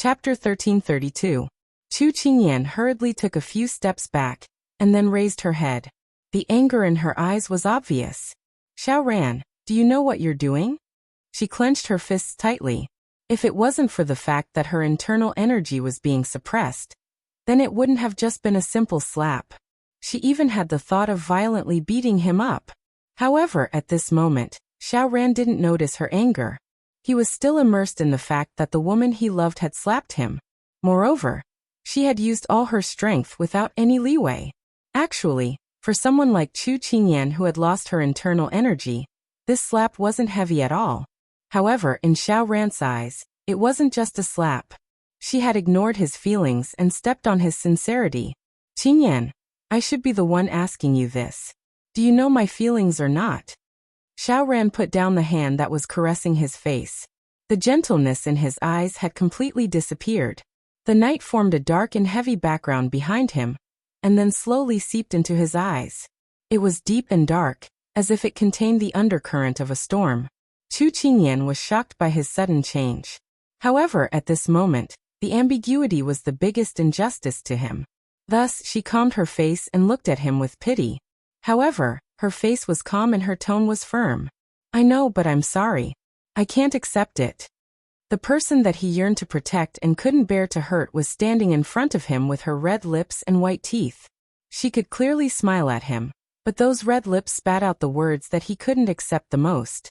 Chapter 1332. Chu Qingyan hurriedly took a few steps back, and then raised her head. The anger in her eyes was obvious. Xiao ran, do you know what you're doing? She clenched her fists tightly. If it wasn't for the fact that her internal energy was being suppressed, then it wouldn't have just been a simple slap. She even had the thought of violently beating him up. However, at this moment, Xiao Ran didn't notice her anger. He was still immersed in the fact that the woman he loved had slapped him. Moreover, she had used all her strength without any leeway. Actually, for someone like Chu Qingyan who had lost her internal energy, this slap wasn't heavy at all. However, in Xiao Ran's eyes, it wasn't just a slap. She had ignored his feelings and stepped on his sincerity. Qingyan, I should be the one asking you this. Do you know my feelings or not? Xiao Ran put down the hand that was caressing his face. The gentleness in his eyes had completely disappeared. The night formed a dark and heavy background behind him, and then slowly seeped into his eyes. It was deep and dark, as if it contained the undercurrent of a storm. Chu Qingyan was shocked by his sudden change. However, at this moment, the ambiguity was the biggest injustice to him. Thus, she calmed her face and looked at him with pity. However, her face was calm and her tone was firm. I know, but I'm sorry. I can't accept it. The person that he yearned to protect and couldn't bear to hurt was standing in front of him with her red lips and white teeth. She could clearly smile at him, but those red lips spat out the words that he couldn't accept the most.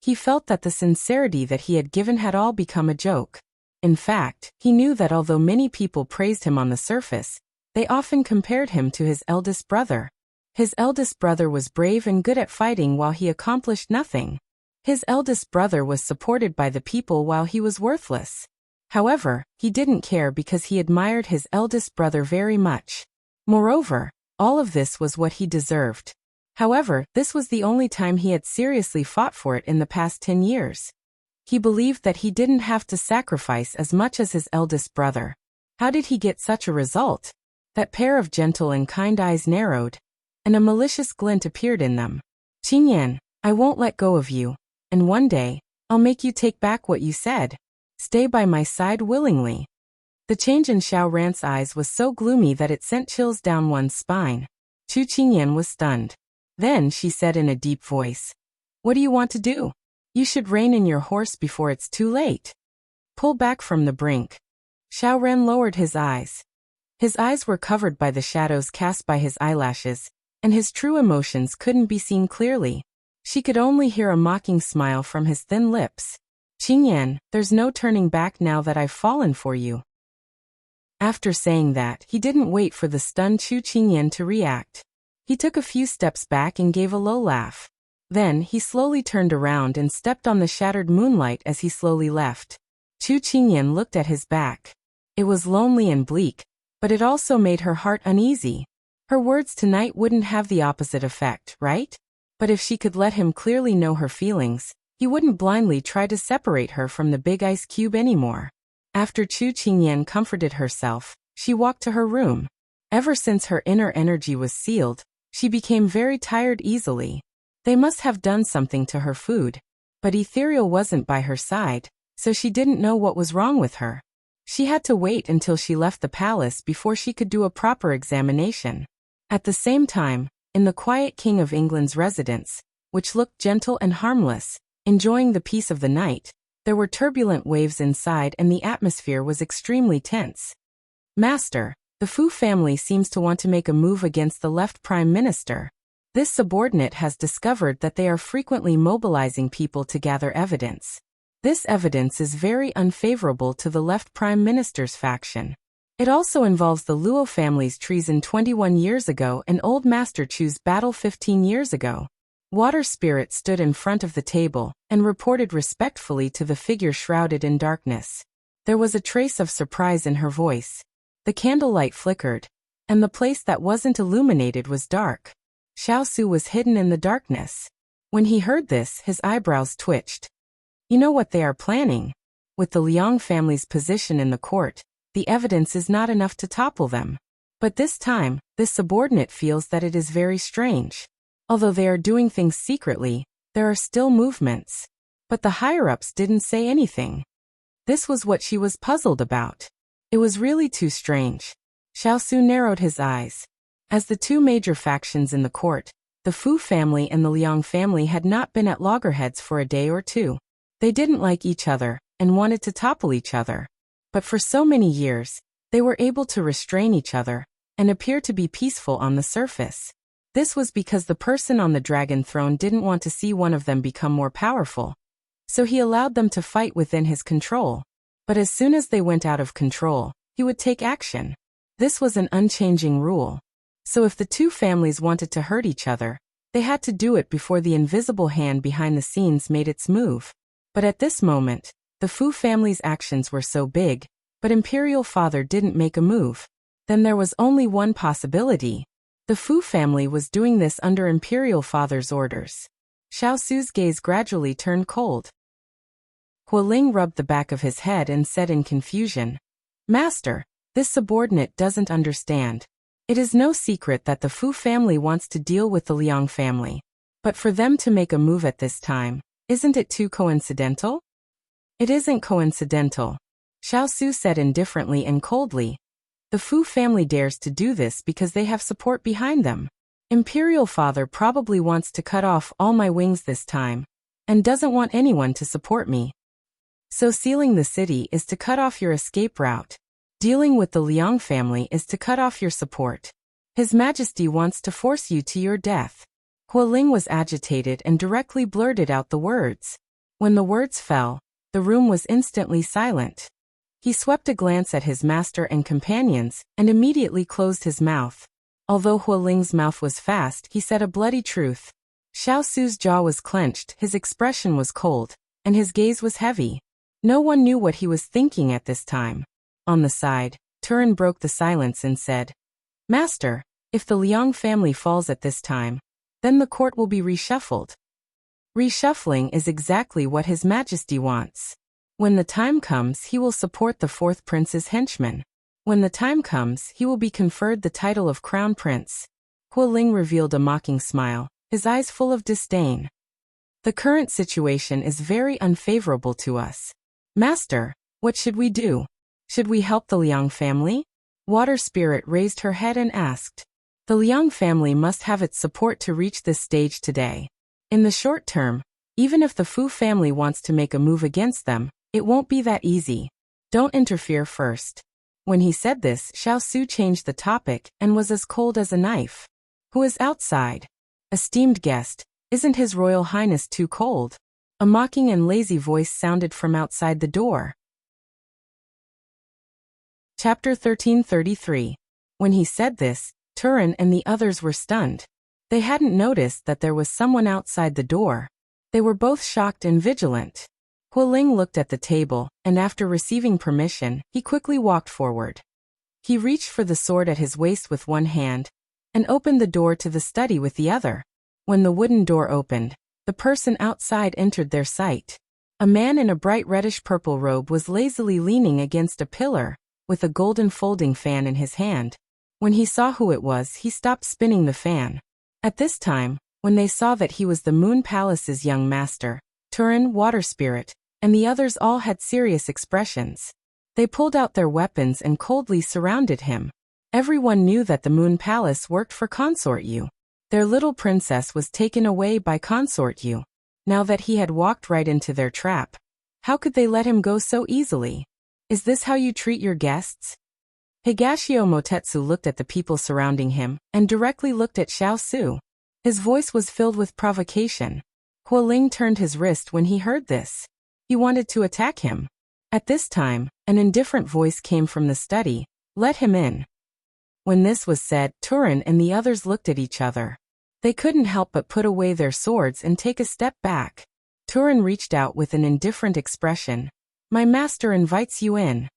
He felt that the sincerity that he had given had all become a joke. In fact, he knew that although many people praised him on the surface, they often compared him to his eldest brother. His eldest brother was brave and good at fighting while he accomplished nothing. His eldest brother was supported by the people while he was worthless. However, he didn't care because he admired his eldest brother very much. Moreover, all of this was what he deserved. However, this was the only time he had seriously fought for it in the past 10 years. He believed that he didn't have to sacrifice as much as his eldest brother. How did he get such a result? That pair of gentle and kind eyes narrowed, and a malicious glint appeared in them. Qingyan, I won't let go of you, and one day, I'll make you take back what you said. Stay by my side willingly. The change in Xiao Ran's eyes was so gloomy that it sent chills down one's spine. Chu Qingyan was stunned. Then she said in a deep voice, what do you want to do? You should rein in your horse before it's too late. Pull back from the brink. Xiao Ran lowered his eyes. His eyes were covered by the shadows cast by his eyelashes, and his true emotions couldn't be seen clearly. She could only hear a mocking smile from his thin lips. Qingyan, there's no turning back now that I've fallen for you. After saying that, he didn't wait for the stunned Chu Qingyan to react. He took a few steps back and gave a low laugh. Then, he slowly turned around and stepped on the shattered moonlight as he slowly left. Chu Qingyan looked at his back. It was lonely and bleak, but it also made her heart uneasy. Her words tonight wouldn't have the opposite effect, right? But if she could let him clearly know her feelings, he wouldn't blindly try to separate her from the big ice cube anymore. After Chu Qingyan comforted herself, she walked to her room. Ever since her inner energy was sealed, she became very tired easily. They must have done something to her food. But Ethereal wasn't by her side, so she didn't know what was wrong with her. She had to wait until she left the palace before she could do a proper examination. At the same time, in the quiet King of England's residence, which looked gentle and harmless, enjoying the peace of the night, there were turbulent waves inside and the atmosphere was extremely tense. Master, the Fu family seems to want to make a move against the left Prime Minister. This subordinate has discovered that they are frequently mobilizing people to gather evidence. This evidence is very unfavorable to the left Prime Minister's faction. It also involves the Luo family's treason 21 years ago and Old Master Chu's battle 15 years ago. Water Spirit stood in front of the table and reported respectfully to the figure shrouded in darkness. There was a trace of surprise in her voice. The candlelight flickered, and the place that wasn't illuminated was dark. Xiao Su was hidden in the darkness. When he heard this, his eyebrows twitched. You know what they are planning? With the Liang family's position in the court, the evidence is not enough to topple them. But this time, this subordinate feels that it is very strange. Although they are doing things secretly, there are still movements. But the higher-ups didn't say anything. This was what she was puzzled about. It was really too strange. Xiao narrowed his eyes. As the two major factions in the court, the Fu family and the Liang family had not been at loggerheads for a day or two. They didn't like each other and wanted to topple each other. But for so many years, they were able to restrain each other and appear to be peaceful on the surface. This was because the person on the dragon throne didn't want to see one of them become more powerful. So he allowed them to fight within his control. But as soon as they went out of control, he would take action. This was an unchanging rule. So if the two families wanted to hurt each other, they had to do it before the invisible hand behind the scenes made its move. But at this moment, the Fu family's actions were so big, but Imperial Father didn't make a move. Then there was only one possibility. The Fu family was doing this under Imperial Father's orders. Xiao's gaze gradually turned cold. Hualing rubbed the back of his head and said in confusion, "Master, this subordinate doesn't understand. It is no secret that the Fu family wants to deal with the Liang family. But for them to make a move at this time, isn't it too coincidental?" "It isn't coincidental," Xiao said indifferently and coldly. "The Fu family dares to do this because they have support behind them. Imperial Father probably wants to cut off all my wings this time, and doesn't want anyone to support me. So sealing the city is to cut off your escape route. Dealing with the Liang family is to cut off your support. His Majesty wants to force you to your death." Hualing was agitated and directly blurted out the words. When the words fell, the room was instantly silent. He swept a glance at his master and companions, and immediately closed his mouth. Although Hualing's mouth was fast, he said a bloody truth. Xiao's jaw was clenched, his expression was cold, and his gaze was heavy. No one knew what he was thinking at this time. On the side, Turin broke the silence and said, "Master, if the Liang family falls at this time, then the court will be reshuffled." Reshuffling is exactly what His Majesty wants. When the time comes, he will support the fourth prince's henchman. When the time comes, he will be conferred the title of Crown Prince. Hualing revealed a mocking smile, his eyes full of disdain. "The current situation is very unfavorable to us. Master, what should we do? Should we help the Liang family?" Water Spirit raised her head and asked. "The Liang family must have its support to reach this stage today. In the short term, even if the Fu family wants to make a move against them, it won't be that easy. Don't interfere first." When he said this, Xiao changed the topic and was as cold as a knife. "Who is outside?" "Esteemed guest, isn't His Royal Highness too cold?" A mocking and lazy voice sounded from outside the door. Chapter 1333. When he said this, Turin and the others were stunned. They hadn't noticed that there was someone outside the door. They were both shocked and vigilant. Hualing looked at the table, and after receiving permission, he quickly walked forward. He reached for the sword at his waist with one hand, and opened the door to the study with the other. When the wooden door opened, the person outside entered their sight. A man in a bright reddish-purple robe was lazily leaning against a pillar, with a golden folding fan in his hand. When he saw who it was, he stopped spinning the fan. At this time, when they saw that he was the Moon Palace's young master, Turin, Water Spirit, and the others all had serious expressions. They pulled out their weapons and coldly surrounded him. Everyone knew that the Moon Palace worked for Consort Yu. Their little princess was taken away by Consort Yu. Now that he had walked right into their trap, how could they let him go so easily? "Is this how you treat your guests?" Higashio Motetsu looked at the people surrounding him, and directly looked at Xiao. His voice was filled with provocation. Hualing turned his wrist when he heard this. He wanted to attack him. At this time, an indifferent voice came from the study, "Let him in." When this was said, Turin and the others looked at each other. They couldn't help but put away their swords and take a step back. Turin reached out with an indifferent expression. "My master invites you in."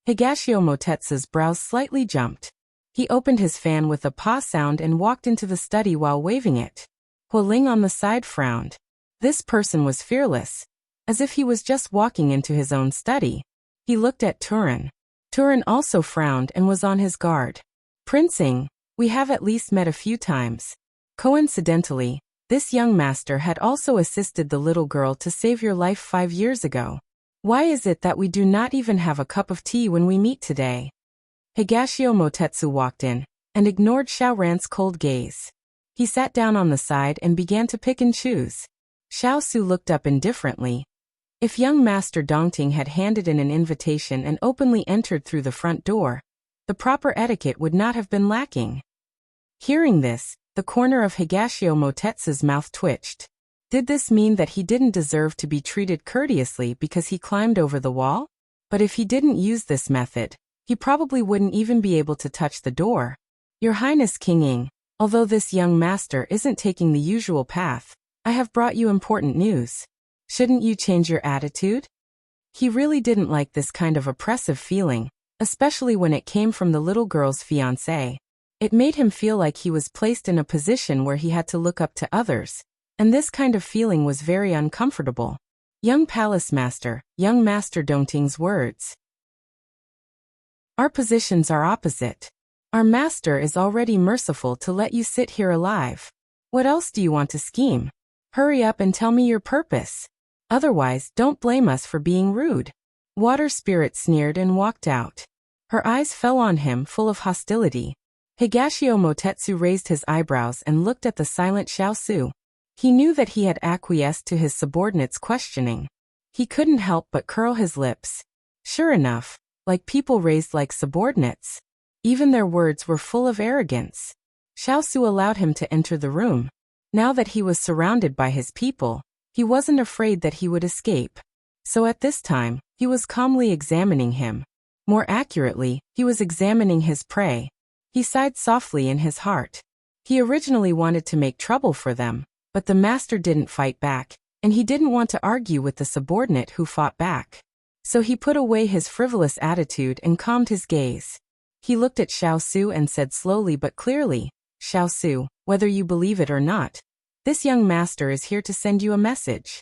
Higashio Motetsu's brows slightly jumped. He opened his fan with a paw sound and walked into the study while waving it. Hualing on the side frowned. This person was fearless, as if he was just walking into his own study. He looked at Turin. Turin also frowned and was on his guard. "Prince Ing, we have at least met a few times. Coincidentally, this young master had also assisted the little girl to save your life 5 years ago. Why is it that we do not even have a cup of tea when we meet today? Higashio Motetsu walked in and ignored Xiao Ran's cold gaze. He sat down on the side and began to pick and choose. Xiao Su looked up indifferently. If young Master Dongting had handed in an invitation and openly entered through the front door, the proper etiquette would not have been lacking. Hearing this, the corner of Higashio Motetsu's mouth twitched. Did this mean that he didn't deserve to be treated courteously because he climbed over the wall? But if he didn't use this method, he probably wouldn't even be able to touch the door. Your Highness King Ying, although this young master isn't taking the usual path, I have brought you important news. Shouldn't you change your attitude? He really didn't like this kind of oppressive feeling, especially when it came from the little girl's fiancé. It made him feel like he was placed in a position where he had to look up to others, and this kind of feeling was very uncomfortable. Young Palace Master, young Master Dongting's words. Our positions are opposite. Our master is already merciful to let you sit here alive. What else do you want to scheme? Hurry up and tell me your purpose. Otherwise, don't blame us for being rude. Water Spirit sneered and walked out. Her eyes fell on him full of hostility. Higashio Motetsu raised his eyebrows and looked at the silent Xiao Su. He knew that he had acquiesced to his subordinate's questioning. He couldn't help but curl his lips. Sure enough, like people raised like subordinates. Even their words were full of arrogance. Xiao Su allowed him to enter the room. Now that he was surrounded by his people, he wasn't afraid that he would escape. So at this time, he was calmly examining him. More accurately, he was examining his prey. He sighed softly in his heart. He originally wanted to make trouble for them, but the master didn't fight back, and he didn't want to argue with the subordinate who fought back. So he put away his frivolous attitude and calmed his gaze. He looked at Xiao Su and said slowly but clearly, Xiao Su, whether you believe it or not, this young master is here to send you a message.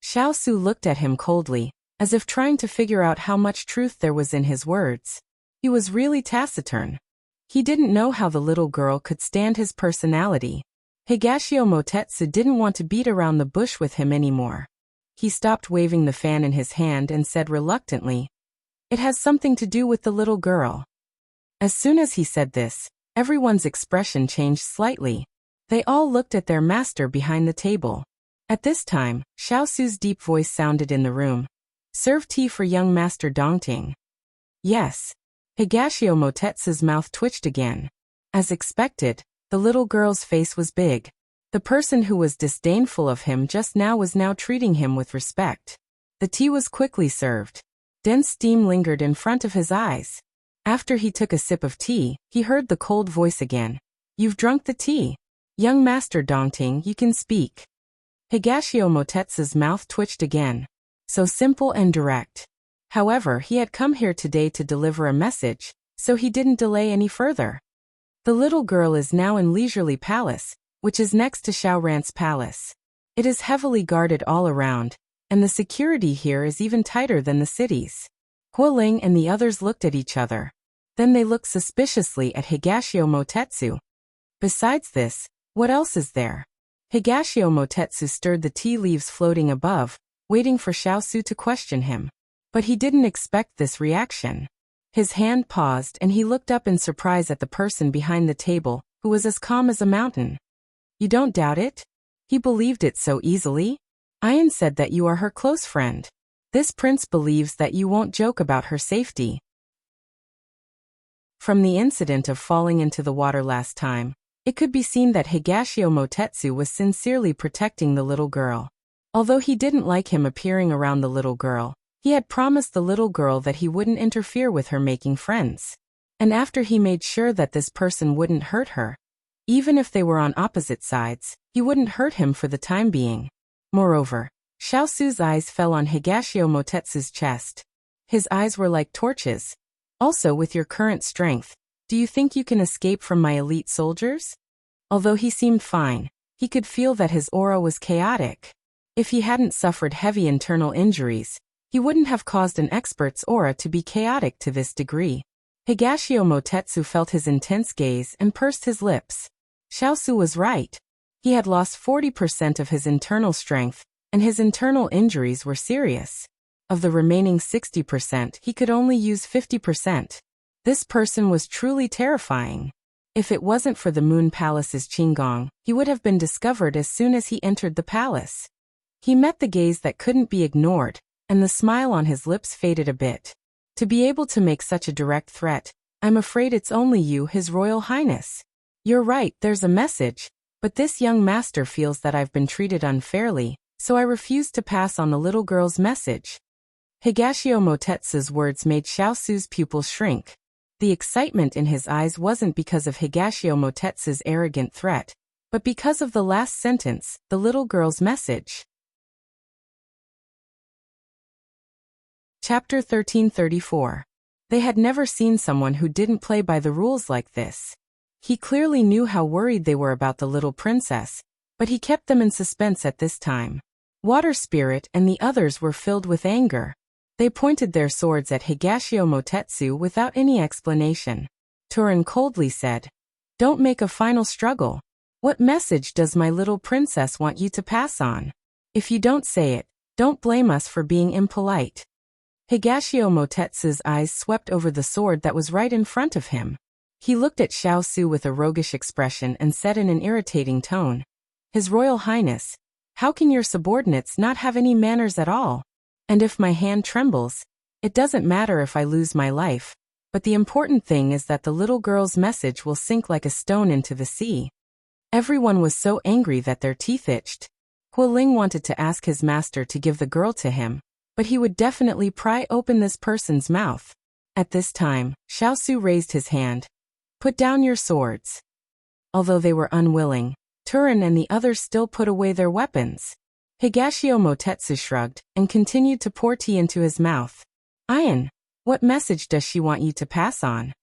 Xiao Su looked at him coldly, as if trying to figure out how much truth there was in his words. He was really taciturn. He didn't know how the little girl could stand his personality. Higashio Motetsu didn't want to beat around the bush with him anymore. He stopped waving the fan in his hand and said reluctantly, It has something to do with the little girl. As soon as he said this, everyone's expression changed slightly. They all looked at their master behind the table. At this time, Xiao Su's deep voice sounded in the room. Serve tea for young Master Dongting. Yes. Higashio Motetsu's mouth twitched again. As expected, the little girl's face was big. The person who was disdainful of him just now was now treating him with respect. The tea was quickly served. Dense steam lingered in front of his eyes. After he took a sip of tea, he heard the cold voice again. You've drunk the tea. Young Master Dongting, you can speak. Higashio Motetsu's mouth twitched again. So simple and direct. However, he had come here today to deliver a message, so he didn't delay any further. The little girl is now in Leisurely Palace, which is next to Xiao Ran's palace. It is heavily guarded all around, and the security here is even tighter than the city's. Huoling and the others looked at each other. Then they looked suspiciously at Higashio Motetsu. Besides this, what else is there? Higashio Motetsu stirred the tea leaves floating above, waiting for Xiao Su to question him. But he didn't expect this reaction. His hand paused and he looked up in surprise at the person behind the table, who was as calm as a mountain. You don't doubt it? He believed it so easily? Ayan said that you are her close friend. This prince believes that you won't joke about her safety. From the incident of falling into the water last time, it could be seen that Higashio Motetsu was sincerely protecting the little girl. Although he didn't like him appearing around the little girl, he had promised the little girl that he wouldn't interfere with her making friends. And after he made sure that this person wouldn't hurt her, even if they were on opposite sides, he wouldn't hurt him for the time being. Moreover, Xiao Su's eyes fell on Higashio Motetsu's chest. His eyes were like torches. Also, with your current strength, do you think you can escape from my elite soldiers? Although he seemed fine, he could feel that his aura was chaotic. If he hadn't suffered heavy internal injuries, he wouldn't have caused an expert's aura to be chaotic to this degree. Higashio Motetsu felt his intense gaze and pursed his lips. Xiao Su was right. He had lost 40% of his internal strength, and his internal injuries were serious. Of the remaining 60%, he could only use 50%. This person was truly terrifying. If it wasn't for the Moon Palace's Qinggong, he would have been discovered as soon as he entered the palace. He met the gaze that couldn't be ignored, and the smile on his lips faded a bit. To be able to make such a direct threat, I'm afraid it's only you, His Royal Highness. You're right, there's a message, but this young master feels that I've been treated unfairly, so I refuse to pass on the little girl's message. Higashio Motetsu's words made Xiaosu's pupils shrink. The excitement in his eyes wasn't because of Higashio Motetsu's arrogant threat, but because of the last sentence, the little girl's message. Chapter 1334. They had never seen someone who didn't play by the rules like this. He clearly knew how worried they were about the little princess, but he kept them in suspense at this time. Water Spirit and the others were filled with anger. They pointed their swords at Higashio Motetsu without any explanation. Turin coldly said, "Don't make a final struggle. What message does my little princess want you to pass on? If you don't say it, don't blame us for being impolite." Higashio Motetsu's eyes swept over the sword that was right in front of him. He looked at Xiaosu with a roguish expression and said in an irritating tone, "His Royal Highness, how can your subordinates not have any manners at all? And if my hand trembles, it doesn't matter if I lose my life, but the important thing is that the little girl's message will sink like a stone into the sea." Everyone was so angry that their teeth itched. Hualing wanted to ask his master to give the girl to him, but he would definitely pry open this person's mouth. At this time, Xiaosu raised his hand. "Put down your swords." Although they were unwilling, Turin and the others still put away their weapons. Higashio Motetsu shrugged and continued to pour tea into his mouth. "Ian, what message does she want you to pass on?"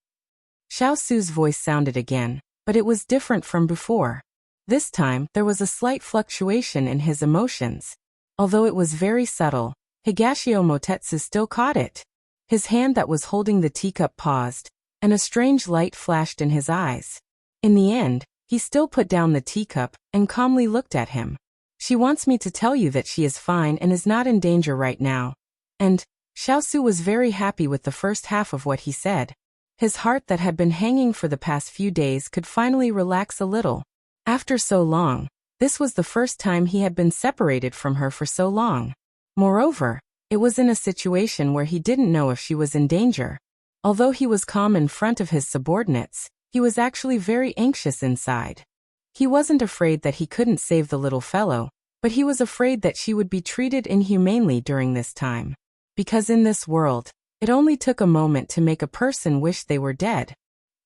Xiaosu's voice sounded again, but it was different from before. This time, there was a slight fluctuation in his emotions. Although it was very subtle, Higashio Motetsu still caught it. His hand that was holding the teacup paused, and a strange light flashed in his eyes. In the end, he still put down the teacup and calmly looked at him. "She wants me to tell you that she is fine and is not in danger right now." And Xiaosu was very happy with the first half of what he said. His heart that had been hanging for the past few days could finally relax a little. After so long, this was the first time he had been separated from her for so long. Moreover, it was in a situation where he didn't know if she was in danger. Although he was calm in front of his subordinates, he was actually very anxious inside. He wasn't afraid that he couldn't save the little fellow, but he was afraid that she would be treated inhumanely during this time. Because in this world, it only took a moment to make a person wish they were dead.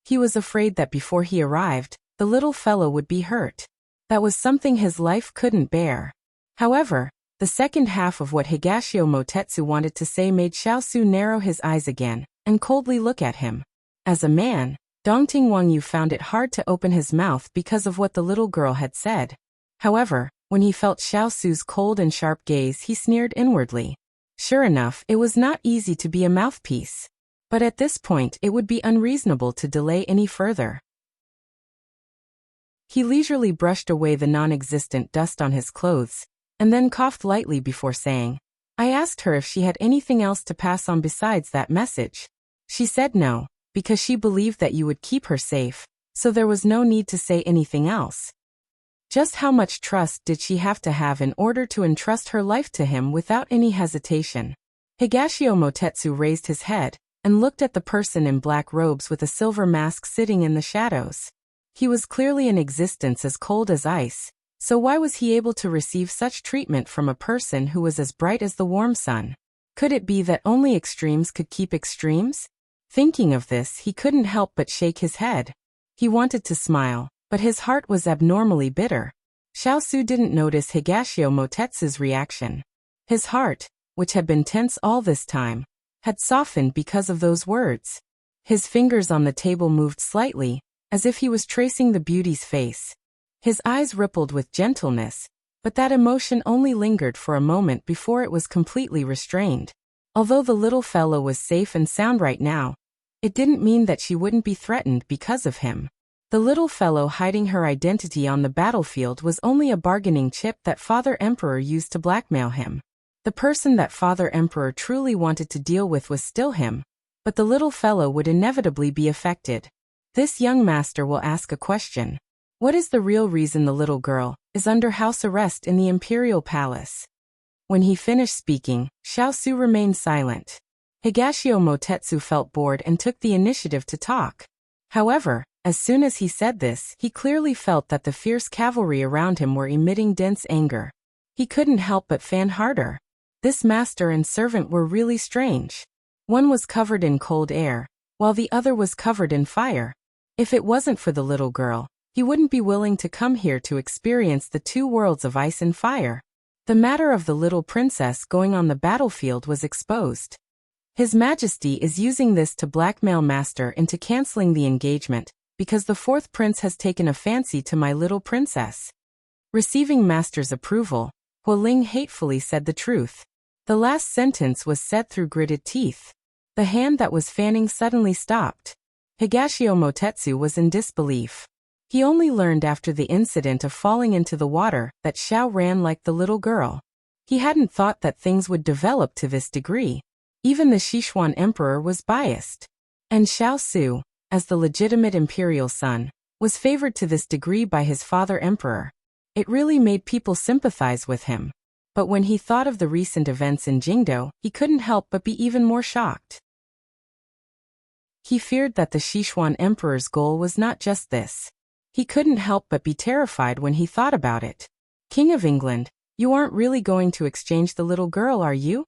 He was afraid that before he arrived, the little fellow would be hurt. That was something his life couldn't bear. However, the second half of what Higashio Motetsu wanted to say made Xiaosu narrow his eyes again and coldly look at him. As a man, Dongting Wangyu found it hard to open his mouth because of what the little girl had said. However, when he felt Xiaosu's cold and sharp gaze, he sneered inwardly. Sure enough, it was not easy to be a mouthpiece. But at this point, it would be unreasonable to delay any further. He leisurely brushed away the non-existent dust on his clothes, and then coughed lightly before saying, "I asked her if she had anything else to pass on besides that message. She said no, because she believed that you would keep her safe, so there was no need to say anything else." Just how much trust did she have to have in order to entrust her life to him without any hesitation? Higashio Motetsu raised his head and looked at the person in black robes with a silver mask sitting in the shadows. He was clearly in existence as cold as ice, so why was he able to receive such treatment from a person who was as bright as the warm sun? Could it be that only extremes could keep extremes? Thinking of this, he couldn't help but shake his head. He wanted to smile, but his heart was abnormally bitter. Xiaosu didn't notice Higashio Motetsu's reaction. His heart, which had been tense all this time, had softened because of those words. His fingers on the table moved slightly, as if he was tracing the beauty's face. His eyes rippled with gentleness, but that emotion only lingered for a moment before it was completely restrained. Although the little fellow was safe and sound right now, it didn't mean that she wouldn't be threatened because of him. The little fellow hiding her identity on the battlefield was only a bargaining chip that Father Emperor used to blackmail him. The person that Father Emperor truly wanted to deal with was still him, but the little fellow would inevitably be affected. This young master will ask a question. What is the real reason the little girl is under house arrest in the imperial palace? When he finished speaking, Xiao remained silent. Higashio Motetsu felt bored and took the initiative to talk. However, as soon as he said this, he clearly felt that the fierce cavalry around him were emitting dense anger. He couldn't help but fan harder. This master and servant were really strange. One was covered in cold air, while the other was covered in fire. If it wasn't for the little girl, he wouldn't be willing to come here to experience the two worlds of ice and fire. The matter of the little princess going on the battlefield was exposed. His Majesty is using this to blackmail Master into canceling the engagement, because the fourth prince has taken a fancy to my little princess. Receiving Master's approval, Hualing hatefully said the truth. The last sentence was said through gritted teeth. The hand that was fanning suddenly stopped. Higashio Motetsu was in disbelief. He only learned after the incident of falling into the water that Xiao ran like the little girl. He hadn't thought that things would develop to this degree. Even the Sichuan emperor was biased. And Xiao, as the legitimate imperial son, was favored to this degree by his father emperor. It really made people sympathize with him. But when he thought of the recent events in Jingdo, he couldn't help but be even more shocked. He feared that the Sichuan emperor's goal was not just this. He couldn't help but be terrified when he thought about it. King of England, you aren't really going to exchange the little girl, are you?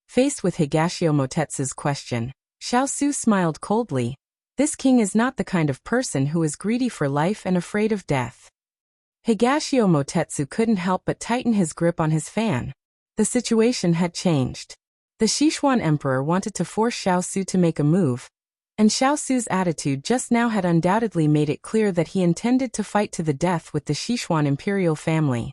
Faced with Higashio Motetsu's question, Xiao smiled coldly. This king is not the kind of person who is greedy for life and afraid of death. Higashio Motetsu couldn't help but tighten his grip on his fan. The situation had changed. The Sichuan emperor wanted to force Xiao to make a move, and Xiao's attitude just now had undoubtedly made it clear that he intended to fight to the death with the Sichuan imperial family.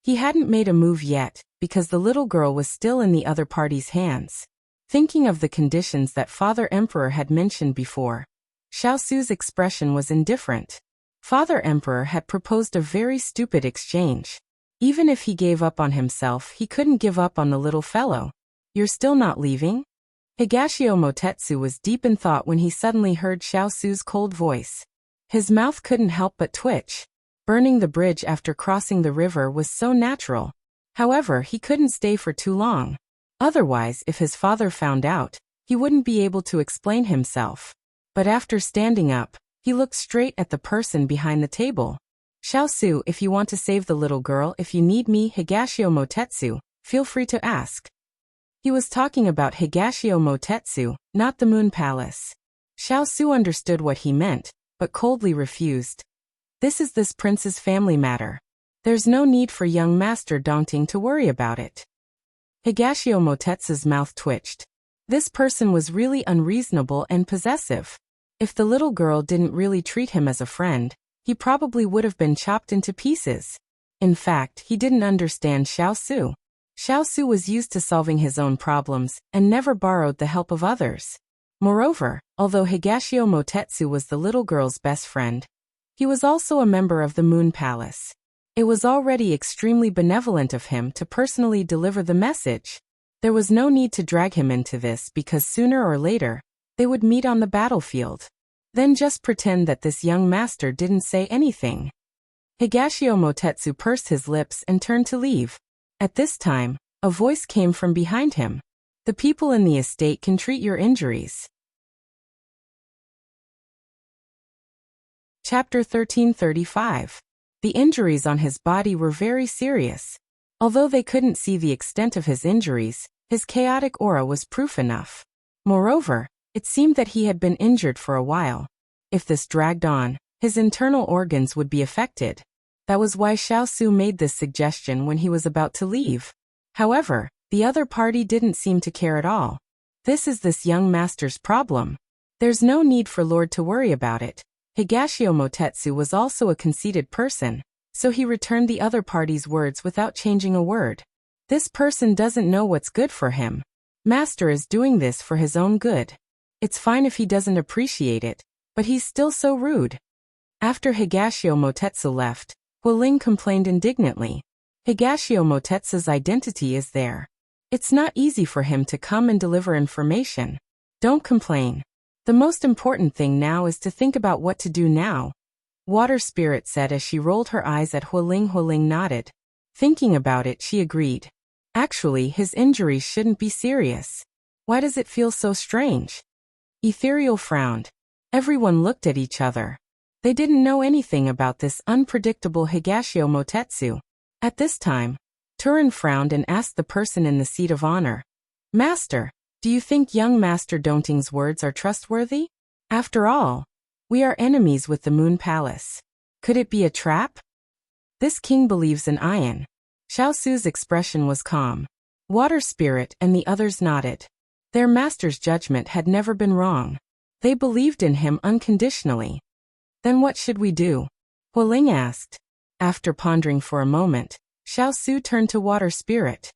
He hadn't made a move yet, because the little girl was still in the other party's hands. Thinking of the conditions that Father Emperor had mentioned before, Xiao's expression was indifferent. Father Emperor had proposed a very stupid exchange. Even if he gave up on himself, he couldn't give up on the little fellow. You're still not leaving? Higashio Motetsu was deep in thought when he suddenly heard Xiao's cold voice. His mouth couldn't help but twitch. Burning the bridge after crossing the river was so natural. However, he couldn't stay for too long. Otherwise, if his father found out, he wouldn't be able to explain himself. But after standing up, he looked straight at the person behind the table. Xiao, if you want to save the little girl, if you need me, Higashio Motetsu, feel free to ask. He was talking about Higashio Motetsu, not the Moon Palace. Xiao understood what he meant, but coldly refused. This is this prince's family matter. There's no need for young Master Dongting to worry about it. Higashio Motetsu's mouth twitched. This person was really unreasonable and possessive. If the little girl didn't really treat him as a friend, he probably would have been chopped into pieces. In fact, he didn't understand Xiao. Xiao was used to solving his own problems and never borrowed the help of others. Moreover, although Higashio Motetsu was the little girl's best friend, he was also a member of the Moon Palace. It was already extremely benevolent of him to personally deliver the message. There was no need to drag him into this because sooner or later, they would meet on the battlefield. Then just pretend that this young master didn't say anything. Higashio Motetsu pursed his lips and turned to leave. At this time, a voice came from behind him. The people in the estate can treat your injuries. Chapter 1335. The injuries on his body were very serious. Although they couldn't see the extent of his injuries, his chaotic aura was proof enough. Moreover, it seemed that he had been injured for a while. If this dragged on, his internal organs would be affected. That was why Xiao made this suggestion when he was about to leave. However, the other party didn't seem to care at all. This is this young master's problem. There's no need for Lord to worry about it. Higashio Motetsu was also a conceited person, so he returned the other party's words without changing a word. This person doesn't know what's good for him. Master is doing this for his own good. It's fine if he doesn't appreciate it, but he's still so rude. After Higashio Motetsu left, Hualing complained indignantly. Higashio Motetsu's identity is there. It's not easy for him to come and deliver information. Don't complain. The most important thing now is to think about what to do now, Water Spirit said as she rolled her eyes at Hualing. Hualing nodded. Thinking about it, she agreed. Actually, his injuries shouldn't be serious. Why does it feel so strange? Ethereal frowned. Everyone looked at each other. They didn't know anything about this unpredictable Higashio Motetsu. At this time, Turin frowned and asked the person in the seat of honor. Master, do you think young Master Donting's words are trustworthy? After all, we are enemies with the Moon Palace. Could it be a trap? This king believes in Ian. Xiao Su's expression was calm. Water Spirit and the others nodded. Their master's judgment had never been wrong. They believed in him unconditionally. Then what should we do? Hualing asked. After pondering for a moment, Xiao Su turned to Water Spirit.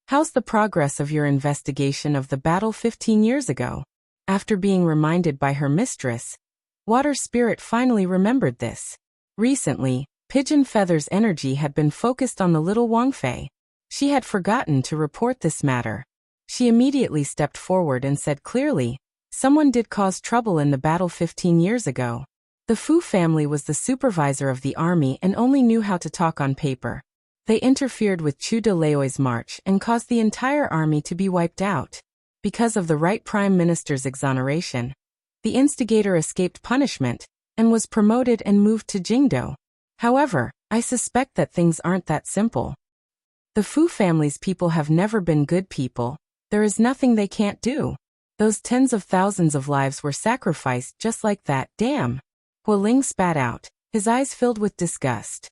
How's the progress of your investigation of the battle 15 years ago? After being reminded by her mistress, Water Spirit finally remembered this. Recently, Pigeon Feather's energy had been focused on the little Wangfei. She had forgotten to report this matter. She immediately stepped forward and said clearly, someone did cause trouble in the battle 15 years ago. The Fu family was the supervisor of the army and only knew how to talk on paper. They interfered with Chu de Leoi's march and caused the entire army to be wiped out. Because of the right Prime Minister's exoneration, the instigator escaped punishment and was promoted and moved to Jingdo. However, I suspect that things aren't that simple. The Fu family's people have never been good people. There is nothing they can't do. Those tens of thousands of lives were sacrificed just like that. Damn. Hualing spat out, his eyes filled with disgust.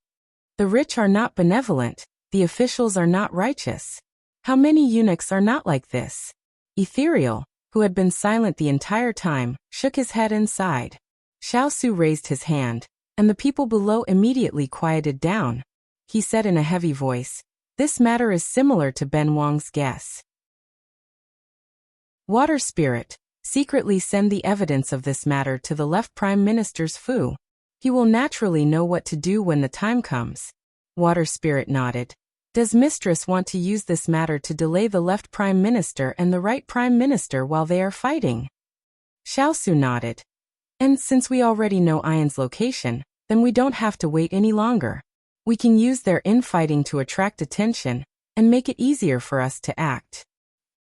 The rich are not benevolent, the officials are not righteous. How many eunuchs are not like this? Ethereal, who had been silent the entire time, shook his head and sighed. Xiao Su raised his hand, and the people below immediately quieted down. He said in a heavy voice, this matter is similar to Ben Wang's guess. Water Spirit, secretly send the evidence of this matter to the left Prime Minister's Fu. He will naturally know what to do when the time comes. Water Spirit nodded. Does Mistress want to use this matter to delay the left Prime Minister and the right Prime Minister while they are fighting? Xiao Su nodded. And since we already know Ian's location, then we don't have to wait any longer. We can use their infighting to attract attention and make it easier for us to act.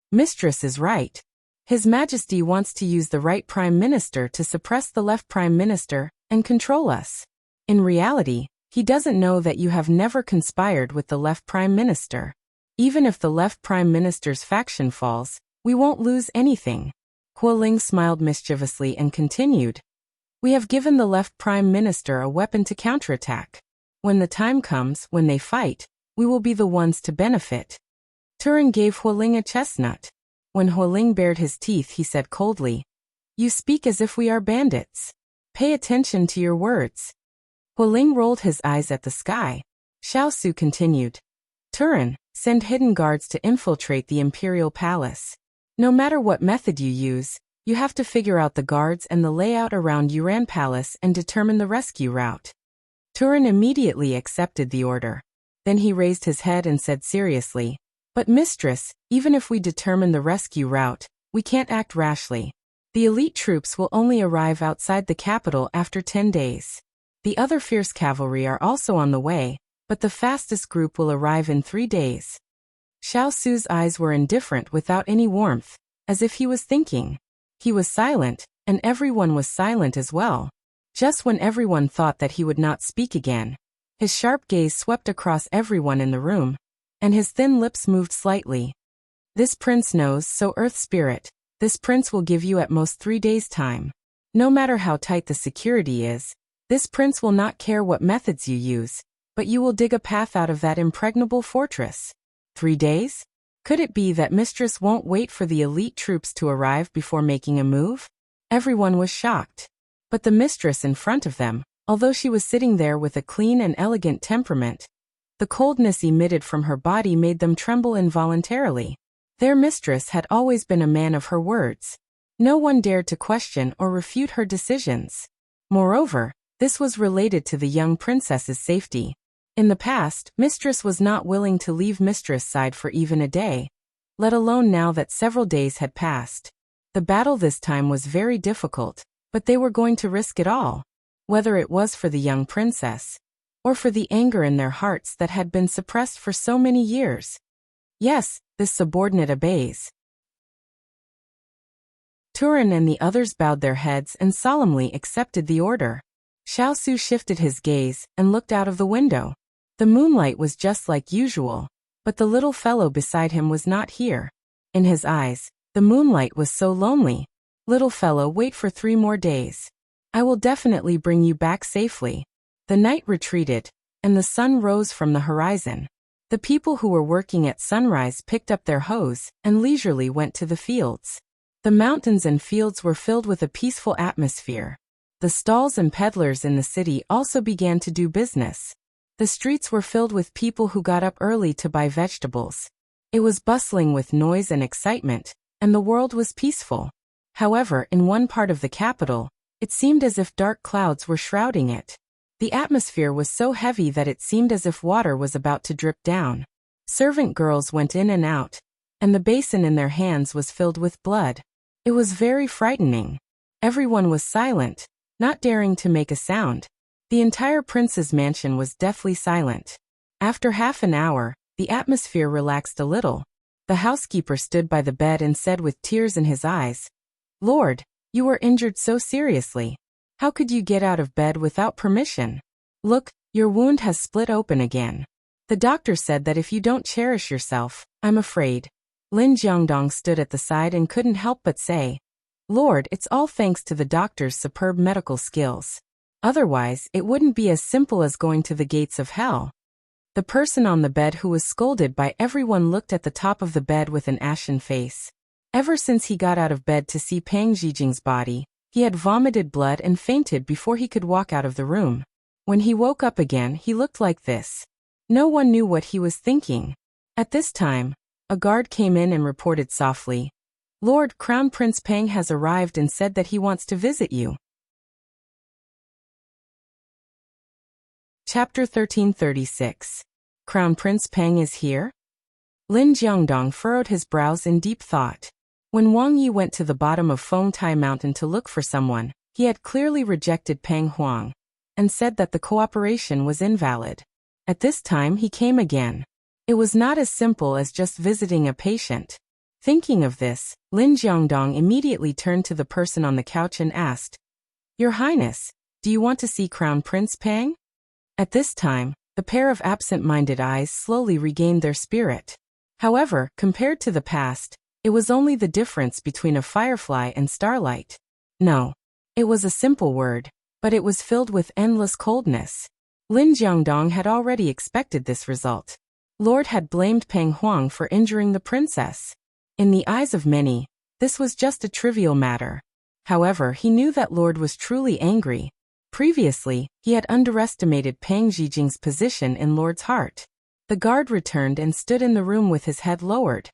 Mistress is right. His Majesty wants to use the right Prime Minister to suppress the left Prime Minister and control us. In reality, he doesn't know that you have never conspired with the left Prime Minister. Even if the left Prime Minister's faction falls, we won't lose anything. Hualing smiled mischievously and continued. We have given the left Prime Minister a weapon to counterattack. When the time comes, when they fight, we will be the ones to benefit. Turin gave Hualing a chestnut. When Hualing bared his teeth, he said coldly, you speak as if we are bandits. Pay attention to your words. Hualing rolled his eyes at the sky. Xiao Su continued. Turin, send hidden guards to infiltrate the Imperial Palace. No matter what method you use, you have to figure out the guards and the layout around Yuran Palace and determine the rescue route. Turin immediately accepted the order. Then he raised his head and said seriously, but Mistress, even if we determine the rescue route, we can't act rashly. The elite troops will only arrive outside the capital after 10 days. The other fierce cavalry are also on the way, but the fastest group will arrive in 3 days. Xiao Su's eyes were indifferent without any warmth, as if he was thinking. He was silent, and everyone was silent as well. Just when everyone thought that he would not speak again, his sharp gaze swept across everyone in the room, and his thin lips moved slightly. This prince knows, so Earth Spirit, this prince will give you at most 3 days' time. No matter how tight the security is, this prince will not care what methods you use, but you will dig a path out of that impregnable fortress. 3 days? Could it be that Mistress won't wait for the elite troops to arrive before making a move? Everyone was shocked. But the mistress in front of them, although she was sitting there with a clean and elegant temperament, the coldness emitted from her body made them tremble involuntarily. Their mistress had always been a man of her words. No one dared to question or refute her decisions. Moreover, this was related to the young princess's safety. In the past, Mistress was not willing to leave Mistress' side for even a day. let alone now that several days had passed. The battle this time was very difficult, but they were going to risk it all, whether it was for the young princess, or for the anger in their hearts that had been suppressed for so many years. Yes, this subordinate obeys. Turin and the others bowed their heads and solemnly accepted the order. Xiao Su shifted his gaze and looked out of the window. The moonlight was just like usual, but the little fellow beside him was not here. In his eyes, the moonlight was so lonely. Little fellow, wait for 3 more days. I will definitely bring you back safely. The night retreated, and the sun rose from the horizon. The people who were working at sunrise picked up their hoes and leisurely went to the fields. The mountains and fields were filled with a peaceful atmosphere. The stalls and peddlers in the city also began to do business. The streets were filled with people who got up early to buy vegetables. It was bustling with noise and excitement, and the world was peaceful. However, in one part of the capital, it seemed as if dark clouds were shrouding it. The atmosphere was so heavy that it seemed as if water was about to drip down. Servant girls went in and out, and the basin in their hands was filled with blood. It was very frightening. Everyone was silent, not daring to make a sound. The entire prince's mansion was deathly silent. After half an hour, the atmosphere relaxed a little. The housekeeper stood by the bed and said with tears in his eyes, "Lord, you were injured so seriously. How could you get out of bed without permission? Look, your wound has split open again. The doctor said that if you don't cherish yourself, I'm afraid." Lin Jiangdong stood at the side and couldn't help but say, "Lord, it's all thanks to the doctor's superb medical skills. Otherwise, it wouldn't be as simple as going to the gates of hell." The person on the bed who was scolded by everyone looked at the top of the bed with an ashen face. Ever since he got out of bed to see Pang Zhijing's body, he had vomited blood and fainted before he could walk out of the room. When he woke up again, he looked like this. No one knew what he was thinking. At this time, a guard came in and reported softly, "Lord, Crown Prince Pang has arrived and said that he wants to visit you." Chapter 1336. Crown Prince Pang is here? Lin Jiangdong furrowed his brows in deep thought. When Wang Yi went to the bottom of Fengtai Mountain to look for someone, he had clearly rejected Pang Huang and said that the cooperation was invalid. At this time he came again. It was not as simple as just visiting a patient. Thinking of this, Lin Jiangdong immediately turned to the person on the couch and asked, "Your Highness, do you want to see Crown Prince Pang?" At this time, the pair of absent-minded eyes slowly regained their spirit. However, compared to the past, it was only the difference between a firefly and starlight. No. It was a simple word, but it was filled with endless coldness. Lin Jiangdong had already expected this result. Lord had blamed Pang Huang for injuring the princess. In the eyes of many, this was just a trivial matter. However, he knew that Lord was truly angry. Previously, he had underestimated Pang Zhijing's position in Lord's heart. The guard returned and stood in the room with his head lowered.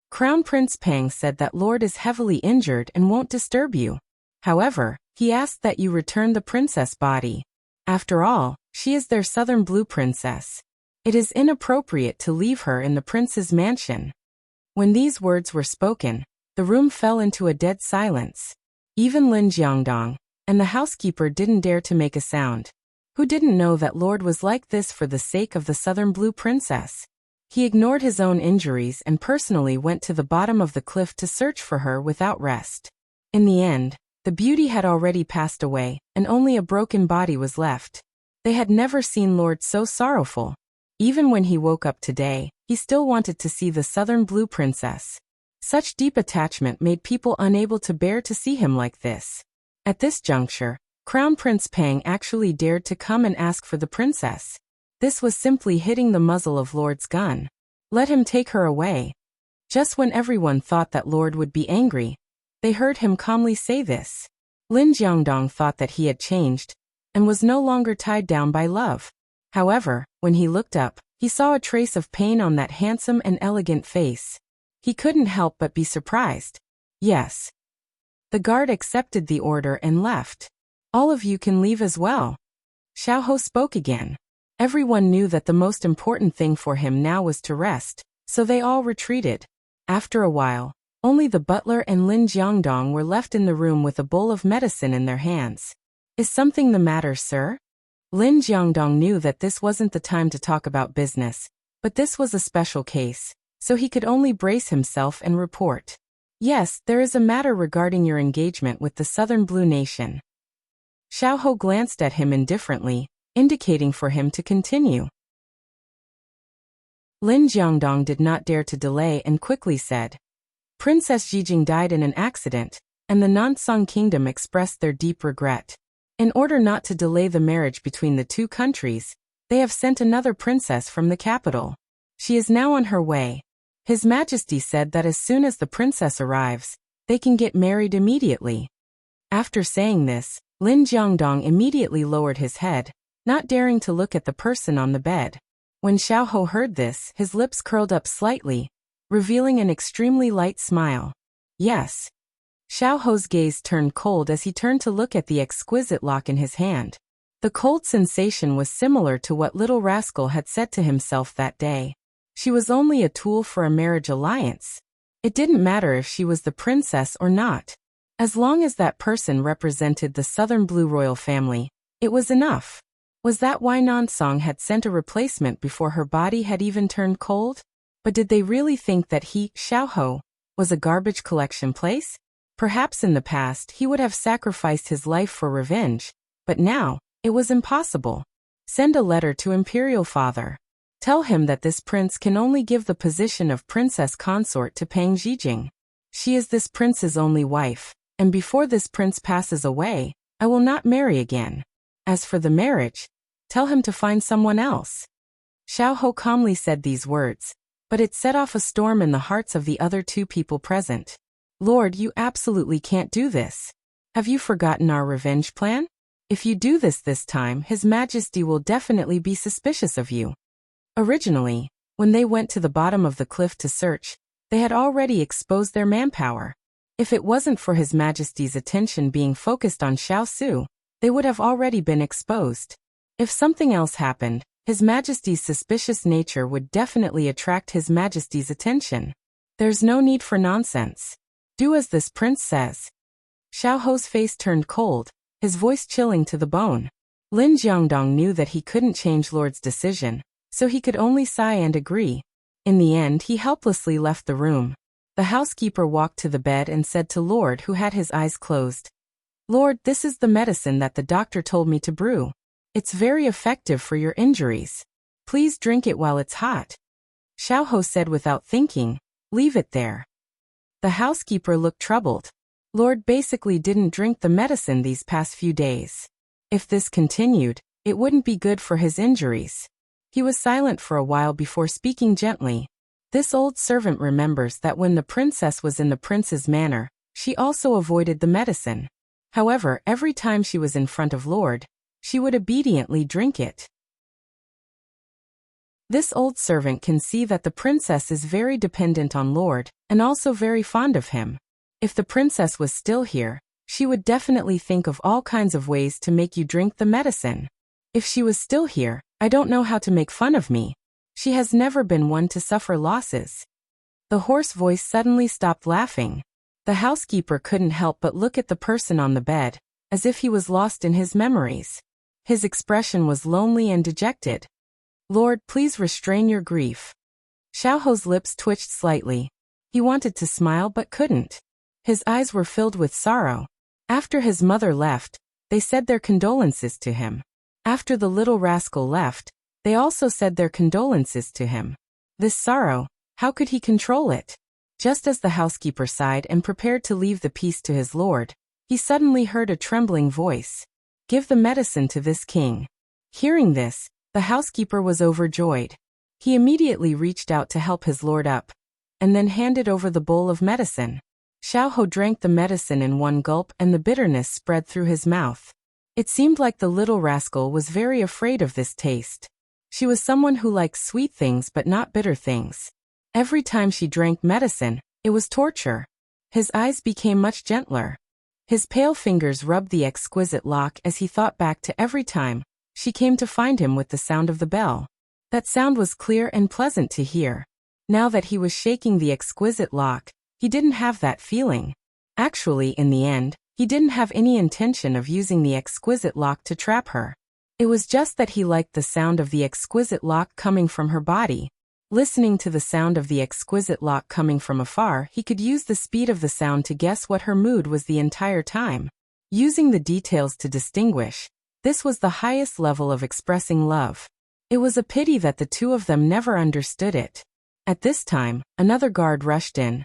Crown Prince Pang said that Lord is heavily injured and won't disturb you. However, he asked that you return the princess body. After all, she is their southern blue princess. It is inappropriate to leave her in the prince's mansion. When these words were spoken, the room fell into a dead silence. Even Lin Jiangdong and the housekeeper didn't dare to make a sound. Who didn't know that Lord was like this for the sake of the southern blue princess? He ignored his own injuries and personally went to the bottom of the cliff to search for her without rest. In the end, the beauty had already passed away, and only a broken body was left. They had never seen Lord so sorrowful. Even when he woke up today, he still wanted to see the southern blue princess. Such deep attachment made people unable to bear to see him like this. At this juncture, Crown Prince Pang actually dared to come and ask for the princess. This was simply hitting the muzzle of Lord's gun. Let him take her away. Just when everyone thought that Lord would be angry, they heard him calmly say this. Lin Jiangdong thought that he had changed and was no longer tied down by love. However, when he looked up, he saw a trace of pain on that handsome and elegant face. He couldn't help but be surprised. Yes. The guard accepted the order and left. All of you can leave as well. Xiao Ho spoke again. Everyone knew that the most important thing for him now was to rest, so they all retreated. After a while, only the butler and Lin Jiangdong were left in the room with a bowl of medicine in their hands. Is something the matter, sir? Lin Jiangdong knew that this wasn't the time to talk about business, but this was a special case, so he could only brace himself and report. Yes, there is a matter regarding your engagement with the Southern Blue Nation. Xiao glanced at him indifferently, indicating for him to continue. Lin Jiangdong did not dare to delay and quickly said, Princess Jijing died in an accident, and the Nansong Kingdom expressed their deep regret. In order not to delay the marriage between the two countries, they have sent another princess from the capital. She is now on her way. His Majesty said that as soon as the princess arrives, they can get married immediately. After saying this, Lin Jiangdong immediately lowered his head, not daring to look at the person on the bed. When Xiao heard this, his lips curled up slightly, revealing an extremely light smile. Yes. Xiao's gaze turned cold as he turned to look at the exquisite lock in his hand. The cold sensation was similar to what little rascal had said to himself that day. She was only a tool for a marriage alliance. It didn't matter if she was the princess or not. As long as that person represented the Southern Blue royal family, it was enough. Was that why Nansong had sent a replacement before her body had even turned cold? But did they really think that he, Xiao, was a garbage collection place? Perhaps in the past he would have sacrificed his life for revenge, but now, it was impossible. Send a letter to Imperial Father. Tell him that this prince can only give the position of Princess Consort to Pang Jijing. She is this prince's only wife, and before this prince passes away, I will not marry again. As for the marriage, tell him to find someone else. Xiao calmly said these words, but it set off a storm in the hearts of the other two people present. Lord, you absolutely can't do this. Have you forgotten our revenge plan? If you do this time, His Majesty will definitely be suspicious of you. Originally, when they went to the bottom of the cliff to search, they had already exposed their manpower. If it wasn't for His Majesty's attention being focused on Xiao Su, they would have already been exposed. If something else happened, His Majesty's suspicious nature would definitely attract His Majesty's attention. There's no need for nonsense. Do as this prince says. Xiao's face turned cold, his voice chilling to the bone. Lin Jiangdong knew that he couldn't change Lord's decision, so he could only sigh and agree. In the end, he helplessly left the room. The housekeeper walked to the bed and said to Lord, who had his eyes closed, Lord, this is the medicine that the doctor told me to brew. It's very effective for your injuries. Please drink it while it's hot. Xiao said without thinking, leave it there. The housekeeper looked troubled. Lord basically didn't drink the medicine these past few days. If this continued, it wouldn't be good for his injuries. He was silent for a while before speaking gently. This old servant remembers that when the princess was in the prince's manor, she also avoided the medicine. However, every time she was in front of Lord, she would obediently drink it. This old servant can see that the princess is very dependent on Lord, and also very fond of him. If the princess was still here, she would definitely think of all kinds of ways to make you drink the medicine. If she was still here, I don't know how to make fun of me. She has never been one to suffer losses. The hoarse voice suddenly stopped laughing. The housekeeper couldn't help but look at the person on the bed, as if he was lost in his memories. His expression was lonely and dejected. Lord, please restrain your grief. Xiao's lips twitched slightly. He wanted to smile but couldn't. His eyes were filled with sorrow. After his mother left, they said their condolences to him. After the little rascal left, they also said their condolences to him. This sorrow, how could he control it? Just as the housekeeper sighed and prepared to leave the piece to his lord, he suddenly heard a trembling voice. Give the medicine to this king. Hearing this, the housekeeper was overjoyed. He immediately reached out to help his lord up, and then handed over the bowl of medicine. Xiao drank the medicine in one gulp and the bitterness spread through his mouth. It seemed like the little rascal was very afraid of this taste. She was someone who likes sweet things but not bitter things. Every time she drank medicine, it was torture. His eyes became much gentler. His pale fingers rubbed the exquisite lock as he thought back to every time she came to find him with the sound of the bell. That sound was clear and pleasant to hear. Now that he was shaking the exquisite lock, he didn't have that feeling. Actually, in the end, he didn't have any intention of using the exquisite lock to trap her. It was just that he liked the sound of the exquisite lock coming from her body. Listening to the sound of the exquisite lock coming from afar, he could use the speed of the sound to guess what her mood was the entire time. Using the details to distinguish, this was the highest level of expressing love. It was a pity that the two of them never understood it. At this time, another guard rushed in.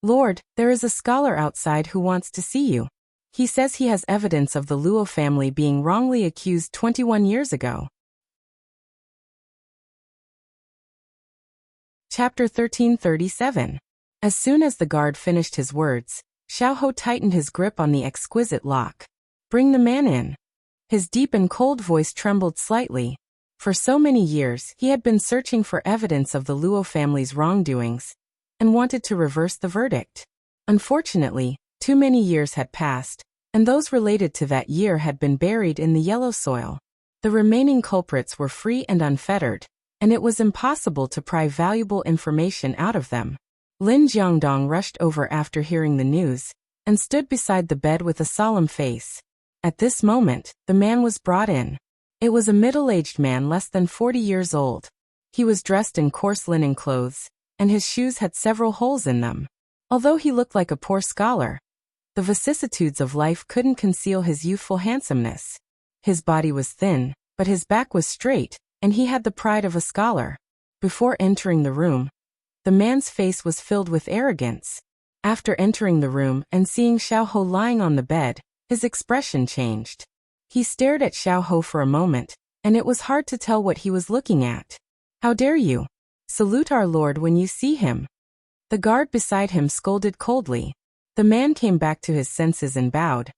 "Lord, there is a scholar outside who wants to see you. He says he has evidence of the Luo family being wrongly accused 21 years ago." Chapter 1337. As soon as the guard finished his words, Xiao tightened his grip on the exquisite lock. "Bring the man in." His deep and cold voice trembled slightly. For so many years, he had been searching for evidence of the Luo family's wrongdoings and wanted to reverse the verdict. Unfortunately, too many years had passed, and those related to that year had been buried in the yellow soil. The remaining culprits were free and unfettered, and it was impossible to pry valuable information out of them. Lin Jiangdong rushed over after hearing the news, and stood beside the bed with a solemn face. At this moment, the man was brought in. It was a middle-aged man less than 40 years old. He was dressed in coarse linen clothes, and his shoes had several holes in them. Although he looked like a poor scholar, the vicissitudes of life couldn't conceal his youthful handsomeness. His body was thin, but his back was straight, and he had the pride of a scholar. Before entering the room, the man's face was filled with arrogance. After entering the room and seeing Xiao lying on the bed, his expression changed. He stared at Xiao for a moment, and it was hard to tell what he was looking at. "How dare you? Salute our lord when you see him." The guard beside him scolded coldly. The man came back to his senses and bowed.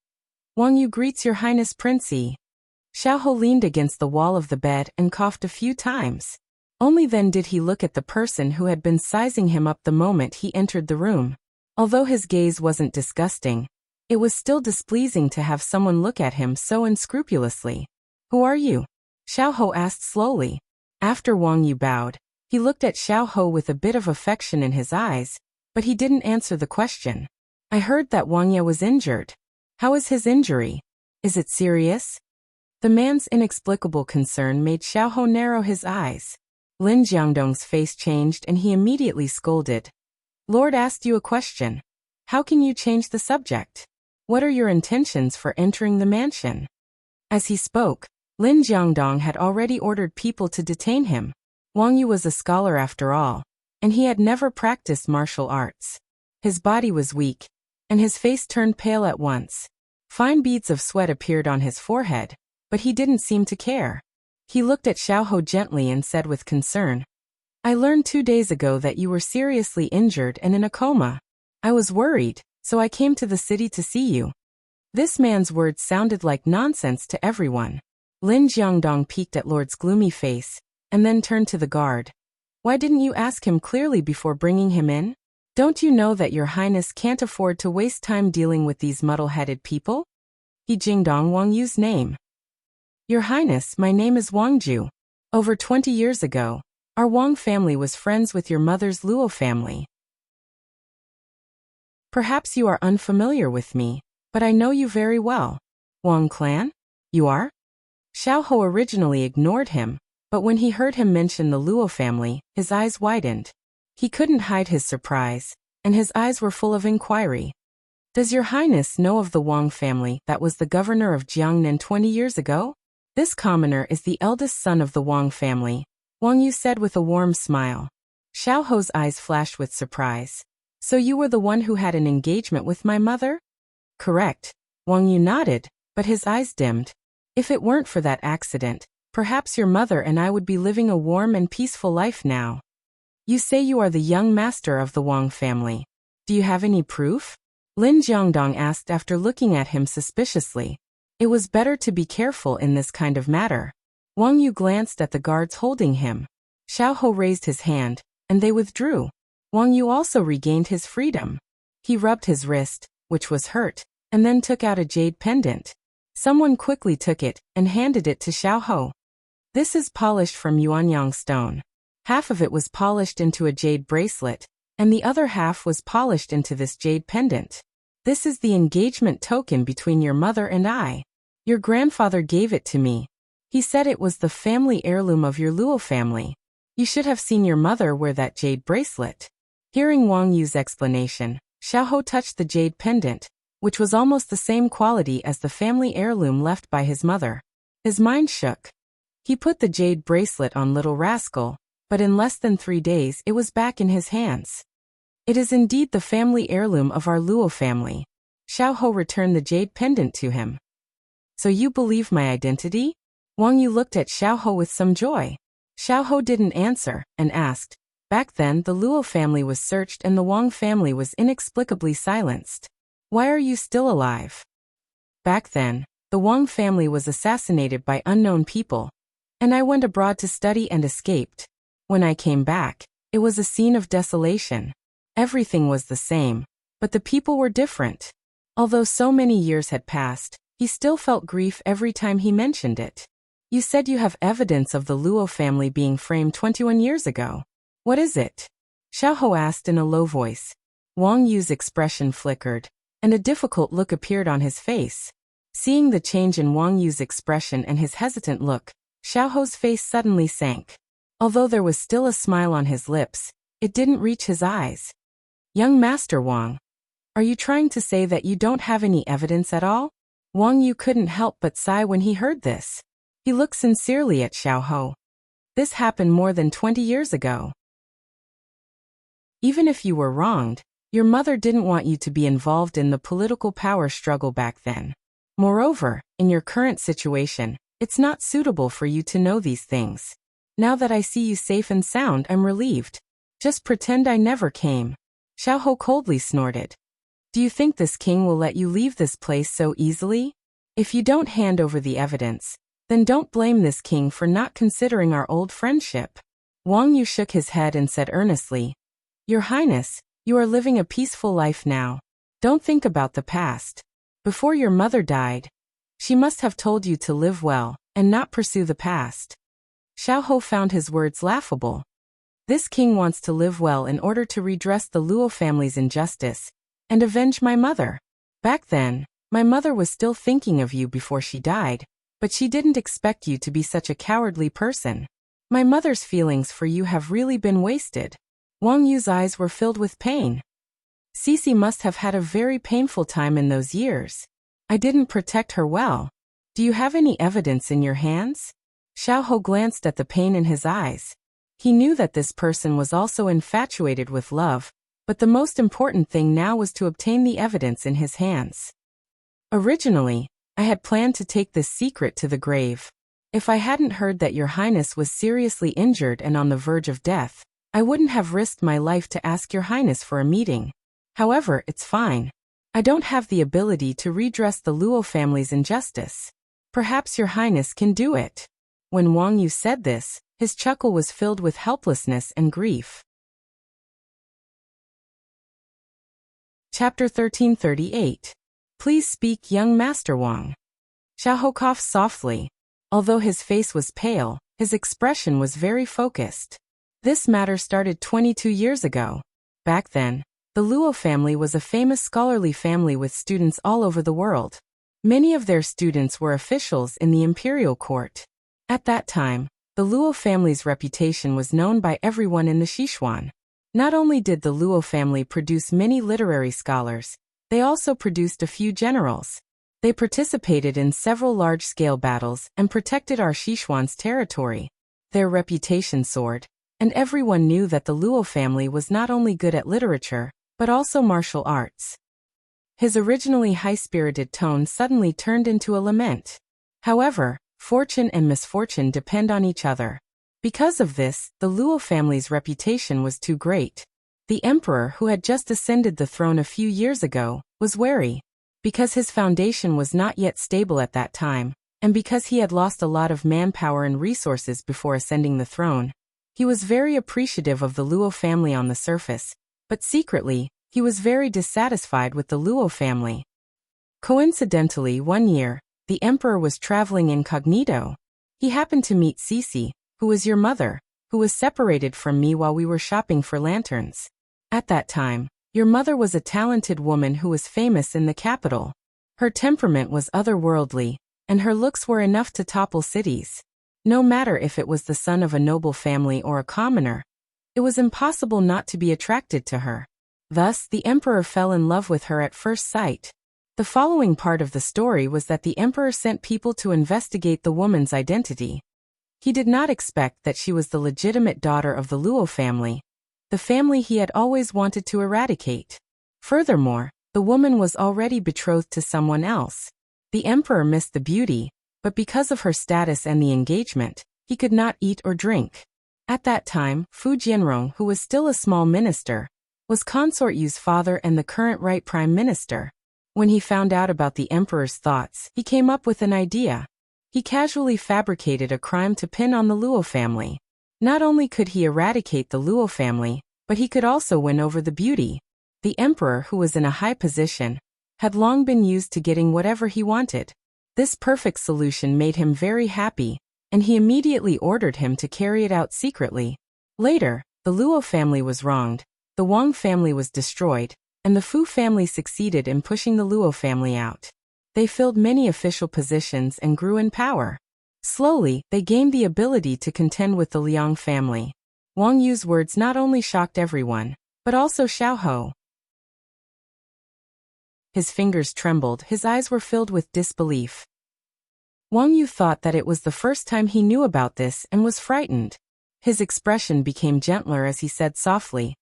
"Wang Yu greets your highness Princey." Xiao leaned against the wall of the bed and coughed a few times. Only then did he look at the person who had been sizing him up the moment he entered the room. Although his gaze wasn't disgusting, it was still displeasing to have someone look at him so unscrupulously. "Who are you?" Xiao asked slowly. After Wang Yu bowed, he looked at Xiao with a bit of affection in his eyes, but he didn't answer the question. "I heard that Wang Ye was injured. How is his injury? Is it serious?" The man's inexplicable concern made Xiao narrow his eyes. Lin Jiangdong's face changed and he immediately scolded. "Lord asked you a question. How can you change the subject? What are your intentions for entering the mansion?" As he spoke, Lin Jiangdong had already ordered people to detain him. Wang Yu was a scholar after all, and he had never practiced martial arts. His body was weak, and his face turned pale at once. Fine beads of sweat appeared on his forehead, but he didn't seem to care. He looked at Xiao gently and said with concern, "I learned 2 days ago that you were seriously injured and in a coma. I was worried, so I came to the city to see you." This man's words sounded like nonsense to everyone. Lin Jiangdong peeked at Lord's gloomy face, and then turned to the guard. "Why didn't you ask him clearly before bringing him in? Don't you know that your highness can't afford to waste time dealing with these muddle-headed people?" He Jingdong Wang Yu's name. "Your highness, my name is Wang Ju. Over 20 years ago, our Wang family was friends with your mother's Luo family. Perhaps you are unfamiliar with me, but I know you very well. Wang clan? You are?" Xiao originally ignored him, but when he heard him mention the Luo family, his eyes widened. He couldn't hide his surprise, and his eyes were full of inquiry. "Does your highness know of the Wang family that was the governor of Jiangnan 20 years ago? This commoner is the eldest son of the Wang family," Wang Yu said with a warm smile. Xiao's eyes flashed with surprise. "So you were the one who had an engagement with my mother?" "Correct." Wang Yu nodded, but his eyes dimmed. "If it weren't for that accident, perhaps your mother and I would be living a warm and peaceful life now." "You say you are the young master of the Wang family. Do you have any proof?" Lin Jiangdong asked after looking at him suspiciously. It was better to be careful in this kind of matter. Wang Yu glanced at the guards holding him. Xiao raised his hand, and they withdrew. Wang Yu also regained his freedom. He rubbed his wrist, which was hurt, and then took out a jade pendant. Someone quickly took it and handed it to Xiao. "This is polished from Yuanyang stone. Half of it was polished into a jade bracelet, and the other half was polished into this jade pendant. This is the engagement token between your mother and I. Your grandfather gave it to me. He said it was the family heirloom of your Luo family. You should have seen your mother wear that jade bracelet. Hearing Wang Yu's explanation, Xiao touched the jade pendant, which was almost the same quality as the family heirloom left by his mother. His mind shook. He put the jade bracelet on little rascal, but in less than 3 days it was back in his hands. It is indeed the family heirloom of our Luo family. Xiao returned the jade pendant to him. So you believe my identity? Wang Yu looked at Xiao with some joy. Xiao didn't answer, and asked. Back then the Luo family was searched and the Wang family was inexplicably silenced. Why are you still alive? Back then, the Wang family was assassinated by unknown people, and I went abroad to study and escaped. When I came back, it was a scene of desolation. Everything was the same, but the people were different. Although so many years had passed, he still felt grief every time he mentioned it. You said you have evidence of the Luo family being framed 21 years ago. What is it? Xiao asked in a low voice. Wang Yu's expression flickered, and a difficult look appeared on his face. Seeing the change in Wang Yu's expression and his hesitant look, Xiao's face suddenly sank. Although there was still a smile on his lips, it didn't reach his eyes. Young Master Wang, are you trying to say that you don't have any evidence at all? Wang Yu couldn't help but sigh when he heard this. He looked sincerely at Xiao. This happened more than 20 years ago. Even if you were wronged, your mother didn't want you to be involved in the political power struggle back then. Moreover, in your current situation, it's not suitable for you to know these things. Now that I see you safe and sound, I'm relieved. Just pretend I never came. Xiao coldly snorted. Do you think this king will let you leave this place so easily? If you don't hand over the evidence, then don't blame this king for not considering our old friendship. Wang Yu shook his head and said earnestly, Your Highness, you are living a peaceful life now. Don't think about the past. Before your mother died, she must have told you to live well and not pursue the past. Xiao found his words laughable. This king wants to live well in order to redress the Luo family's injustice and avenge my mother. Back then, my mother was still thinking of you before she died, but she didn't expect you to be such a cowardly person. My mother's feelings for you have really been wasted. Wang Yu's eyes were filled with pain. Cici must have had a very painful time in those years. I didn't protect her well. Do you have any evidence in your hands? Xiao glanced at the pain in his eyes. He knew that this person was also infatuated with love, but the most important thing now was to obtain the evidence in his hands. Originally, I had planned to take this secret to the grave. If I hadn't heard that your highness was seriously injured and on the verge of death, I wouldn't have risked my life to ask your highness for a meeting. However, it's fine. I don't have the ability to redress the Luo family's injustice. Perhaps your highness can do it. When Wang Yu said this, his chuckle was filled with helplessness and grief. Chapter 1338. Please speak, young Master Wang. Xiao coughed softly. Although his face was pale, his expression was very focused. This matter started 22 years ago. Back then, the Luo family was a famous scholarly family with students all over the world. Many of their students were officials in the imperial court. At that time, the Luo family's reputation was known by everyone in the Sichuan. Not only did the Luo family produce many literary scholars, they also produced a few generals. They participated in several large-scale battles and protected our Sichuan's territory. Their reputation soared, and everyone knew that the Luo family was not only good at literature, but also martial arts. His originally high-spirited tone suddenly turned into a lament. However, fortune and misfortune depend on each other. Because of this, the Luo family's reputation was too great. The emperor, who had just ascended the throne a few years ago, was wary. Because his foundation was not yet stable at that time, and because he had lost a lot of manpower and resources before ascending the throne, he was very appreciative of the Luo family on the surface, but secretly, he was very dissatisfied with the Luo family. Coincidentally, one year, the emperor was traveling incognito. He happened to meet Cici, who was your mother, who was separated from me while we were shopping for lanterns. At that time, your mother was a talented woman who was famous in the capital. Her temperament was otherworldly, and her looks were enough to topple cities. No matter if it was the son of a noble family or a commoner, it was impossible not to be attracted to her. Thus, the emperor fell in love with her at first sight. The following part of the story was that the emperor sent people to investigate the woman's identity. He did not expect that she was the legitimate daughter of the Luo family, the family he had always wanted to eradicate. Furthermore, the woman was already betrothed to someone else. The emperor missed the beauty, but because of her status and the engagement, he could not eat or drink. At that time, Fu Jianrong, who was still a small minister, was Consort Yu's father and the current right prime minister. When he found out about the emperor's thoughts, he came up with an idea. He casually fabricated a crime to pin on the Luo family. Not only could he eradicate the Luo family, but he could also win over the beauty. The emperor, who was in a high position, had long been used to getting whatever he wanted. This perfect solution made him very happy, and he immediately ordered him to carry it out secretly. Later, the Luo family was wronged, the Wang family was destroyed, and the Fu family succeeded in pushing the Luo family out. They filled many official positions and grew in power. Slowly, they gained the ability to contend with the Liang family. Wang Yu's words not only shocked everyone, but also Xiao Ho. His fingers trembled, his eyes were filled with disbelief. Wang Yu thought that it was the first time he knew about this and was frightened. His expression became gentler as he said softly,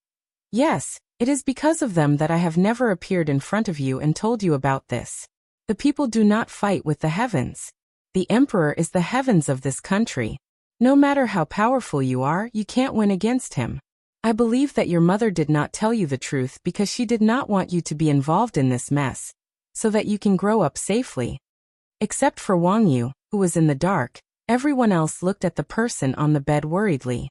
"Yes, it is because of them that I have never appeared in front of you and told you about this. The people do not fight with the heavens. The emperor is the heavens of this country. No matter how powerful you are, you can't win against him. I believe that your mother did not tell you the truth because she did not want you to be involved in this mess, so that you can grow up safely." Except for Wang Yu, who was in the dark, everyone else looked at the person on the bed worriedly.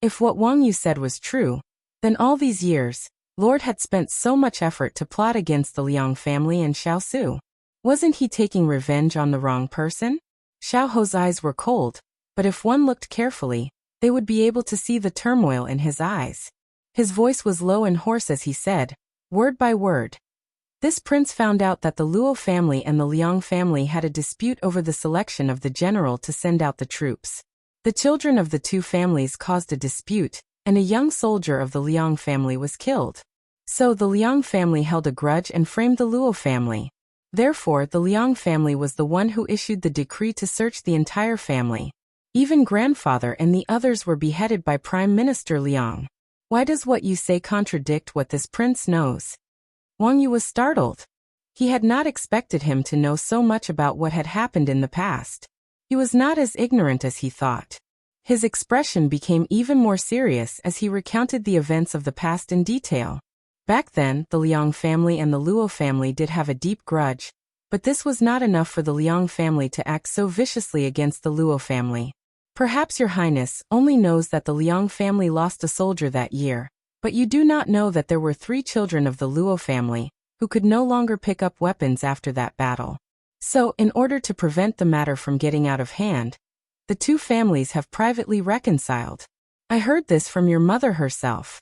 If what Wang Yu said was true, then all these years, Lord had spent so much effort to plot against the Liang family and Xiao Su. Wasn't he taking revenge on the wrong person? Xiao Ho's eyes were cold, but if one looked carefully, they would be able to see the turmoil in his eyes. His voice was low and hoarse as he said, word by word. This prince found out that the Luo family and the Liang family had a dispute over the selection of the general to send out the troops. The children of the two families caused a dispute, and a young soldier of the Liang family was killed. So the Liang family held a grudge and framed the Luo family. Therefore, the Liang family was the one who issued the decree to search the entire family. Even grandfather and the others were beheaded by Prime Minister Liang. Why does what you say contradict what this prince knows? Wang Yu was startled. He had not expected him to know so much about what had happened in the past. He was not as ignorant as he thought. His expression became even more serious as he recounted the events of the past in detail. Back then, the Liang family and the Luo family did have a deep grudge, but this was not enough for the Liang family to act so viciously against the Luo family. Perhaps your highness only knows that the Liang family lost a soldier that year, but you do not know that there were 3 children of the Luo family, who could no longer pick up weapons after that battle. So, in order to prevent the matter from getting out of hand, the two families have privately reconciled. I heard this from your mother herself.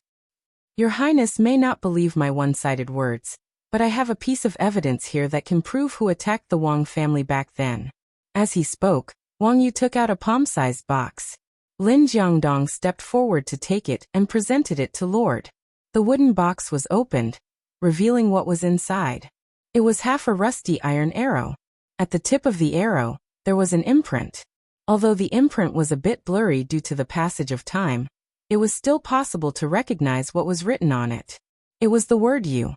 Your highness may not believe my one-sided words, but I have a piece of evidence here that can prove who attacked the Wang family back then. As he spoke, Wang Yu took out a palm-sized box. Lin Jiangdong stepped forward to take it and presented it to Lord. The wooden box was opened, revealing what was inside. It was half a rusty iron arrow. At the tip of the arrow, there was an imprint. Although the imprint was a bit blurry due to the passage of time, it was still possible to recognize what was written on it. It was the word Yu.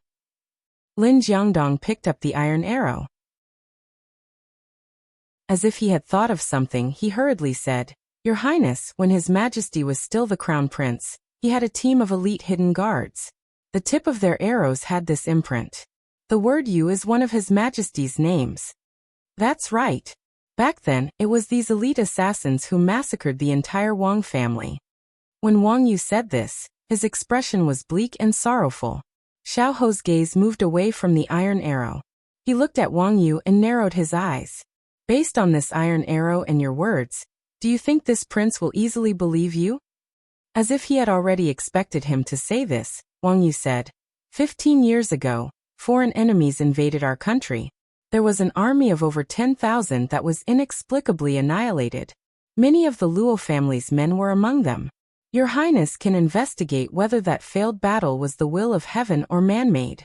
Lin Jiangdong picked up the iron arrow. As if he had thought of something, he hurriedly said, Your Highness, when His Majesty was still the Crown Prince, he had a team of elite hidden guards. The tip of their arrows had this imprint. The word Yu is one of His Majesty's names. That's right. Back then, it was these elite assassins who massacred the entire Wang family. When Wang Yu said this, his expression was bleak and sorrowful. Xiao Ho's gaze moved away from the iron arrow. He looked at Wang Yu and narrowed his eyes. Based on this iron arrow and your words, do you think this prince will easily believe you? As if he had already expected him to say this, Wang Yu said, 15 years ago, foreign enemies invaded our country. There was an army of over 10,000 that was inexplicably annihilated. Many of the Luo family's men were among them. Your Highness can investigate whether that failed battle was the will of heaven or man-made.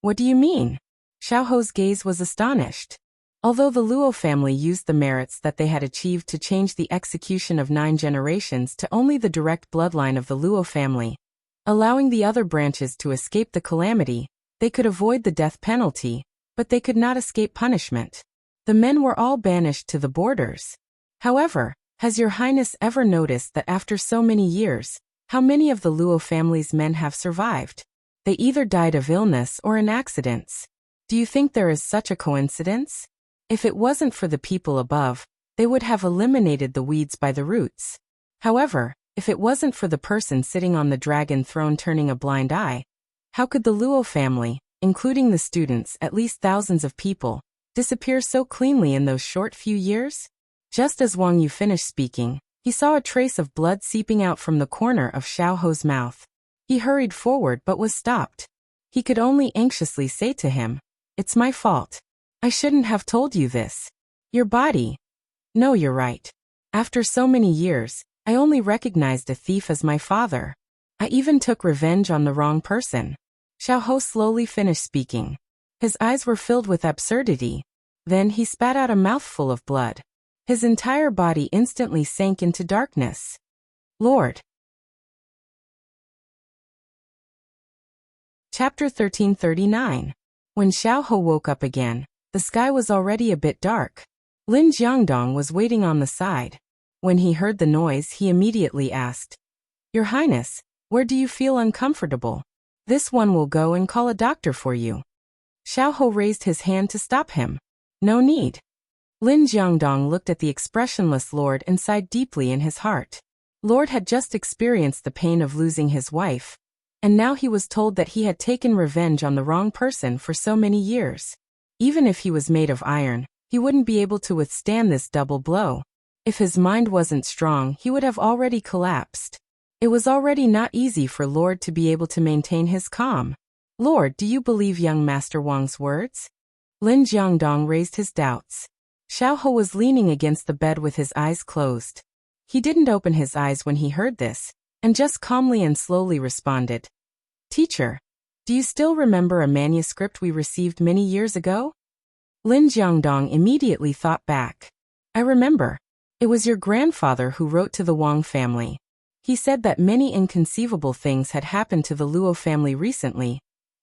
What do you mean? Xiaoho's gaze was astonished. Although the Luo family used the merits that they had achieved to change the execution of 9 generations to only the direct bloodline of the Luo family, allowing the other branches to escape the calamity, they could avoid the death penalty, but they could not escape punishment. The men were all banished to the borders. However, has Your Highness ever noticed that after so many years, how many of the Luo family's men have survived? They either died of illness or in accidents. Do you think there is such a coincidence? If it wasn't for the people above, they would have eliminated the weeds by the roots. However, if it wasn't for the person sitting on the dragon throne turning a blind eye, how could the Luo family, including the students, at least thousands of people, disappear so cleanly in those short few years? Just as Wang Yu finished speaking, he saw a trace of blood seeping out from the corner of Xiaoho's mouth. He hurried forward but was stopped. He could only anxiously say to him, "It's my fault. I shouldn't have told you this. Your body." No, you're right. After so many years, I only recognized a thief as my father. I even took revenge on the wrong person. Xiaoho slowly finished speaking. His eyes were filled with absurdity. Then he spat out a mouthful of blood. His entire body instantly sank into darkness. Lord. Chapter 1339. When Xiaoho woke up again, the sky was already a bit dark. Lin Jiangdong was waiting on the side. When he heard the noise, he immediately asked, "Your Highness, where do you feel uncomfortable? This one will go and call a doctor for you." Xiaoho raised his hand to stop him. "No need." Lin Jiangdong looked at the expressionless Lord and sighed deeply in his heart. Lord had just experienced the pain of losing his wife, and now he was told that he had taken revenge on the wrong person for so many years. Even if he was made of iron, he wouldn't be able to withstand this double blow. If his mind wasn't strong, he would have already collapsed. It was already not easy for Lord to be able to maintain his calm. "Lord, do you believe young Master Wang's words?" Lin Jiangdong raised his doubts. Xiaoho was leaning against the bed with his eyes closed. He didn't open his eyes when he heard this, and just calmly and slowly responded, "Teacher, do you still remember a manuscript we received many years ago?" Lin Jiangdong immediately thought back. "I remember. It was your grandfather who wrote to the Wang family. He said that many inconceivable things had happened to the Luo family recently,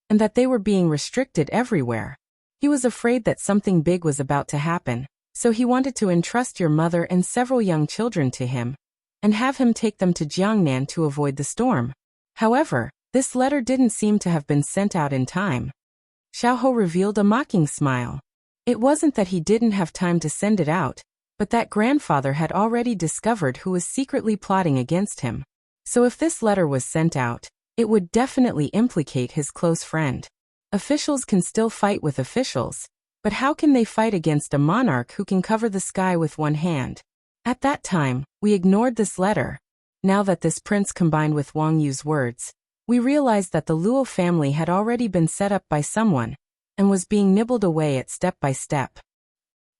and that they were being restricted everywhere. He was afraid that something big was about to happen, so he wanted to entrust your mother and several young children to him, and have him take them to Jiangnan to avoid the storm. However, this letter didn't seem to have been sent out in time." Xiaoho revealed a mocking smile. It wasn't that he didn't have time to send it out, but that grandfather had already discovered who was secretly plotting against him. So if this letter was sent out, it would definitely implicate his close friend. Officials can still fight with officials, but how can they fight against a monarch who can cover the sky with one hand? At that time, we ignored this letter. Now that this prince combined with Wang Yu's words, we realized that the Luo family had already been set up by someone, and was being nibbled away at step by step.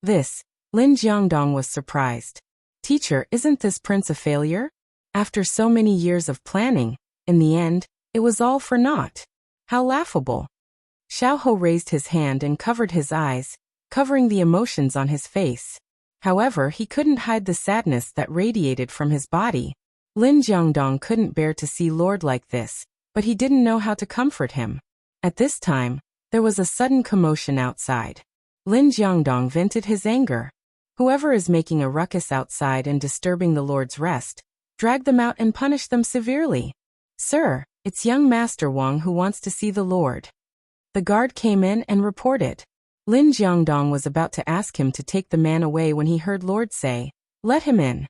This, Lin Jiangdong was surprised. "Teacher, isn't this prince a failure? After so many years of planning, in the end, it was all for naught. How laughable." Xiaoho raised his hand and covered his eyes, covering the emotions on his face. However, he couldn't hide the sadness that radiated from his body. Lin Jiangdong couldn't bear to see Lord like this, but he didn't know how to comfort him. At this time, there was a sudden commotion outside. Lin Jiangdong vented his anger. "Whoever is making a ruckus outside and disturbing the Lord's rest, drag them out and punish them severely." "Sir, it's young Master Wang who wants to see the Lord." The guard came in and reported. Lin Jiangdong was about to ask him to take the man away when he heard Lord say, "Let him in."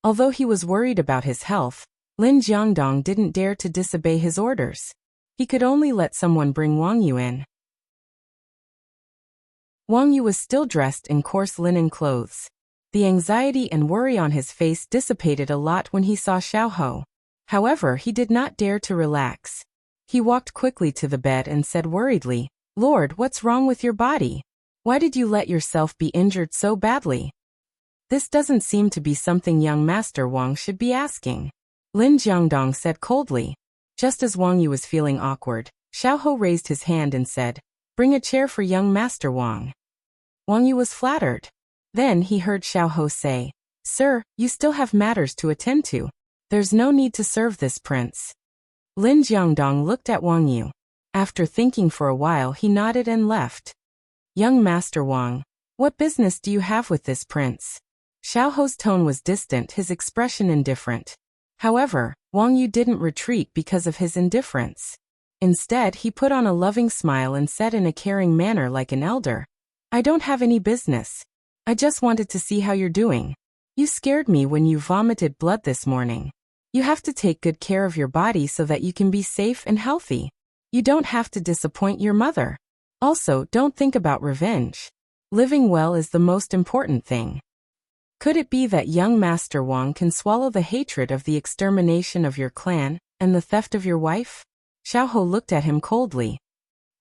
Although he was worried about his health, Lin Jiangdong didn't dare to disobey his orders. He could only let someone bring Wang Yu in. Wang Yu was still dressed in coarse linen clothes. The anxiety and worry on his face dissipated a lot when he saw Xiaoho. However, he did not dare to relax. He walked quickly to the bed and said worriedly, "Lord, what's wrong with your body? Why did you let yourself be injured so badly?" This doesn't seem to be something young Master Wang should be asking. Lin Jiangdong said coldly. Just as Wang Yu was feeling awkward, Xiao raised his hand and said, "Bring a chair for young Master Wang." Wang Yu was flattered. Then he heard Xiao say, "Sir, you still have matters to attend to. There's no need to serve this prince." Lin Jiangdong looked at Wang Yu. After thinking for a while, he nodded and left. "Young Master Wang, what business do you have with this prince?" Xiao's tone was distant, his expression indifferent. However, Wang Yu didn't retreat because of his indifference. Instead, he put on a loving smile and said in a caring manner like an elder, "I don't have any business. I just wanted to see how you're doing. You scared me when you vomited blood this morning. You have to take good care of your body so that you can be safe and healthy. You don't have to disappoint your mother. Also, don't think about revenge. Living well is the most important thing." Could it be that young Master Wang can swallow the hatred of the extermination of your clan and the theft of your wife? Xiao looked at him coldly.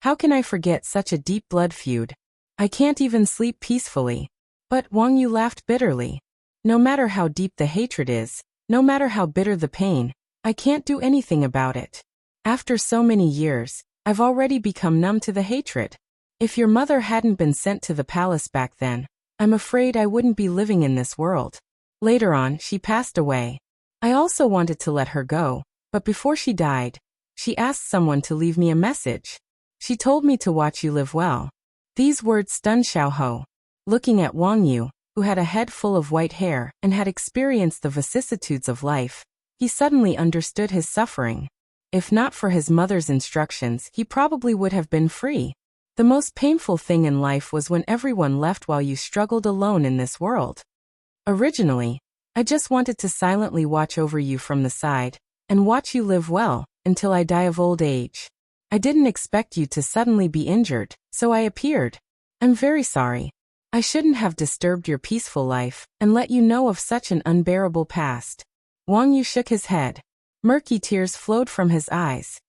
"How can I forget such a deep blood feud? I can't even sleep peacefully." But Wang Yu laughed bitterly. "No matter how deep the hatred is, no matter how bitter the pain, I can't do anything about it. After so many years, I've already become numb to the hatred. If your mother hadn't been sent to the palace back then, I'm afraid I wouldn't be living in this world. Later on, she passed away. I also wanted to let her go, but before she died, she asked someone to leave me a message. She told me to watch you live well." These words stunned Xiao. Looking at Wang Yu, who had a head full of white hair and had experienced the vicissitudes of life, he suddenly understood his suffering. If not for his mother's instructions, he probably would have been free. The most painful thing in life was when everyone left while you struggled alone in this world. Originally, I just wanted to silently watch over you from the side and watch you live well until I die of old age. I didn't expect you to suddenly be injured, so I appeared. I'm very sorry. I shouldn't have disturbed your peaceful life and let you know of such an unbearable past." Wang Yu shook his head. Murky tears flowed from his eyes.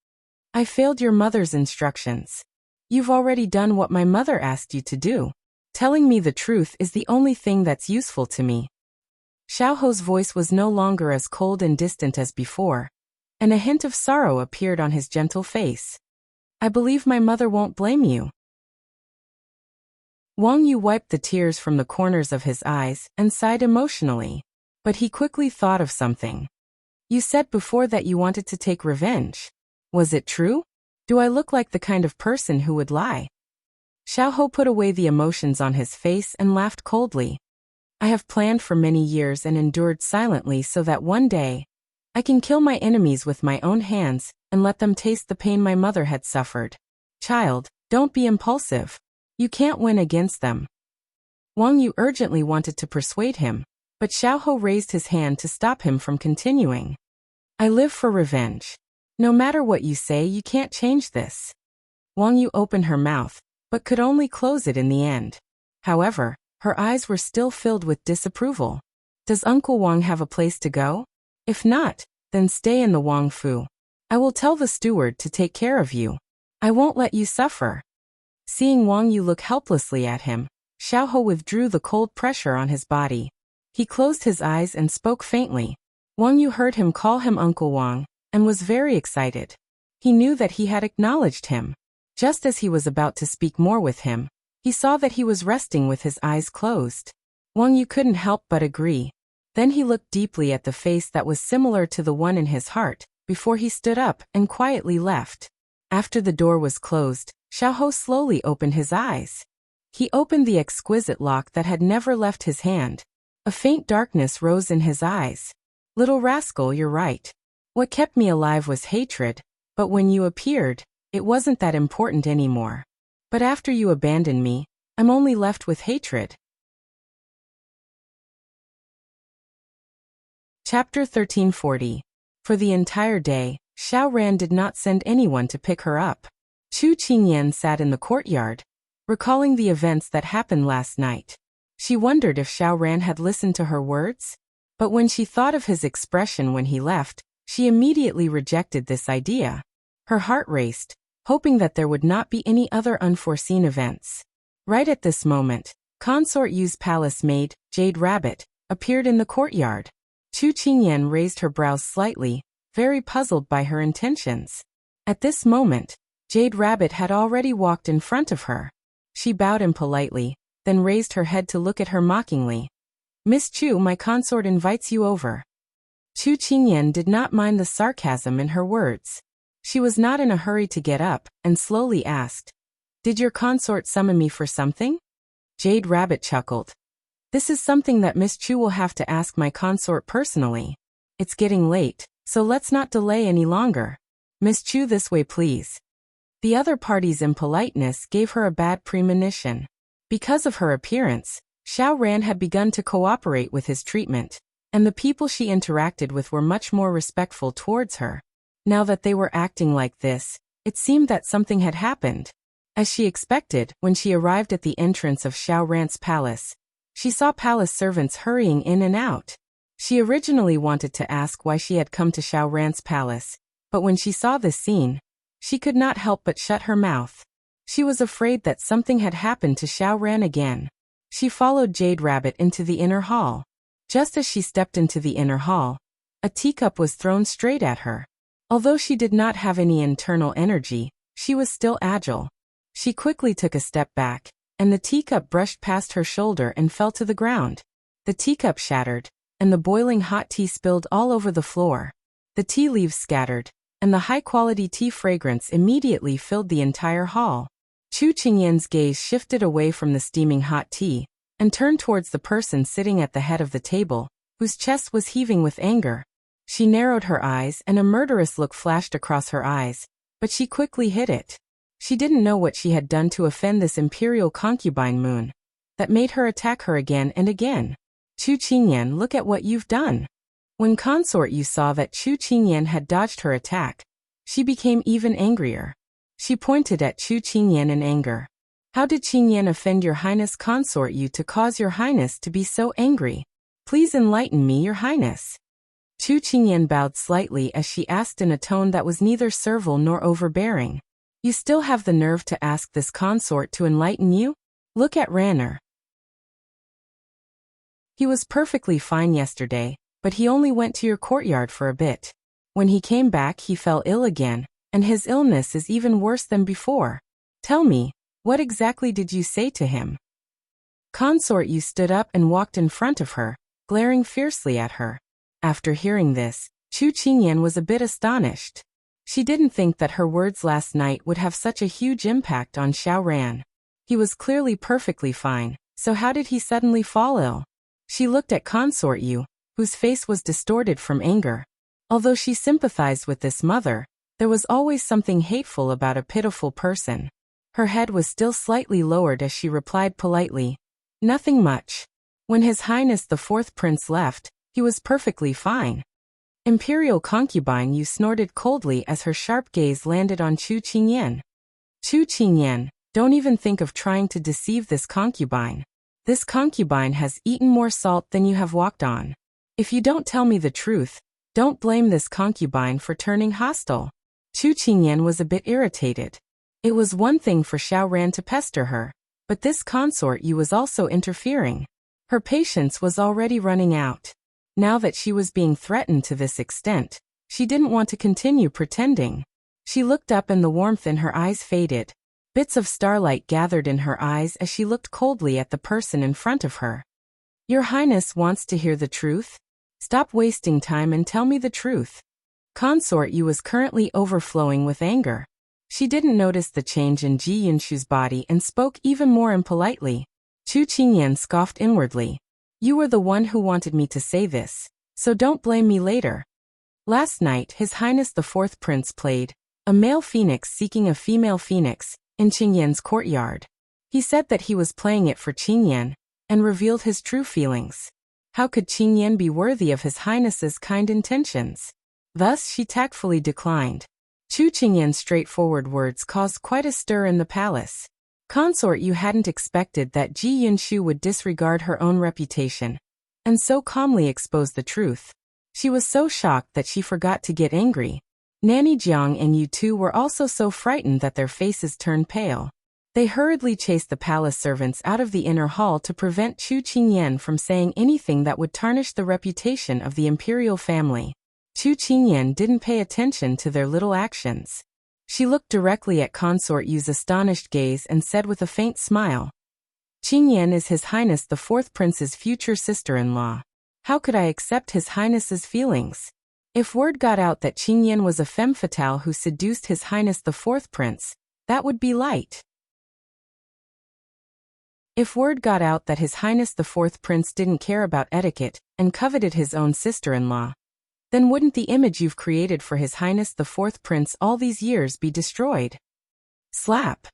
"I failed your mother's instructions. You've already done what my mother asked you to do. Telling me the truth is the only thing that's useful to me." Xiao's voice was no longer as cold and distant as before, and a hint of sorrow appeared on his gentle face. "I believe my mother won't blame you." Wang Yu wiped the tears from the corners of his eyes and sighed emotionally. But he quickly thought of something. "You said before that you wanted to take revenge. Was it true? Do I look like the kind of person who would lie?" Xiao put away the emotions on his face and laughed coldly. "I have planned for many years and endured silently so that one day, I can kill my enemies with my own hands and let them taste the pain my mother had suffered. Child, don't be impulsive. You can't win against them." Wang Yu urgently wanted to persuade him, but Xiao raised his hand to stop him from continuing. "I live for revenge. No matter what you say, you can't change this." Wang Yu opened her mouth, but could only close it in the end. However, her eyes were still filled with disapproval. "Does Uncle Wang have a place to go? If not, then stay in the Wang Fu. I will tell the steward to take care of you. I won't let you suffer." Seeing Wang Yu look helplessly at him, Xiao withdrew the cold pressure on his body. He closed his eyes and spoke faintly. Wang Yu heard him call him Uncle Wang, and was very excited. He knew that he had acknowledged him. Just as he was about to speak more with him, he saw that he was resting with his eyes closed. Wang Yu couldn't help but agree. Then he looked deeply at the face that was similar to the one in his heart, before he stood up and quietly left. After the door was closed, Xiao slowly opened his eyes. He opened the exquisite lock that had never left his hand. A faint darkness rose in his eyes. "Little rascal, you're right. What kept me alive was hatred, but when you appeared, it wasn't that important anymore. But after you abandoned me, I'm only left with hatred." Chapter 1340. For the entire day, Xiao Ran did not send anyone to pick her up. Chu Qingyan sat in the courtyard, recalling the events that happened last night. She wondered if Xiao Ran had listened to her words, but when she thought of his expression when he left, She immediately rejected this idea. Her heart raced, hoping that there would not be any other unforeseen events. Right at this moment, Consort Yu's palace maid, Jade Rabbit, appeared in the courtyard. Chu Qingyan raised her brows slightly, very puzzled by her intentions. At this moment, Jade Rabbit had already walked in front of her. She bowed impolitely, then raised her head to look at her mockingly. "Miss Chu, my consort invites you over." Chu Qingyan did not mind the sarcasm in her words. She was not in a hurry to get up, and slowly asked, "Did your consort summon me for something?" Jade Rabbit chuckled. "This is something that Miss Chu will have to ask my consort personally. It's getting late, so let's not delay any longer. Miss Chu, this way please." The other party's impoliteness gave her a bad premonition. Because of her appearance, Xiao Ran had begun to cooperate with his treatment, and the people she interacted with were much more respectful towards her. Now that they were acting like this, it seemed that something had happened. As she expected, when she arrived at the entrance of Xiao Ran's palace, she saw palace servants hurrying in and out. She originally wanted to ask why she had come to Xiao Ran's palace, but when she saw this scene, she could not help but shut her mouth. She was afraid that something had happened to Xiao Ran again. She followed Jade Rabbit into the inner hall. Just as she stepped into the inner hall, a teacup was thrown straight at her. Although she did not have any internal energy, she was still agile. She quickly took a step back, and the teacup brushed past her shoulder and fell to the ground. The teacup shattered, and the boiling hot tea spilled all over the floor. The tea leaves scattered, and the high-quality tea fragrance immediately filled the entire hall. Chu Qingyan's gaze shifted away from the steaming hot tea, and turned towards the person sitting at the head of the table, whose chest was heaving with anger. She narrowed her eyes and a murderous look flashed across her eyes, but she quickly hid it. She didn't know what she had done to offend this imperial concubine Moon, that made her attack her again and again. "Chu Qingyan, look at what you've done." When Consort Yu saw that Chu Qingyan had dodged her attack, she became even angrier. She pointed at Chu Qingyan in anger. "How did Qingyan offend your highness Consort Yu to cause your highness to be so angry? Please enlighten me, your highness." Chu Qingyan bowed slightly as she asked in a tone that was neither servile nor overbearing. "You still have the nerve to ask this consort to enlighten you? Look at Ranner. He was perfectly fine yesterday, but he only went to your courtyard for a bit. When he came back he fell ill again, and his illness is even worse than before. Tell me, what exactly did you say to him?" Consort Yu stood up and walked in front of her, glaring fiercely at her. After hearing this, Chu Qingyan was a bit astonished. She didn't think that her words last night would have such a huge impact on Xiao Ran. He was clearly perfectly fine, so how did he suddenly fall ill? She looked at Consort Yu, whose face was distorted from anger. Although she sympathized with this mother, there was always something hateful about a pitiful person. Her head was still slightly lowered as she replied politely, "Nothing much. When His Highness the Fourth Prince left, he was perfectly fine." Imperial concubine Yu snorted coldly as her sharp gaze landed on Chu Qingyan. "Chu Qingyan, don't even think of trying to deceive this concubine. This concubine has eaten more salt than you have walked on. If you don't tell me the truth, don't blame this concubine for turning hostile." Chu Qingyan was a bit irritated. It was one thing for Xiao Ran to pester her, but this Consort Yu was also interfering. Her patience was already running out. Now that she was being threatened to this extent, she didn't want to continue pretending. She looked up and the warmth in her eyes faded. Bits of starlight gathered in her eyes as she looked coldly at the person in front of her. "Your Highness wants to hear the truth? Stop wasting time and tell me the truth." Consort Yu was currently overflowing with anger. She didn't notice the change in Ji Yunshu's body and spoke even more impolitely. Chu Qingyan scoffed inwardly. "You were the one who wanted me to say this, so don't blame me later." Last night His Highness the Fourth Prince played a male phoenix seeking a female phoenix in Qingyan's courtyard. He said that he was playing it for Qingyan, and revealed his true feelings. How could Qingyan be worthy of His Highness's kind intentions? Thus she tactfully declined. Chu Qingyan's straightforward words caused quite a stir in the palace. Consort Yu hadn't expected that Ji Yunshu would disregard her own reputation, and so calmly expose the truth. She was so shocked that she forgot to get angry. Nanny Jiang and Yu Tu were also so frightened that their faces turned pale. They hurriedly chased the palace servants out of the inner hall to prevent Chu Qingyan from saying anything that would tarnish the reputation of the imperial family. Chu Qingyan didn't pay attention to their little actions. She looked directly at Consort Yu's astonished gaze and said with a faint smile, "Qingyan is His Highness the Fourth Prince's future sister-in-law. How could I accept His Highness's feelings? If word got out that Qingyan was a femme fatale who seduced His Highness the Fourth Prince, that would be light. If word got out that His Highness the Fourth Prince didn't care about etiquette and coveted his own sister-in-law, then wouldn't the image you've created for His Highness the Fourth Prince all these years be destroyed?" Slap.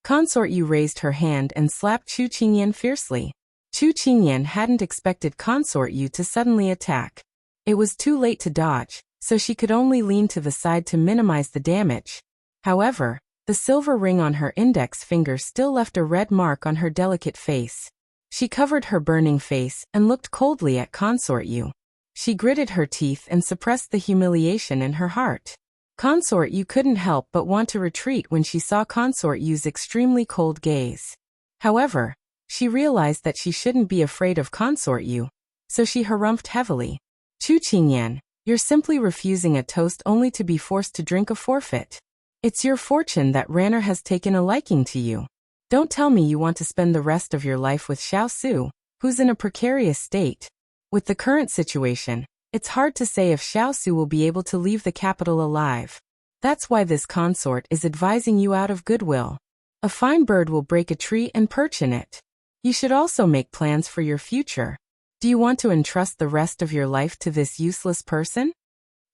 Consort Yu raised her hand and slapped Chu Qingyan fiercely. Chu Qingyan hadn't expected Consort Yu to suddenly attack. It was too late to dodge, so she could only lean to the side to minimize the damage. However, the silver ring on her index finger still left a red mark on her delicate face. She covered her burning face and looked coldly at Consort Yu. She gritted her teeth and suppressed the humiliation in her heart. Consort Yu couldn't help but want to retreat when she saw Consort Yu's extremely cold gaze. However, she realized that she shouldn't be afraid of Consort Yu, so she harumphed heavily. "Chu Qingyan, you're simply refusing a toast only to be forced to drink a forfeit. It's your fortune that Ranner has taken a liking to you. Don't tell me you want to spend the rest of your life with Xiao Su, who's in a precarious state. With the current situation, it's hard to say if Xiao Su will be able to leave the capital alive. That's why this consort is advising you out of goodwill. A fine bird will break a tree and perch in it. You should also make plans for your future. Do you want to entrust the rest of your life to this useless person?"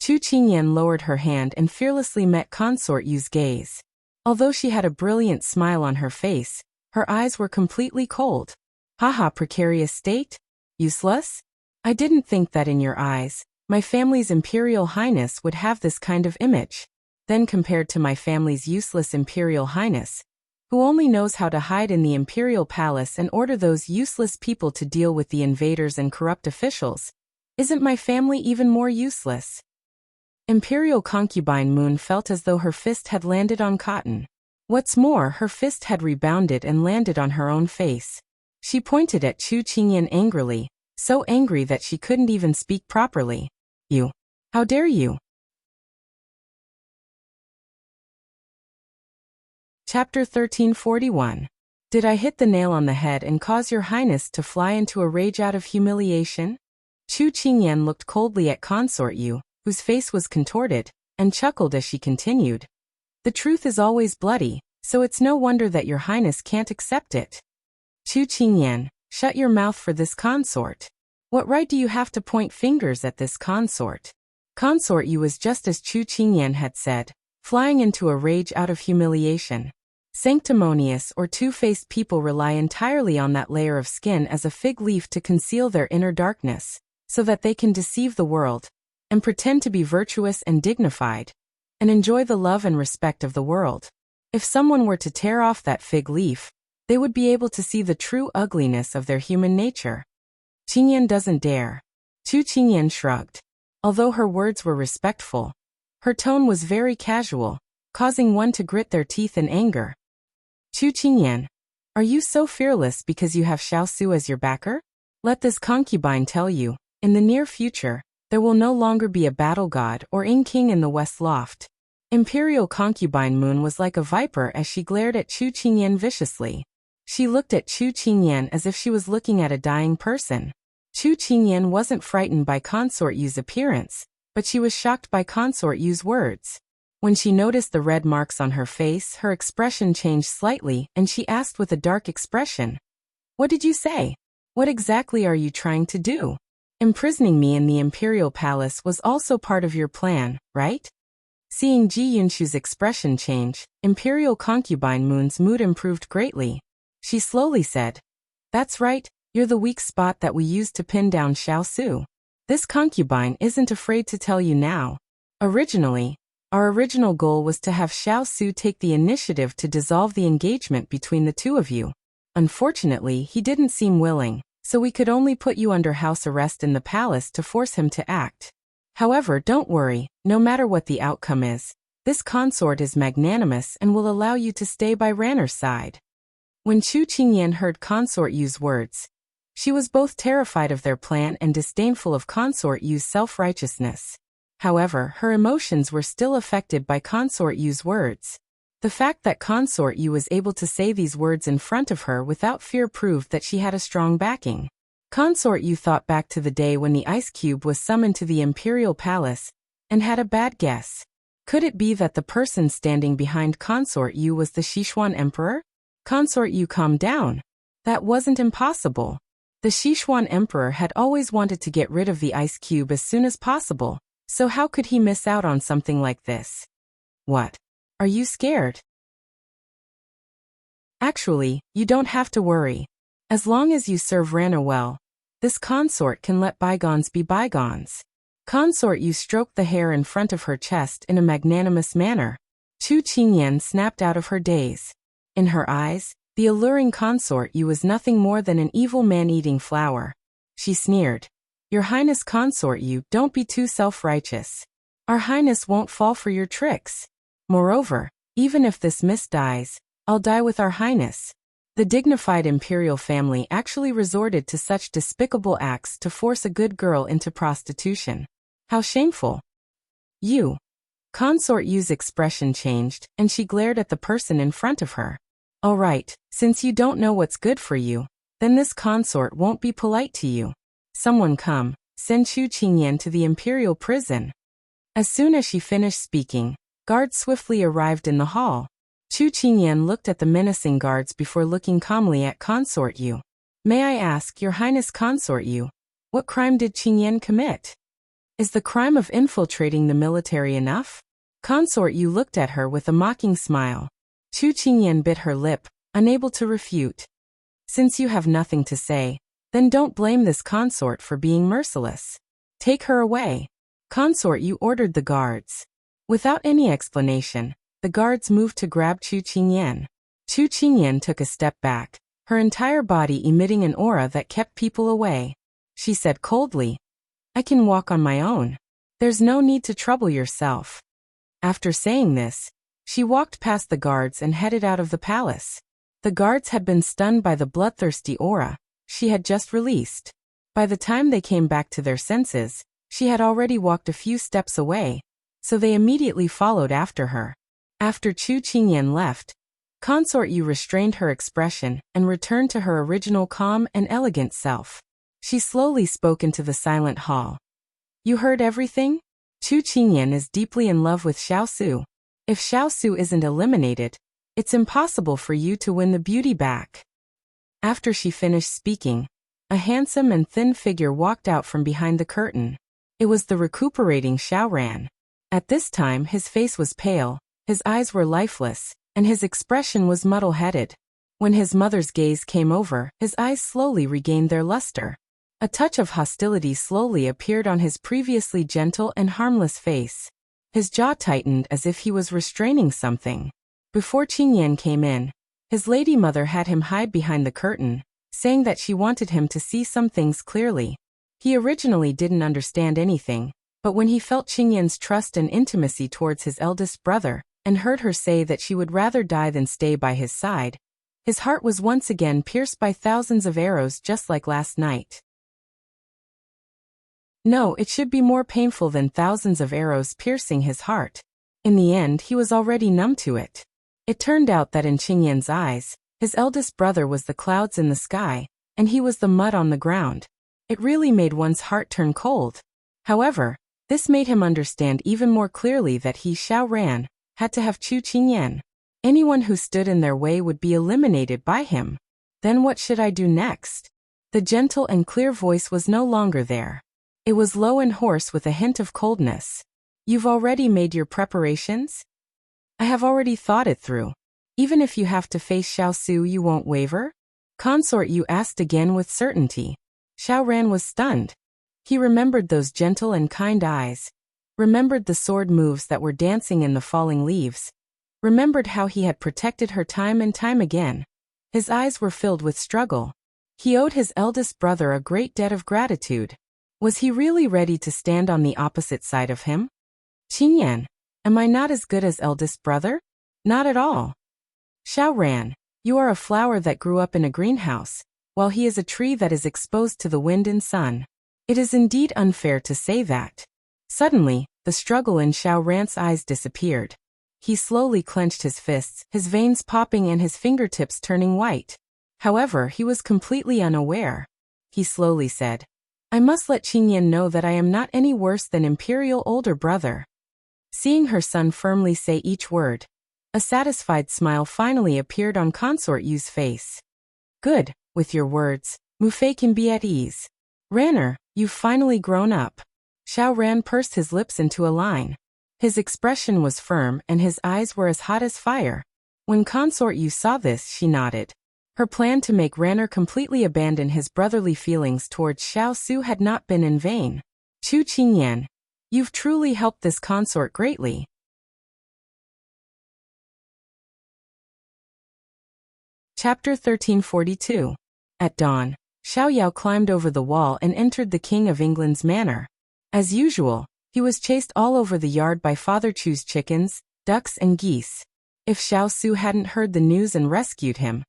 Chu Qingyan lowered her hand and fearlessly met Consort Yu's gaze. Although she had a brilliant smile on her face, her eyes were completely cold. "Haha, precarious state? Useless? I didn't think that in your eyes, my family's Imperial Highness would have this kind of image. Then compared to my family's useless Imperial Highness, who only knows how to hide in the Imperial Palace and order those useless people to deal with the invaders and corrupt officials, isn't my family even more useless?" Imperial concubine Moon felt as though her fist had landed on cotton. What's more, her fist had rebounded and landed on her own face. She pointed at Chu Qingyan angrily, so angry that she couldn't even speak properly. "You! How dare you!" Chapter 1341. Did I hit the nail on the head and cause your highness to fly into a rage out of humiliation? Chu Qingyan looked coldly at Consort Yu, whose face was contorted, and chuckled as she continued. "The truth is always bloody, so it's no wonder that your highness can't accept it. Chu Qingyan, shut your mouth for this consort. What right do you have to point fingers at this consort?" Consort Yu was just as Chu Qingyan had said, flying into a rage out of humiliation. Sanctimonious or two-faced people rely entirely on that layer of skin as a fig leaf to conceal their inner darkness, so that they can deceive the world, and pretend to be virtuous and dignified, and enjoy the love and respect of the world. If someone were to tear off that fig leaf, they would be able to see the true ugliness of their human nature. Qingyan doesn't dare. Chu Qingyan shrugged. Although her words were respectful, her tone was very casual, causing one to grit their teeth in anger. "Chu Qingyan, are you so fearless because you have Xiao Su as your backer? Let this concubine tell you, in the near future, there will no longer be a battle god or king in the West Loft." Imperial concubine Moon was like a viper as she glared at Chu Qingyan viciously. She looked at Chu Qingyan as if she was looking at a dying person. Chu Qingyan wasn't frightened by Consort Yu's appearance, but she was shocked by Consort Yu's words. When she noticed the red marks on her face, her expression changed slightly and she asked with a dark expression, "What did you say? What exactly are you trying to do? Imprisoning me in the Imperial Palace was also part of your plan, right?" Seeing Ji Yunshu's expression change, Imperial concubine Moon's mood improved greatly. She slowly said, "That's right, you're the weak spot that we used to pin down Xiao Su. This concubine isn't afraid to tell you now. Originally, our original goal was to have Xiao Su take the initiative to dissolve the engagement between the two of you. Unfortunately, he didn't seem willing, so we could only put you under house arrest in the palace to force him to act. However, don't worry, no matter what the outcome is, this consort is magnanimous and will allow you to stay by Ranner's side." When Chu Qingyan heard Consort Yu's words, she was both terrified of their plan and disdainful of Consort Yu's self-righteousness. However, her emotions were still affected by Consort Yu's words. The fact that Consort Yu was able to say these words in front of her without fear proved that she had a strong backing. Consort Yu thought back to the day when the ice cube was summoned to the imperial palace, and had a bad guess. Could it be that the person standing behind Consort Yu was the Sichuan emperor? Consort Yu, calm down. That wasn't impossible. The Sichuan emperor had always wanted to get rid of the ice cube as soon as possible, so how could he miss out on something like this? What? Are you scared? Actually, you don't have to worry. As long as you serve Ranner well, this consort can let bygones be bygones. Consort Yu stroked the hair in front of her chest in a magnanimous manner. Chu Qingyan snapped out of her daze. In her eyes, the alluring Consort Yu was nothing more than an evil man-eating flower. She sneered. "Your Highness Consort Yu, don't be too self-righteous. Our Highness won't fall for your tricks. Moreover, even if this miss dies, I'll die with our Highness." The dignified imperial family actually resorted to such despicable acts to force a good girl into prostitution. How shameful. "You." Consort Yu's expression changed, and she glared at the person in front of her. "All right, since you don't know what's good for you, then this consort won't be polite to you. Someone come, send Chu Qingyan to the imperial prison." As soon as she finished speaking, guards swiftly arrived in the hall. Chu Qingyan looked at the menacing guards before looking calmly at Consort Yu. "May I ask, Your Highness Consort Yu, what crime did Qingyan commit? Is the crime of infiltrating the military enough?" Consort Yu looked at her with a mocking smile. Chu Qingyan bit her lip, unable to refute. "Since you have nothing to say, then don't blame this consort for being merciless. Take her away." Consort Yu ordered the guards. Without any explanation, the guards moved to grab Chu Qingyan. Chu Qingyan took a step back, her entire body emitting an aura that kept people away. She said coldly, "I can walk on my own. There's no need to trouble yourself." After saying this, she walked past the guards and headed out of the palace. The guards had been stunned by the bloodthirsty aura she had just released. By the time they came back to their senses, she had already walked a few steps away, so they immediately followed after her. After Chu Qingyan left, Consort Yu restrained her expression and returned to her original calm and elegant self. She slowly spoke into the silent hall. "You heard everything? Chu Qingyan is deeply in love with Xiao Su. If Xiao Su isn't eliminated, it's impossible for you to win the beauty back." After she finished speaking, a handsome and thin figure walked out from behind the curtain. It was the recuperating Xiao Ran. At this time his face was pale, his eyes were lifeless, and his expression was muddle-headed. When his mother's gaze came over, his eyes slowly regained their luster. A touch of hostility slowly appeared on his previously gentle and harmless face. His jaw tightened as if he was restraining something. Before Qingyan came in, his lady mother had him hide behind the curtain, saying that she wanted him to see some things clearly. He originally didn't understand anything, but when he felt Qingyan's trust and intimacy towards his eldest brother, and heard her say that she would rather die than stay by his side, his heart was once again pierced by thousands of arrows just like last night. No, it should be more painful than thousands of arrows piercing his heart. In the end, he was already numb to it. It turned out that in Qingyan's eyes, his eldest brother was the clouds in the sky, and he was the mud on the ground. It really made one's heart turn cold. However, this made him understand even more clearly that he, Xiao Ran, had to have Chu Qingyan. Anyone who stood in their way would be eliminated by him. Then what should I do next? The gentle and clear voice was no longer there. It was low and hoarse with a hint of coldness. "You've already made your preparations?" "I have already thought it through. Even if you have to face Xiao Su, you won't waver?" Consort Yu asked again with certainty. Xiao Ran was stunned. He remembered those gentle and kind eyes, remembered the sword moves that were dancing in the falling leaves, remembered how he had protected her time and time again. His eyes were filled with struggle. He owed his eldest brother a great debt of gratitude. Was he really ready to stand on the opposite side of him? Qingyan, am I not as good as eldest brother? Not at all. Xiao ran. You are a flower that grew up in a greenhouse, while he is a tree that is exposed to the wind and sun. It is indeed unfair to say that. Suddenly, the struggle in Xiao Ran's eyes disappeared. He slowly clenched his fists, his veins popping and his fingertips turning white. However, he was completely unaware. He slowly said, I must let Qingyan know that I am not any worse than imperial older brother. Seeing her son firmly say each word, a satisfied smile finally appeared on Consort Yu's face. Good, with your words, Mufei can be at ease. Ranner, you've finally grown up. Xiao Ran pursed his lips into a line. His expression was firm and his eyes were as hot as fire. When Consort Yu saw this, she nodded. Her plan to make Ranner completely abandon his brotherly feelings towards Xiao Su had not been in vain. Chu Qingyan, you've truly helped this consort greatly. Chapter 1342. At dawn, Xiao Yao climbed over the wall and entered the King of England's manor. As usual, he was chased all over the yard by Father Chu's chickens, ducks and geese. If Xiao Su hadn't heard the news and rescued him,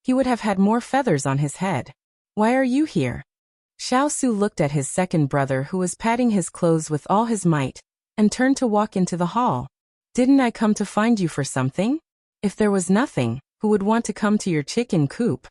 he would have had more feathers on his head. Why are you here? Xiao Su looked at his second brother who was patting his clothes with all his might, and turned to walk into the hall. Didn't I come to find you for something? If there was nothing, who would want to come to your chicken coop?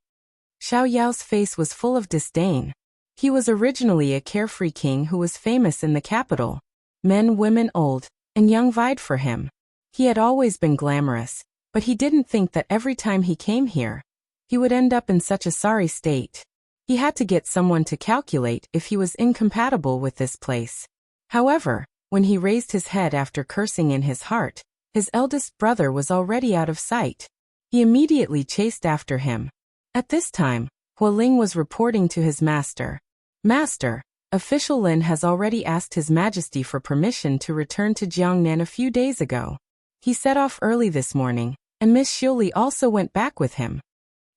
Xiao Yao's face was full of disdain. He was originally a carefree king who was famous in the capital. Men, women, old, and young vied for him. He had always been glamorous, but he didn't think that every time he came here, he would end up in such a sorry state. He had to get someone to calculate if he was incompatible with this place. However, when he raised his head after cursing in his heart, his eldest brother was already out of sight. He immediately chased after him. At this time, Hualing was reporting to his master. Master, official Lin has already asked His Majesty for permission to return to Jiangnan a few days ago. He set off early this morning, and Miss Xiuli also went back with him.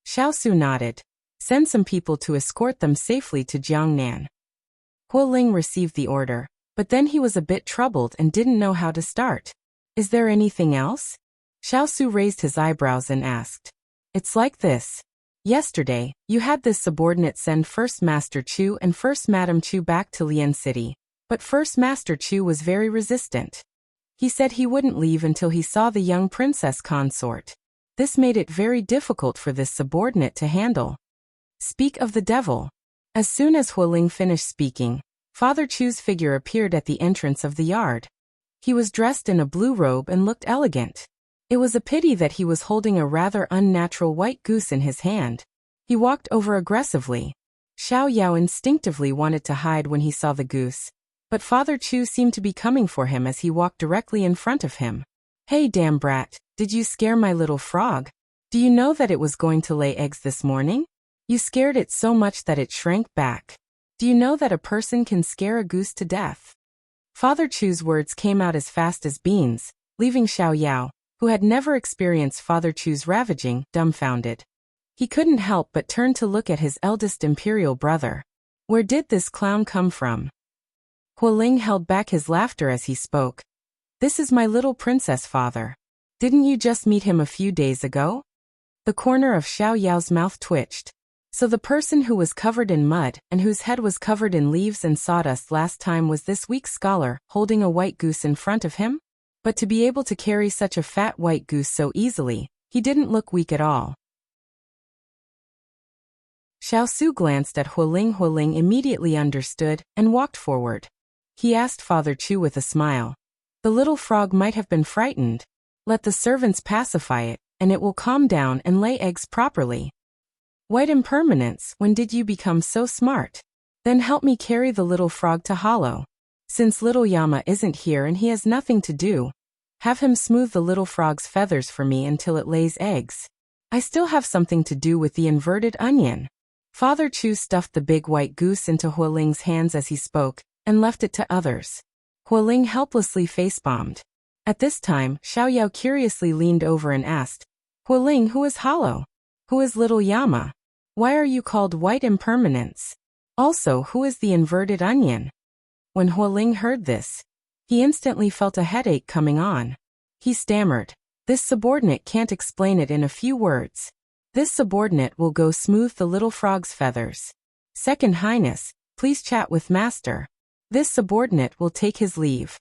Xiao Su nodded. Send some people to escort them safely to Jiangnan. Hualing received the order, but then he was a bit troubled and didn't know how to start. Is there anything else? Xiao Su raised his eyebrows and asked. It's like this. Yesterday, you had this subordinate send First Master Chu and First Madam Chu back to Lian City, but First Master Chu was very resistant. He said he wouldn't leave until he saw the young princess consort. This made it very difficult for this subordinate to handle. Speak of the devil. As soon as Hualing finished speaking, Father Chu's figure appeared at the entrance of the yard. He was dressed in a blue robe and looked elegant. It was a pity that he was holding a rather unnatural white goose in his hand. He walked over aggressively. Xiao Yao instinctively wanted to hide when he saw the goose, but Father Chu seemed to be coming for him as he walked directly in front of him. Hey damn brat, did you scare my little frog? Do you know that it was going to lay eggs this morning? You scared it so much that it shrank back. Do you know that a person can scare a goose to death? Father Chu's words came out as fast as beans, leaving Xiao Yao, who had never experienced Father Chu's ravaging, dumbfounded. He couldn't help but turn to look at his eldest imperial brother. Where did this clown come from? Hualing held back his laughter as he spoke. This is my little princess father. Didn't you just meet him a few days ago? The corner of Xiao Yao's mouth twitched. So the person who was covered in mud and whose head was covered in leaves and sawdust last time was this weak scholar holding a white goose in front of him? But to be able to carry such a fat white goose so easily, he didn't look weak at all. Xiao Su glanced at Hualing. Hualing immediately understood and walked forward. He asked Father Chu with a smile. The little frog might have been frightened. Let the servants pacify it, and it will calm down and lay eggs properly. White impermanence, when did you become so smart? Then help me carry the little frog to Hollow. Since little Yama isn't here and he has nothing to do, have him smooth the little frog's feathers for me until it lays eggs. I still have something to do with the inverted onion. Father Chu stuffed the big white goose into Hualing's hands as he spoke, and left it to others. Hualing helplessly face-bombed. At this time, Xiao Yao curiously leaned over and asked, Hualing, who is Hollow? Who is little Yama? Why are you called white impermanence? Also, who is the inverted onion? When Hualing heard this, he instantly felt a headache coming on. He stammered. This subordinate can't explain it in a few words. This subordinate will go smooth the little frog's feathers. Second Highness, please chat with Master. This subordinate will take his leave.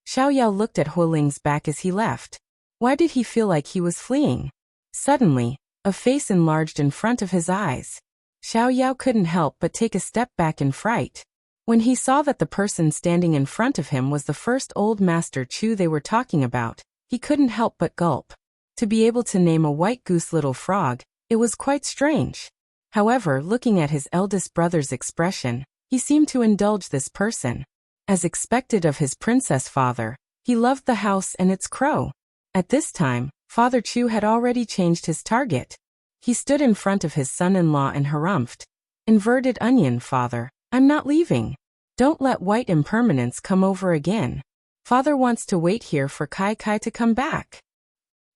Xiao looked at Hualing's back as he left. Why did he feel like he was fleeing? Suddenly, a face enlarged in front of his eyes. Xiao couldn't help but take a step back in fright. When he saw that the person standing in front of him was the first old Master Chu they were talking about, he couldn't help but gulp. To be able to name a white goose little frog, it was quite strange. However, looking at his eldest brother's expression, he seemed to indulge this person. As expected of his princess father, he loved the house and its crow. At this time, Father Chu had already changed his target. He stood in front of his son-in-law and harumphed. Inverted onion, father, I'm not leaving. Don't let white impermanence come over again. Father wants to wait here for Kai to come back.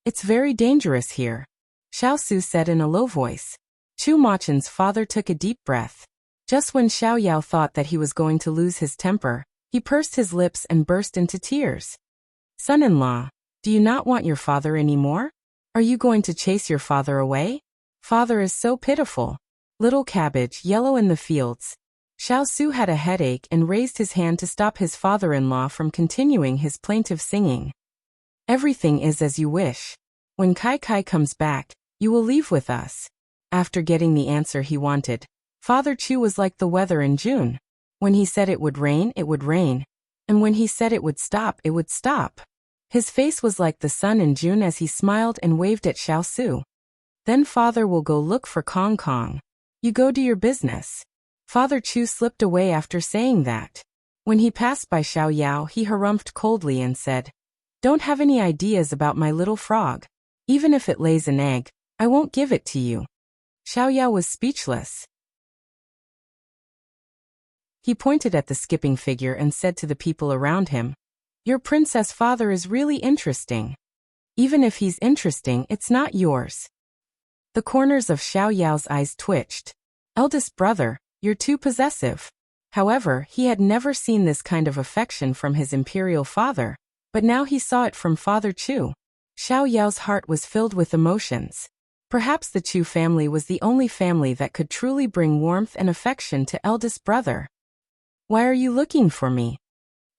It's very dangerous here, Xiao Su said in a low voice. Chu Machen's father took a deep breath. Just when Xiao thought that he was going to lose his temper, he pursed his lips and burst into tears. Son-in-law, do you not want your father anymore? Are you going to chase your father away? Father is so pitiful. Little cabbage yellow in the fields. Xiao Su had a headache and raised his hand to stop his father-in-law from continuing his plaintive singing. Everything is as you wish. When Kai comes back, you will leave with us. After getting the answer he wanted, Father Chu was like the weather in June. When he said it would rain, and when he said it would stop, it would stop. His face was like the sun in June as he smiled and waved at Xiao Su. Then father will go look for Kong. You go do your business. Father Chu slipped away after saying that. When he passed by Xiao, he harumphed coldly and said, Don't have any ideas about my little frog. Even if it lays an egg, I won't give it to you. Xiao was speechless. He pointed at the skipping figure and said to the people around him, Your princess father is really interesting. Even if he's interesting, it's not yours. The corners of Xiao's eyes twitched. Eldest brother, you're too possessive. However, he had never seen this kind of affection from his imperial father, but now he saw it from Father Chu. Xiao's heart was filled with emotions. Perhaps the Chu family was the only family that could truly bring warmth and affection to eldest brother. Why are you looking for me?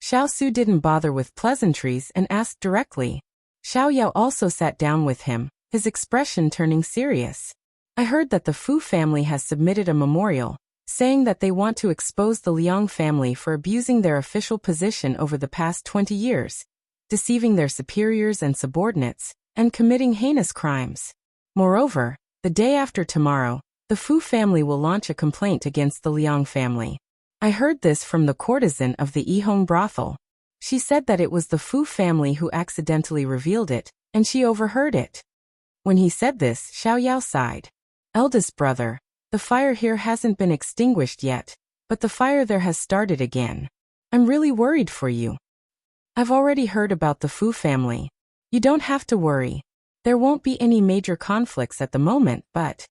Xiao Su didn't bother with pleasantries and asked directly. Xiao also sat down with him, his expression turning serious. I heard that the Fu family has submitted a memorial, saying that they want to expose the Liang family for abusing their official position over the past 20 years, deceiving their superiors and subordinates, and committing heinous crimes. Moreover, the day after tomorrow, the Fu family will launch a complaint against the Liang family. I heard this from the courtesan of the Yihong brothel. She said that it was the Fu family who accidentally revealed it, and she overheard it. When he said this, Xiao sighed. Eldest brother, the fire here hasn't been extinguished yet, but the fire there has started again. I'm really worried for you. I've already heard about the Fu family. You don't have to worry. There won't be any major conflicts at the moment, but...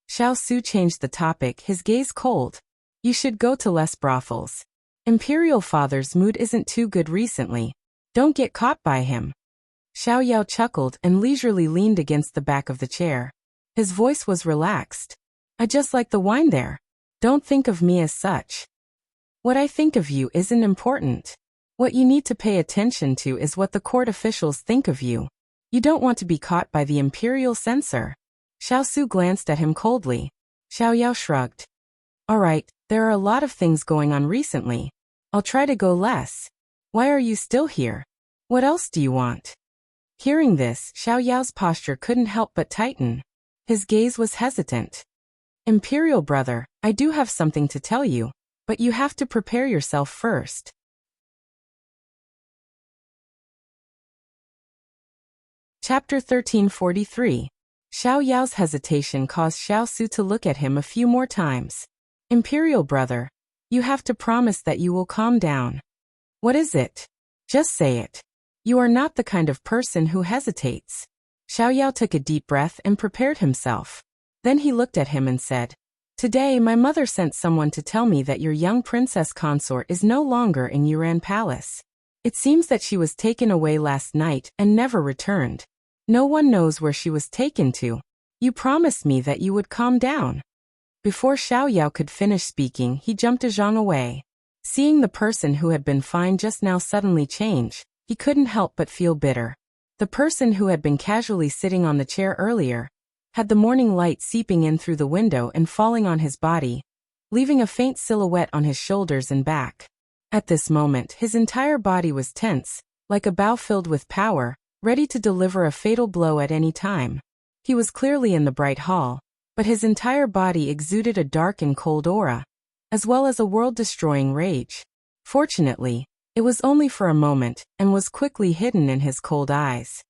Xiao Su changed the topic, his gaze cold. You should go to less brothels. Imperial father's mood isn't too good recently. Don't get caught by him. Xiao chuckled and leisurely leaned against the back of the chair. His voice was relaxed. I just like the wine there. Don't think of me as such. What I think of you isn't important. What you need to pay attention to is what the court officials think of you. You don't want to be caught by the imperial censor. Xiao Su glanced at him coldly. Xiao shrugged. All right, there are a lot of things going on recently. I'll try to go less. Why are you still here? What else do you want? Hearing this, Xiao's posture couldn't help but tighten. His gaze was hesitant. Imperial brother, I do have something to tell you, but you have to prepare yourself first. Chapter 1343. Xiao's hesitation caused Xiao Su to look at him a few more times. Imperial brother, you have to promise that you will calm down. What is it? Just say it. You are not the kind of person who hesitates. Xiao took a deep breath and prepared himself. Then he looked at him and said, Today my mother sent someone to tell me that your young princess consort is no longer in Yuran Palace. It seems that she was taken away last night and never returned. No one knows where she was taken to. You promised me that you would calm down. Before Xiao could finish speaking, he jumped a zhang away. Seeing the person who had been fine just now suddenly change, he couldn't help but feel bitter. The person who had been casually sitting on the chair earlier had the morning light seeping in through the window and falling on his body, leaving a faint silhouette on his shoulders and back. At this moment, his entire body was tense, like a bow filled with power, ready to deliver a fatal blow at any time. He was clearly in the bright hall, but his entire body exuded a dark and cold aura, as well as a world-destroying rage. Fortunately, it was only for a moment, and was quickly hidden in his cold eyes.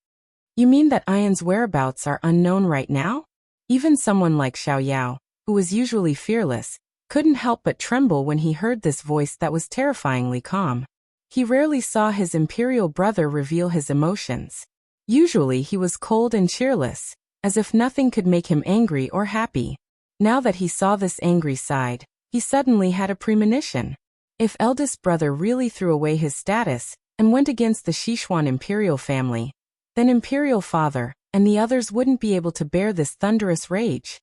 You mean that Ian's whereabouts are unknown right now? Even someone like Xiao, who was usually fearless, couldn't help but tremble when he heard this voice that was terrifyingly calm. He rarely saw his imperial brother reveal his emotions. Usually he was cold and cheerless, as if nothing could make him angry or happy. Now that he saw this angry side, he suddenly had a premonition. If eldest brother really threw away his status and went against the Sichuan imperial family, then imperial father and the others wouldn't be able to bear this thunderous rage.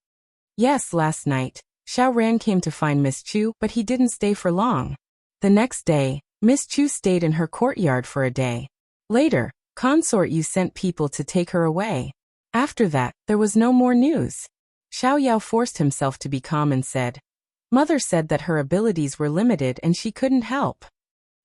Yes, last night, Xiao Ran came to find Miss Chu, but he didn't stay for long. The next day, Miss Chu stayed in her courtyard for a day. Later, Consort you sent people to take her away. After that, there was no more news. Xiao forced himself to be calm and said, Mother said that her abilities were limited and she couldn't help.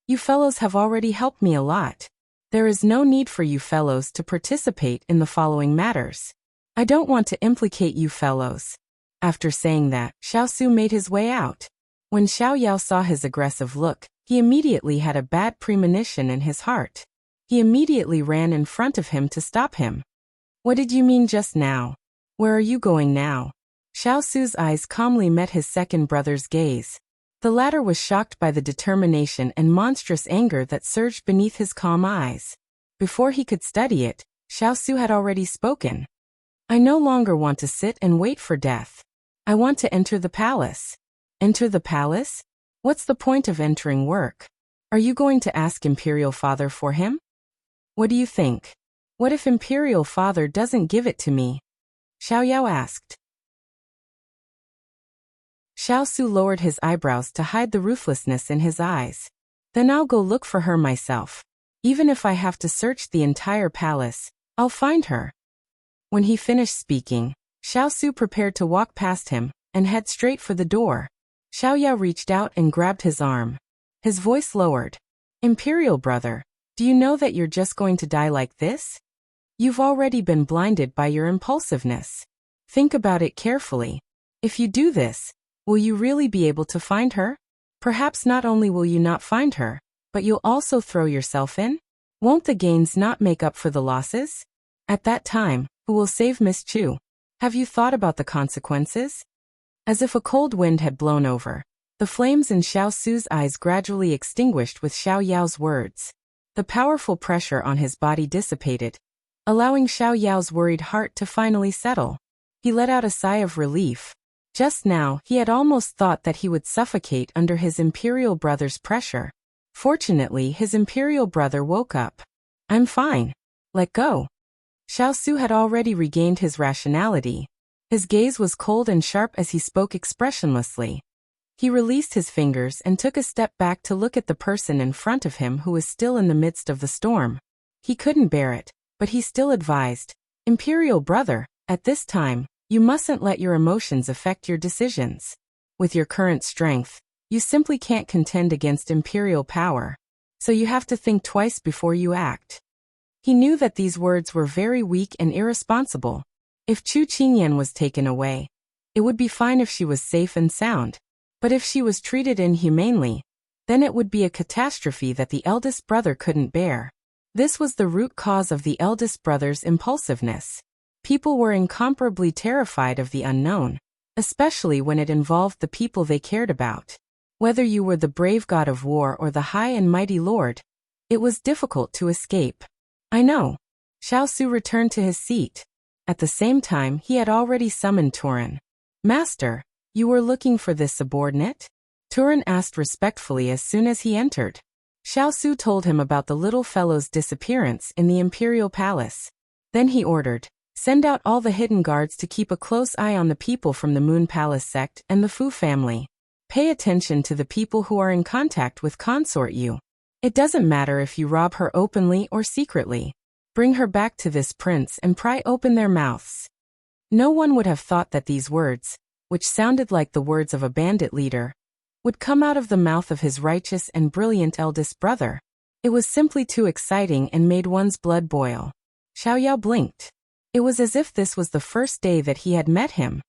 You fellows have already helped me a lot. There is no need for you fellows to participate in the following matters. I don't want to implicate you fellows. After saying that, Xiao made his way out. When Xiao saw his aggressive look, he immediately had a bad premonition in his heart. He immediately ran in front of him to stop him. What did you mean just now? Where are you going now? Xiao's eyes calmly met his second brother's gaze. The latter was shocked by the determination and monstrous anger that surged beneath his calm eyes. Before he could study it, Xiao had already spoken. I no longer want to sit and wait for death. I want to enter the palace. Enter the palace? What's the point of entering work? Are you going to ask Imperial Father for him? What do you think? What if Imperial Father doesn't give it to me? Xiao asked. Xiao lowered his eyebrows to hide the ruthlessness in his eyes. Then I'll go look for her myself. Even if I have to search the entire palace, I'll find her. When he finished speaking, Xiao prepared to walk past him and head straight for the door. Xiao reached out and grabbed his arm. His voice lowered. Imperial brother, do you know that you're just going to die like this? You've already been blinded by your impulsiveness. Think about it carefully. If you do this, will you really be able to find her? Perhaps not only will you not find her, but you'll also throw yourself in? Won't the gains not make up for the losses? At that time, who will save Miss Chu? Have you thought about the consequences? As if a cold wind had blown over, the flames in Xiao's eyes gradually extinguished with Xiao's words. The powerful pressure on his body dissipated, allowing Xiao's worried heart to finally settle. He let out a sigh of relief. Just now, he had almost thought that he would suffocate under his imperial brother's pressure. Fortunately, his imperial brother woke up. I'm fine. Let go. Xiao had already regained his rationality. His gaze was cold and sharp as he spoke expressionlessly. He released his fingers and took a step back to look at the person in front of him who was still in the midst of the storm. He couldn't bear it, but he still advised, Imperial brother, at this time, you mustn't let your emotions affect your decisions. With your current strength, you simply can't contend against imperial power. So you have to think twice before you act. He knew that these words were very weak and irresponsible. If Chu Qingyan was taken away, it would be fine if she was safe and sound. But if she was treated inhumanely, then it would be a catastrophe that the eldest brother couldn't bear. This was the root cause of the eldest brother's impulsiveness. People were incomparably terrified of the unknown, especially when it involved the people they cared about. Whether you were the brave god of war or the high and mighty lord, it was difficult to escape. I know. Xiao returned to his seat. At the same time, he had already summoned Torin. Master, You were looking for this subordinate? Turin asked respectfully as soon as he entered. Xiao Su told him about the little fellow's disappearance in the imperial palace. Then he ordered, "Send out all the hidden guards to keep a close eye on the people from the Moon Palace sect and the Fu family. Pay attention to the people who are in contact with Consort Yu. It doesn't matter if you rob her openly or secretly. Bring her back to this prince and pry open their mouths." No one would have thought that these words, which sounded like the words of a bandit leader, would come out of the mouth of his righteous and brilliant eldest brother. It was simply too exciting and made one's blood boil. Xiao blinked. It was as if this was the first day that he had met him.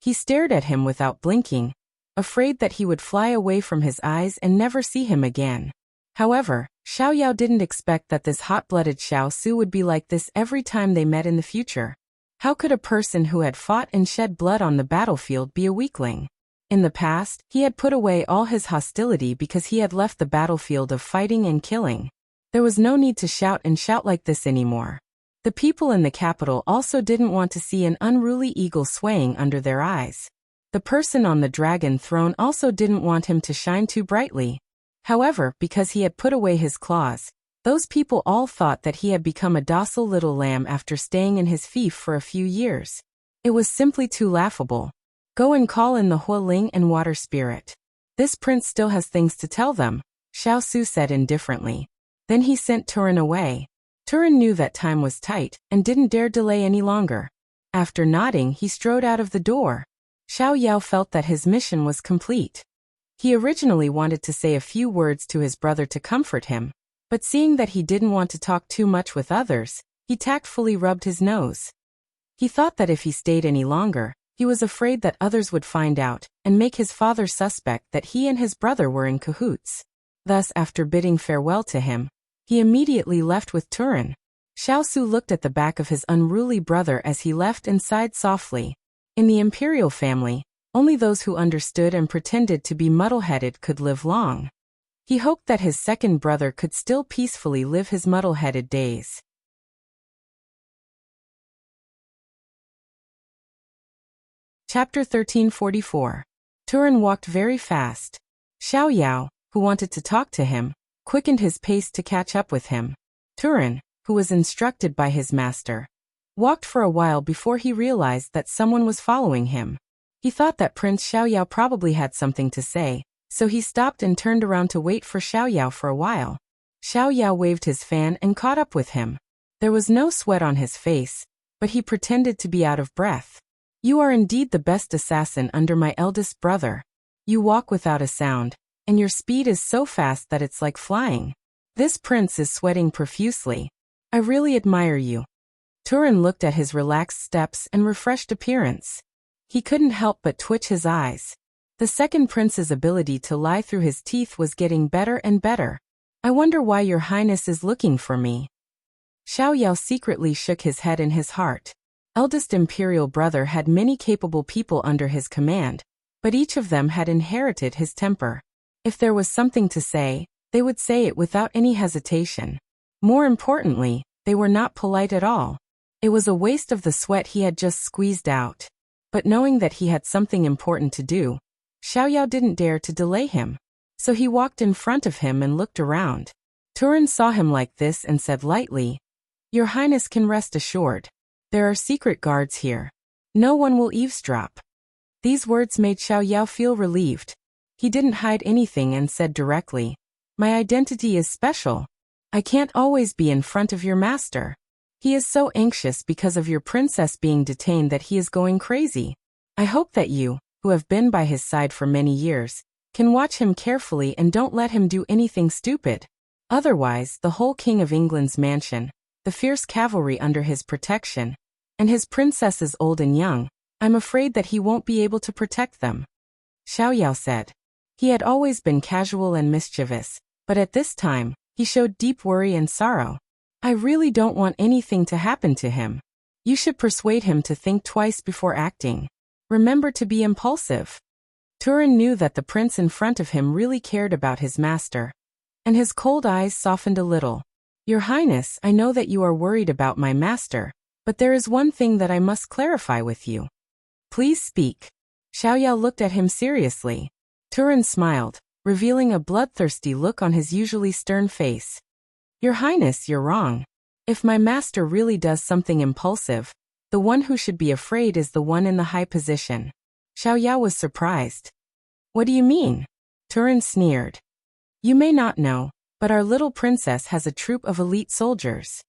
He stared at him without blinking, afraid that he would fly away from his eyes and never see him again. However, Xiao didn't expect that this hot-blooded Xiao Su would be like this every time they met in the future. How could a person who had fought and shed blood on the battlefield be a weakling? In the past, he had put away all his hostility because he had left the battlefield of fighting and killing. There was no need to shout like this anymore. The people in the capital also didn't want to see an unruly eagle swaying under their eyes. The person on the dragon throne also didn't want him to shine too brightly. However, because he had put away his claws, those people all thought that he had become a docile little lamb after staying in his fief for a few years. It was simply too laughable. Go and call in the Hualing and water spirit. This prince still has things to tell them, Xiao Su said indifferently. Then he sent Turin away. Turin knew that time was tight and didn't dare delay any longer. After nodding, he strode out of the door. Xiao felt that his mission was complete. He originally wanted to say a few words to his brother to comfort him, but seeing that he didn't want to talk too much with others, he tactfully rubbed his nose. He thought that if he stayed any longer, he was afraid that others would find out and make his father suspect that he and his brother were in cahoots. Thus, after bidding farewell to him, he immediately left with Turin. Xiao Su looked at the back of his unruly brother as he left and sighed softly. In the imperial family, only those who understood and pretended to be muddle-headed could live long. He hoped that his second brother could still peacefully live his muddle-headed days. Chapter 1344. Turin walked very fast. Xiao, who wanted to talk to him, quickened his pace to catch up with him. Turin, who was instructed by his master, walked for a while before he realized that someone was following him. He thought that Prince Xiao probably had something to say, so he stopped and turned around to wait for Xiao for a while. Xiao waved his fan and caught up with him. There was no sweat on his face, but he pretended to be out of breath. You are indeed the best assassin under my eldest brother. You walk without a sound, and your speed is so fast that it's like flying. This prince is sweating profusely. I really admire you. Turin looked at his relaxed steps and refreshed appearance. He couldn't help but twitch his eyes. The second prince's ability to lie through his teeth was getting better and better. I wonder why your highness is looking for me. Xiao secretly shook his head in his heart. Eldest imperial brother had many capable people under his command, but each of them had inherited his temper. If there was something to say, they would say it without any hesitation. More importantly, they were not polite at all. It was a waste of the sweat he had just squeezed out. But knowing that he had something important to do, Xiao didn't dare to delay him. So he walked in front of him and looked around. Turin saw him like this and said lightly, Your Highness can rest assured. There are secret guards here. No one will eavesdrop. These words made Xiao feel relieved. He didn't hide anything and said directly, My identity is special. I can't always be in front of your master. He is so anxious because of your princess being detained that he is going crazy. I hope that you, who have been by his side for many years, can watch him carefully and don't let him do anything stupid. Otherwise, the whole King of England's mansion, the fierce cavalry under his protection, and his princesses old and young, I'm afraid that he won't be able to protect them. Xiao said. He had always been casual and mischievous, but at this time, he showed deep worry and sorrow. I really don't want anything to happen to him. You should persuade him to think twice before acting. Remember to be impulsive. Turin knew that the prince in front of him really cared about his master, and his cold eyes softened a little. Your Highness, I know that you are worried about my master, But there is one thing that I must clarify with you. Please speak. Xiao looked at him seriously. Turin smiled, revealing a bloodthirsty look on his usually stern face. Your Highness, you're wrong. If my master really does something impulsive, the one who should be afraid is the one in the high position. Xiao was surprised. What do you mean? Turin sneered. You may not know, but our little princess has a troop of elite soldiers.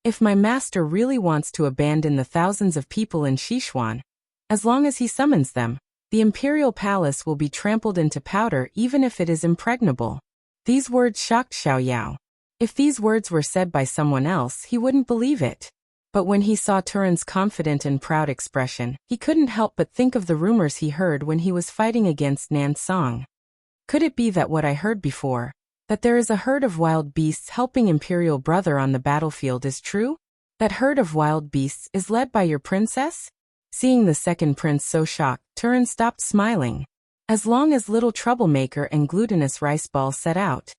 If my master really wants to abandon the thousands of people in Sichuan, as long as he summons them, the imperial palace will be trampled into powder even if it is impregnable. These words shocked Xiao. If these words were said by someone else, he wouldn't believe it. But when he saw Turin's confident and proud expression, he couldn't help but think of the rumors he heard when he was fighting against Nan Song. Could it be that what I heard before, that there is a herd of wild beasts helping Imperial brother on the battlefield, is true? That herd of wild beasts is led by your princess? Seeing the second prince so shocked, Turin stopped smiling. As long as little troublemaker and glutinous rice ball set out,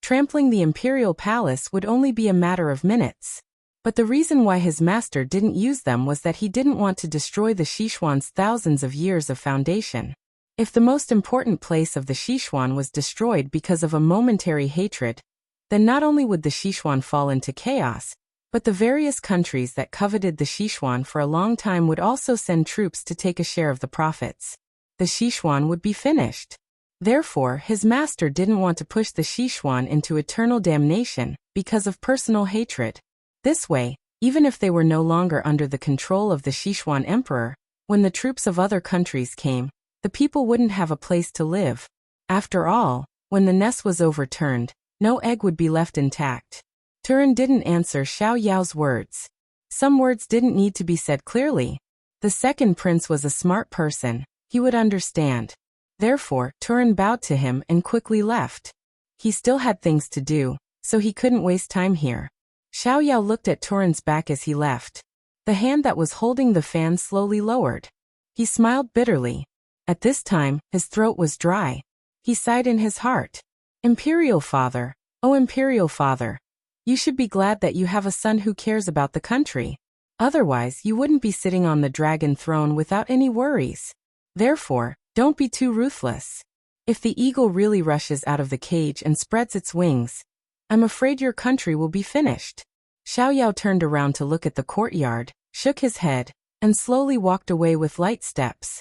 trampling the Imperial palace would only be a matter of minutes. But the reason why his master didn't use them was that he didn't want to destroy the Sichuan's thousands of years of foundation. If the most important place of the Sichuan was destroyed because of a momentary hatred, then not only would the Sichuan fall into chaos, but the various countries that coveted the Sichuan for a long time would also send troops to take a share of the profits. The Sichuan would be finished. Therefore, his master didn't want to push the Sichuan into eternal damnation because of personal hatred. This way, even if they were no longer under the control of the Sichuan emperor, when the troops of other countries came, the people wouldn't have a place to live. After all, when the nest was overturned, no egg would be left intact. Turin didn't answer Xiao's words. Some words didn't need to be said clearly. The second prince was a smart person. He would understand. Therefore, Turin bowed to him and quickly left. He still had things to do, so he couldn't waste time here. Xiao looked at Turin's back as he left. The hand that was holding the fan slowly lowered. He smiled bitterly. At this time, his throat was dry. He sighed in his heart. Imperial father, oh Imperial father, you should be glad that you have a son who cares about the country. Otherwise, you wouldn't be sitting on the dragon throne without any worries. Therefore, don't be too ruthless. If the eagle really rushes out of the cage and spreads its wings, I'm afraid your country will be finished. Xiao turned around to look at the courtyard, shook his head, and slowly walked away with light steps.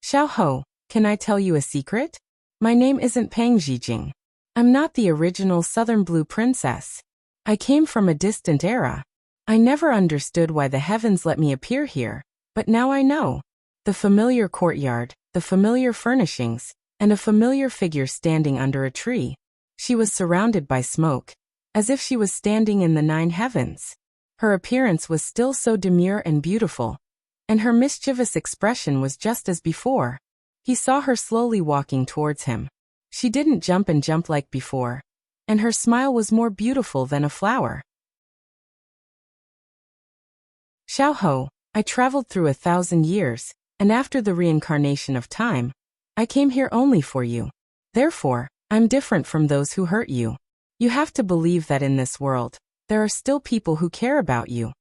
Xiao, can I tell you a secret? My name isn't Pang Zhijing. I'm not the original Southern Blue Princess. I came from a distant era. I never understood why the heavens let me appear here, but now I know. The familiar courtyard, the familiar furnishings, and a familiar figure standing under a tree. She was surrounded by smoke, as if she was standing in the 9 heavens. Her appearance was still so demure and beautiful, and her mischievous expression was just as before. He saw her slowly walking towards him. She didn't jump and jump like before, and her smile was more beautiful than a flower. Xiao, I traveled through 1,000 years, and after the reincarnation of time, I came here only for you. Therefore, I'm different from those who hurt you. You have to believe that in this world, there are still people who care about you.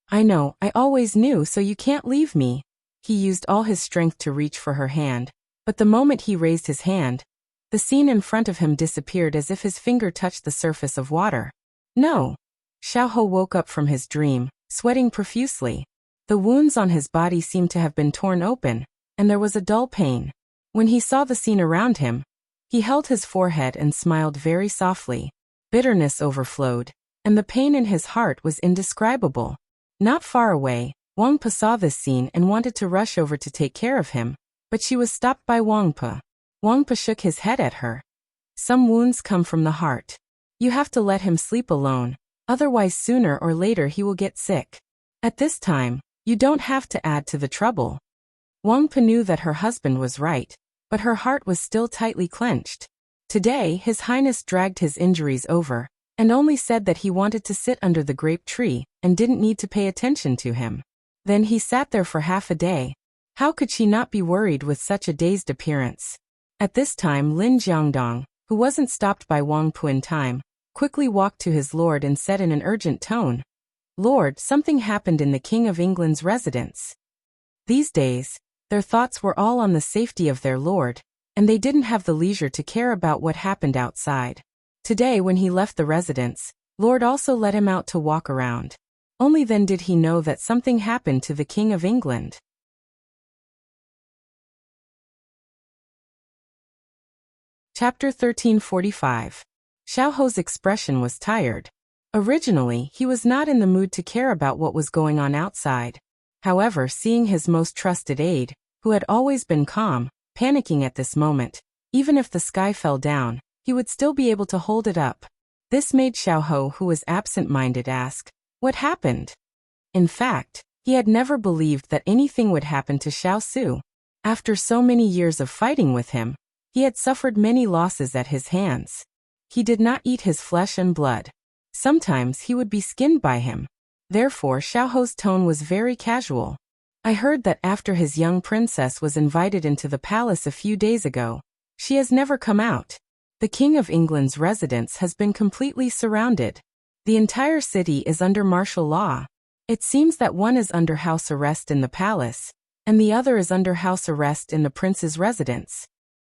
I know, I always knew, so you can't leave me. He used all his strength to reach for her hand, but the moment he raised his hand, the scene in front of him disappeared as if his finger touched the surface of water. No. Xiao woke up from his dream, sweating profusely. The wounds on his body seemed to have been torn open, and there was a dull pain. When he saw the scene around him, he held his forehead and smiled very softly. Bitterness overflowed, and the pain in his heart was indescribable. Not far away, Wang Pa saw this scene and wanted to rush over to take care of him, but she was stopped by Wang Pa. Wang Pa shook his head at her. Some wounds come from the heart. You have to let him sleep alone, otherwise sooner or later he will get sick. At this time, you don't have to add to the trouble. Wang Pa knew that her husband was right, but her heart was still tightly clenched. Today, His Highness dragged his injuries over, and only said that he wanted to sit under the grape tree, and didn't need to pay attention to him. Then he sat there for half a day. How could she not be worried with such a dazed appearance? At this time Lin Jiangdong, who wasn't stopped by Wang Pu in time, quickly walked to his lord and said in an urgent tone, "Lord, something happened in the King of England's residence." These days, their thoughts were all on the safety of their lord, and they didn't have the leisure to care about what happened outside. Today when he left the residence, Lord also let him out to walk around. Only then did he know that something happened to the King of England. Chapter 1345. Xiaoho's expression was tired. Originally, he was not in the mood to care about what was going on outside. However, seeing his most trusted aide, who had always been calm, panicking at this moment, even if the sky fell down, he would still be able to hold it up. This made Xiaoho, who was absent-minded, ask, "What happened?" In fact, he had never believed that anything would happen to Xiao Su. After so many years of fighting with him, he had suffered many losses at his hands. He did not eat his flesh and blood. Sometimes he would be skinned by him. Therefore Xiaoho's tone was very casual. "I heard that after his young princess was invited into the palace a few days ago, she has never come out. The King of England's residence has been completely surrounded. The entire city is under martial law. It seems that one is under house arrest in the palace, and the other is under house arrest in the prince's residence."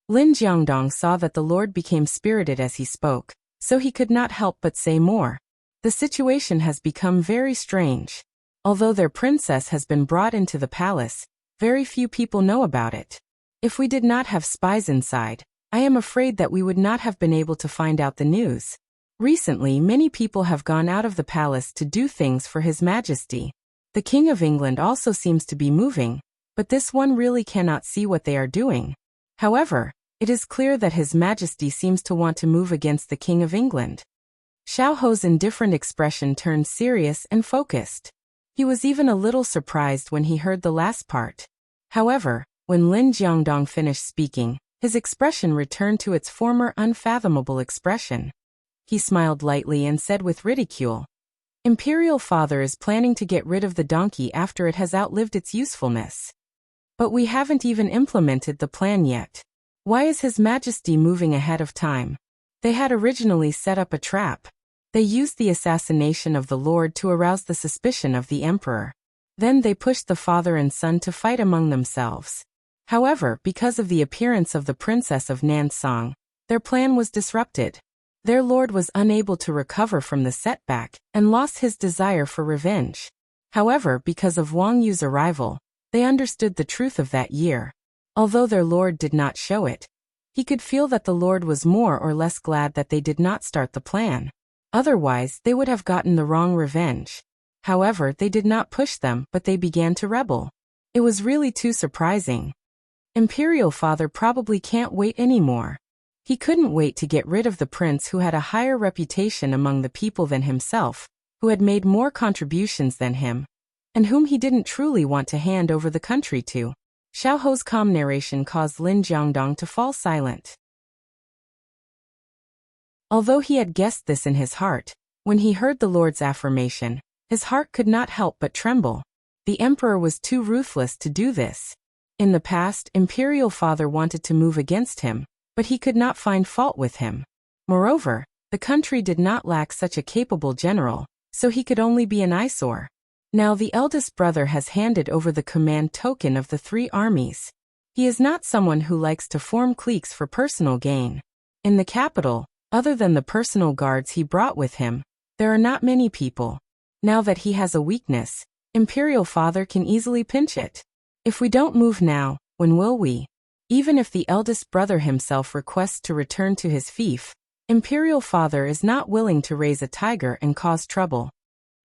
Lin Jiangdong saw that the lord became spirited as he spoke, so he could not help but say more. "The situation has become very strange. Although their princess has been brought into the palace, very few people know about it. If we did not have spies inside, I am afraid that we would not have been able to find out the news. Recently, many people have gone out of the palace to do things for His Majesty. The King of England also seems to be moving, but this one really cannot see what they are doing. However, it is clear that His Majesty seems to want to move against the King of England." Xiaoho's indifferent expression turned serious and focused. He was even a little surprised when he heard the last part. However, when Lin Jiangdong finished speaking, his expression returned to its former unfathomable expression. He smiled lightly and said with ridicule, "Imperial Father is planning to get rid of the donkey after it has outlived its usefulness. But we haven't even implemented the plan yet. Why is His Majesty moving ahead of time? They had originally set up a trap. They used the assassination of the Lord to arouse the suspicion of the Emperor. Then they pushed the father and son to fight among themselves. However, because of the appearance of the Princess of Nansong, their plan was disrupted. Their lord was unable to recover from the setback and lost his desire for revenge. However, because of Wang Yu's arrival, they understood the truth of that year. Although their lord did not show it, he could feel that the lord was more or less glad that they did not start the plan. Otherwise, they would have gotten the wrong revenge. However, they did not push them, but they began to rebel. It was really too surprising. Imperial Father probably can't wait anymore. He couldn't wait to get rid of the prince who had a higher reputation among the people than himself, who had made more contributions than him, and whom he didn't truly want to hand over the country to." Xiaoho's calm narration caused Lin Jiangdong to fall silent. Although he had guessed this in his heart, when he heard the Lord's affirmation, his heart could not help but tremble. The Emperor was too ruthless to do this. In the past, Imperial Father wanted to move against him, but he could not find fault with him. Moreover, the country did not lack such a capable general, so he could only be an eyesore. Now the eldest brother has handed over the command token of the 3 armies. He is not someone who likes to form cliques for personal gain. In the capital, other than the personal guards he brought with him, there are not many people. Now that he has a weakness, Imperial Father can easily pinch it. If we don't move now, when will we? Even if the eldest brother himself requests to return to his fief, Imperial Father is not willing to raise a tiger and cause trouble.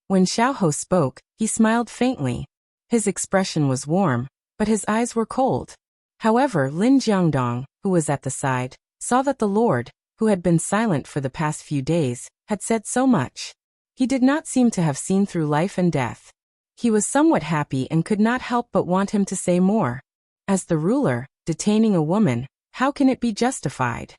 When Xiaoho spoke, he smiled faintly. His expression was warm, but his eyes were cold. However, Lin Jiangdong, who was at the side, saw that the Lord, who had been silent for the past few days, had said so much. He did not seem to have seen through life and death. He was somewhat happy and could not help but want him to say more. As the ruler, detaining a woman, how can it be justified?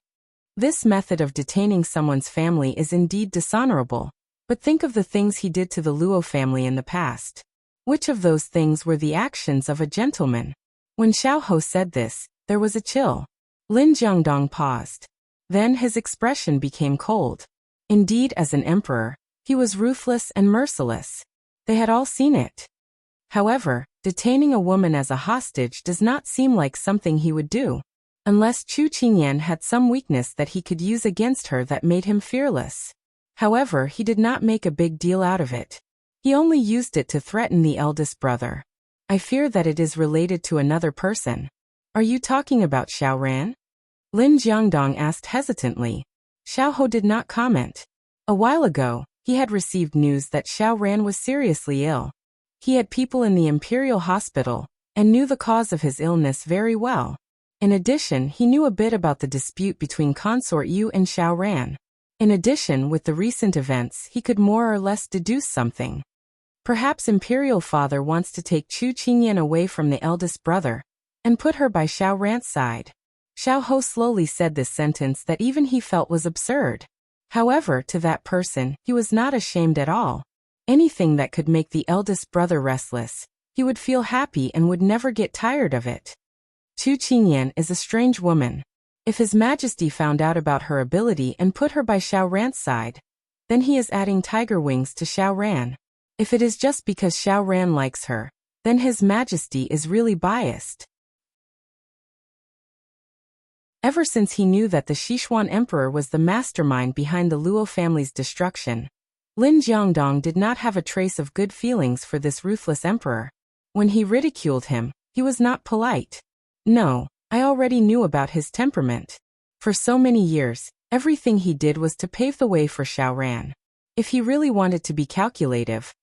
This method of detaining someone's family is indeed dishonorable, but think of the things he did to the Luo family in the past. Which of those things were the actions of a gentleman? When Xiaoho said this, there was a chill. Lin Jiangdong paused. Then his expression became cold. Indeed, as an emperor, he was ruthless and merciless. They had all seen it. However, detaining a woman as a hostage does not seem like something he would do, unless Chu Qingyan had some weakness that he could use against her that made him fearless. However, he did not make a big deal out of it. He only used it to threaten the eldest brother. I fear that it is related to another person. Are you talking about Xiao Ran? Lin Jiangdong asked hesitantly. Xiao Ho did not comment. A while ago, he had received news that Xiao Ran was seriously ill. He had people in the imperial hospital, and knew the cause of his illness very well. In addition, he knew a bit about the dispute between Consort Yu and Xiao Ran. In addition, with the recent events, he could more or less deduce something. Perhaps Imperial Father wants to take Chu Qingyan away from the eldest brother, and put her by Xiao Ran's side. Xiao Ho slowly said this sentence that even he felt was absurd. However, to that person, he was not ashamed at all. Anything that could make the eldest brother restless, he would feel happy and would never get tired of it. Chu Qingyan is a strange woman. If His Majesty found out about her ability and put her by Xiao Ran's side, then he is adding tiger wings to Xiao Ran. If it is just because Xiao Ran likes her, then His Majesty is really biased. Ever since he knew that the Sichuan Emperor was the mastermind behind the Luo family's destruction, Lin Jiangdong did not have a trace of good feelings for this ruthless emperor. When he ridiculed him, he was not polite. No, I already knew about his temperament. For so many years, everything he did was to pave the way for Xiao Ran. If he really wanted to be calculative,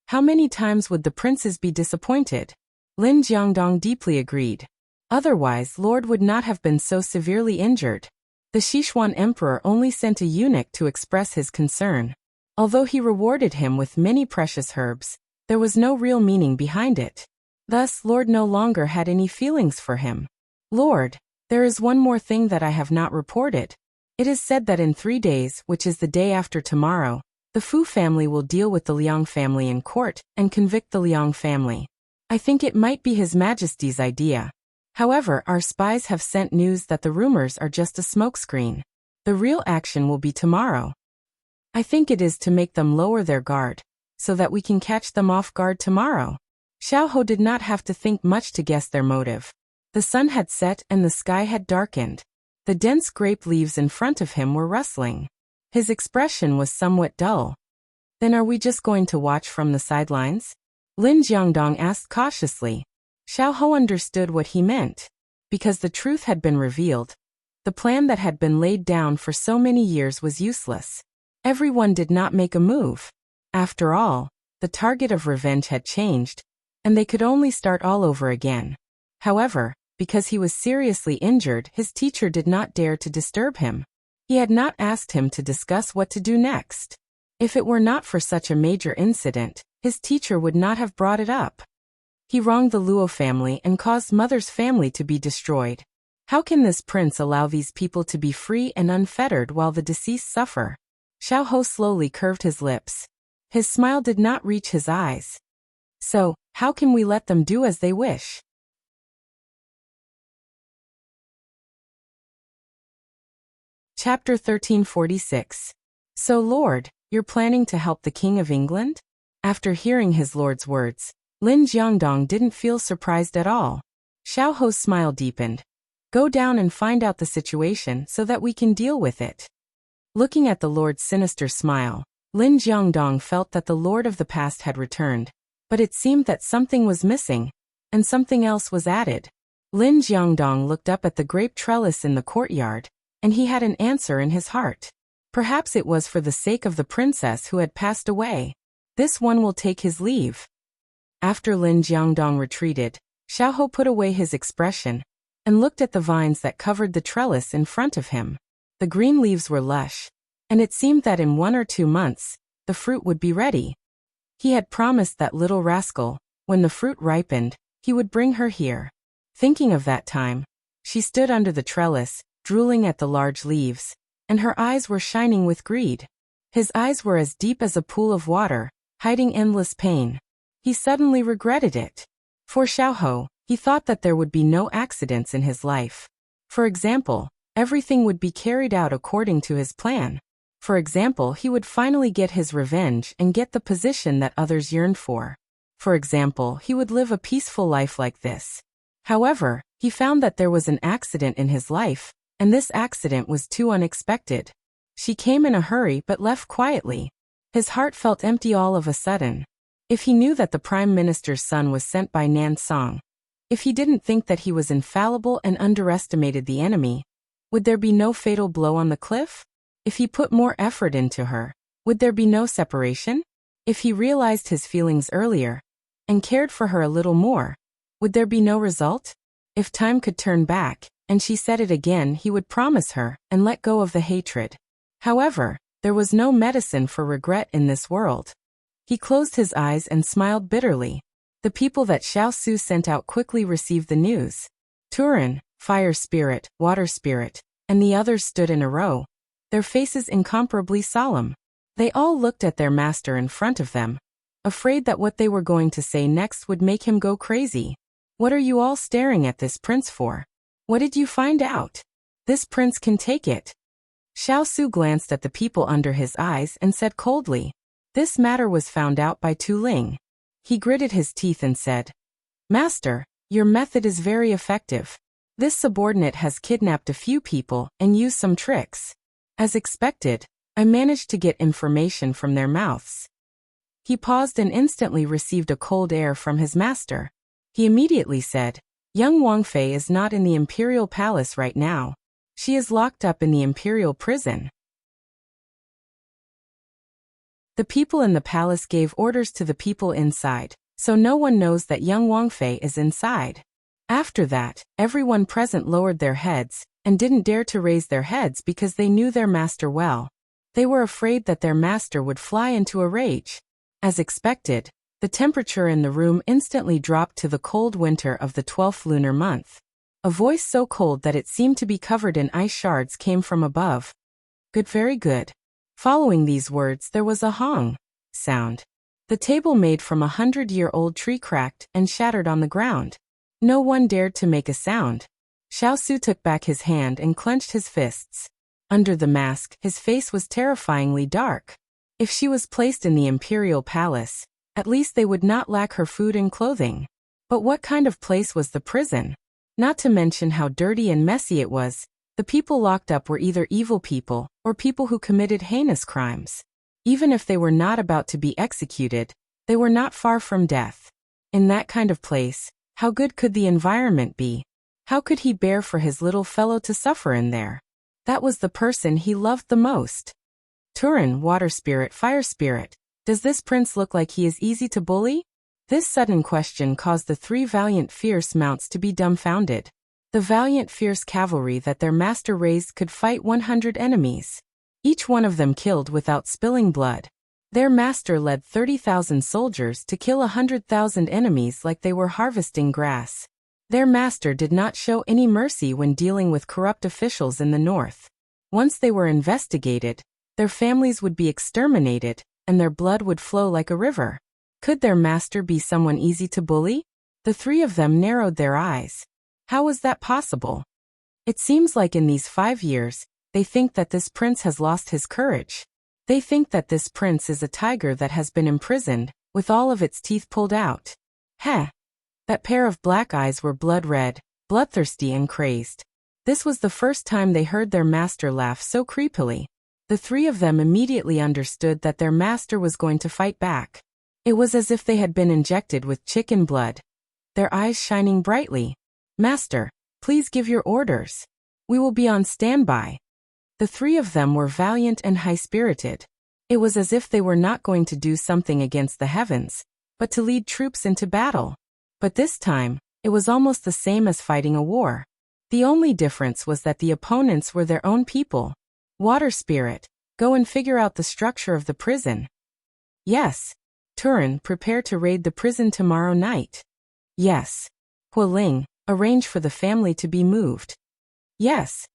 how many times would the princes be disappointed? Lin Jiangdong deeply agreed. Otherwise, Lord would not have been so severely injured. The Sichuan Emperor only sent a eunuch to express his concern. Although he rewarded him with many precious herbs, there was no real meaning behind it. Thus, Lord no longer had any feelings for him. Lord, there is one more thing that I have not reported. It is said that in 3 days, which is the day after tomorrow, the Fu family will deal with the Liang family in court and convict the Liang family. I think it might be His Majesty's idea. However, our spies have sent news that the rumors are just a smokescreen. The real action will be tomorrow. I think it is to make them lower their guard, so that we can catch them off guard tomorrow. Xiao Ho did not have to think much to guess their motive. The sun had set and the sky had darkened. The dense grape leaves in front of him were rustling. His expression was somewhat dull. Then are we just going to watch from the sidelines? Lin Jiangdong asked cautiously. Xiao Ho understood what he meant. Because the truth had been revealed, the plan that had been laid down for so many years was useless. Everyone did not make a move. After all, the target of revenge had changed, and they could only start all over again. However, because he was seriously injured, his teacher did not dare to disturb him. He had not asked him to discuss what to do next. If it were not for such a major incident, his teacher would not have brought it up. He wronged the Luo family and caused Mother's family to be destroyed. How can this prince allow these people to be free and unfettered while the deceased suffer? Xiao Ho slowly curved his lips. His smile did not reach his eyes. So, how can we let them do as they wish? Chapter 1346. So Lord, you're planning to help the King of England? After hearing his lord's words, Lin Jiangdong didn't feel surprised at all. Xiao Ho's smile deepened. Go down and find out the situation so that we can deal with it. Looking at the Lord's sinister smile, Lin Jiangdong felt that the Lord of the past had returned, but it seemed that something was missing, and something else was added. Lin Jiangdong looked up at the grape trellis in the courtyard, and he had an answer in his heart. Perhaps it was for the sake of the princess who had passed away. This one will take his leave. After Lin Jiangdong retreated, Xiao Ho put away his expression, and looked at the vines that covered the trellis in front of him. The green leaves were lush, and it seemed that in 1 or 2 months, the fruit would be ready. He had promised that little rascal, when the fruit ripened, he would bring her here. Thinking of that time, she stood under the trellis, drooling at the large leaves, and her eyes were shining with greed. His eyes were as deep as a pool of water, hiding endless pain. He suddenly regretted it. For Xiao Ho, he thought that there would be no accidents in his life. For example, everything would be carried out according to his plan. For example, he would finally get his revenge and get the position that others yearned for. For example, he would live a peaceful life like this. However, he found that there was an accident in his life, and this accident was too unexpected. She came in a hurry but left quietly. His heart felt empty all of a sudden. If he knew that the Prime Minister's son was sent by Nan Song, if he didn't think that he was infallible and underestimated the enemy, would there be no fatal blow on the cliff? If he put more effort into her, would there be no separation? If he realized his feelings earlier and cared for her a little more, would there be no result? If time could turn back, and she said it again, he would promise her and let go of the hatred. However, there was no medicine for regret in this world. He closed his eyes and smiled bitterly. The people that Xiao Su sent out quickly received the news. Turin, fire spirit, water spirit, and the others stood in a row, their faces incomparably solemn. They all looked at their master in front of them, afraid that what they were going to say next would make him go crazy. What are you all staring at this prince for? What did you find out? This prince can take it. Xiao Su glanced at the people under his eyes and said coldly, "This matter was found out by Tu Ling." He gritted his teeth and said, "Master, your method is very effective. This subordinate has kidnapped a few people and used some tricks. As expected, I managed to get information from their mouths." He paused and instantly received a cold air from his master. He immediately said, "Young Wang Fei is not in the imperial palace right now. She is locked up in the imperial prison." The people in the palace gave orders to the people inside, so no one knows that young Wang Fei is inside. After that, everyone present lowered their heads and didn't dare to raise their heads because they knew their master well. They were afraid that their master would fly into a rage. As expected, the temperature in the room instantly dropped to the cold winter of the 12th lunar month. A voice so cold that it seemed to be covered in ice shards came from above. "Good, very good." Following these words, there was a hong sound. The table made from a 100-year-old tree cracked and shattered on the ground. No one dared to make a sound. Xiao Su took back his hand and clenched his fists. Under the mask, his face was terrifyingly dark. If she was placed in the imperial palace, at least they would not lack her food and clothing. But what kind of place was the prison? Not to mention how dirty and messy it was. The people locked up were either evil people or people who committed heinous crimes. Even if they were not about to be executed, they were not far from death. In that kind of place, how good could the environment be? How could he bear for his little fellow to suffer in there? That was the person he loved the most. "Turin, water spirit, fire spirit, does this prince look like he is easy to bully?" This sudden question caused the three valiant fierce mounts to be dumbfounded. The valiant fierce cavalry that their master raised could fight 100 enemies. Each one of them killed without spilling blood. Their master led 30,000 soldiers to kill 100,000 enemies like they were harvesting grass. Their master did not show any mercy when dealing with corrupt officials in the north. Once they were investigated, their families would be exterminated, and their blood would flow like a river. Could their master be someone easy to bully? The three of them narrowed their eyes. How was that possible? It seems like in these 5 years, they think that this prince has lost his courage. They think that this prince is a tiger that has been imprisoned, with all of its teeth pulled out. Heh! That pair of black eyes were blood red, bloodthirsty and crazed. This was the first time they heard their master laugh so creepily. The three of them immediately understood that their master was going to fight back. It was as if they had been injected with chicken blood. Their eyes shining brightly. "Master, please give your orders. We will be on standby." The three of them were valiant and high-spirited. It was as if they were not going to do something against the heavens, but to lead troops into battle. But this time, it was almost the same as fighting a war. The only difference was that the opponents were their own people. "Water spirit, go and figure out the structure of the prison." "Yes." "Turin, prepare to raid the prison tomorrow night." "Yes." "Hualing, arrange for the family to be moved." "Yes."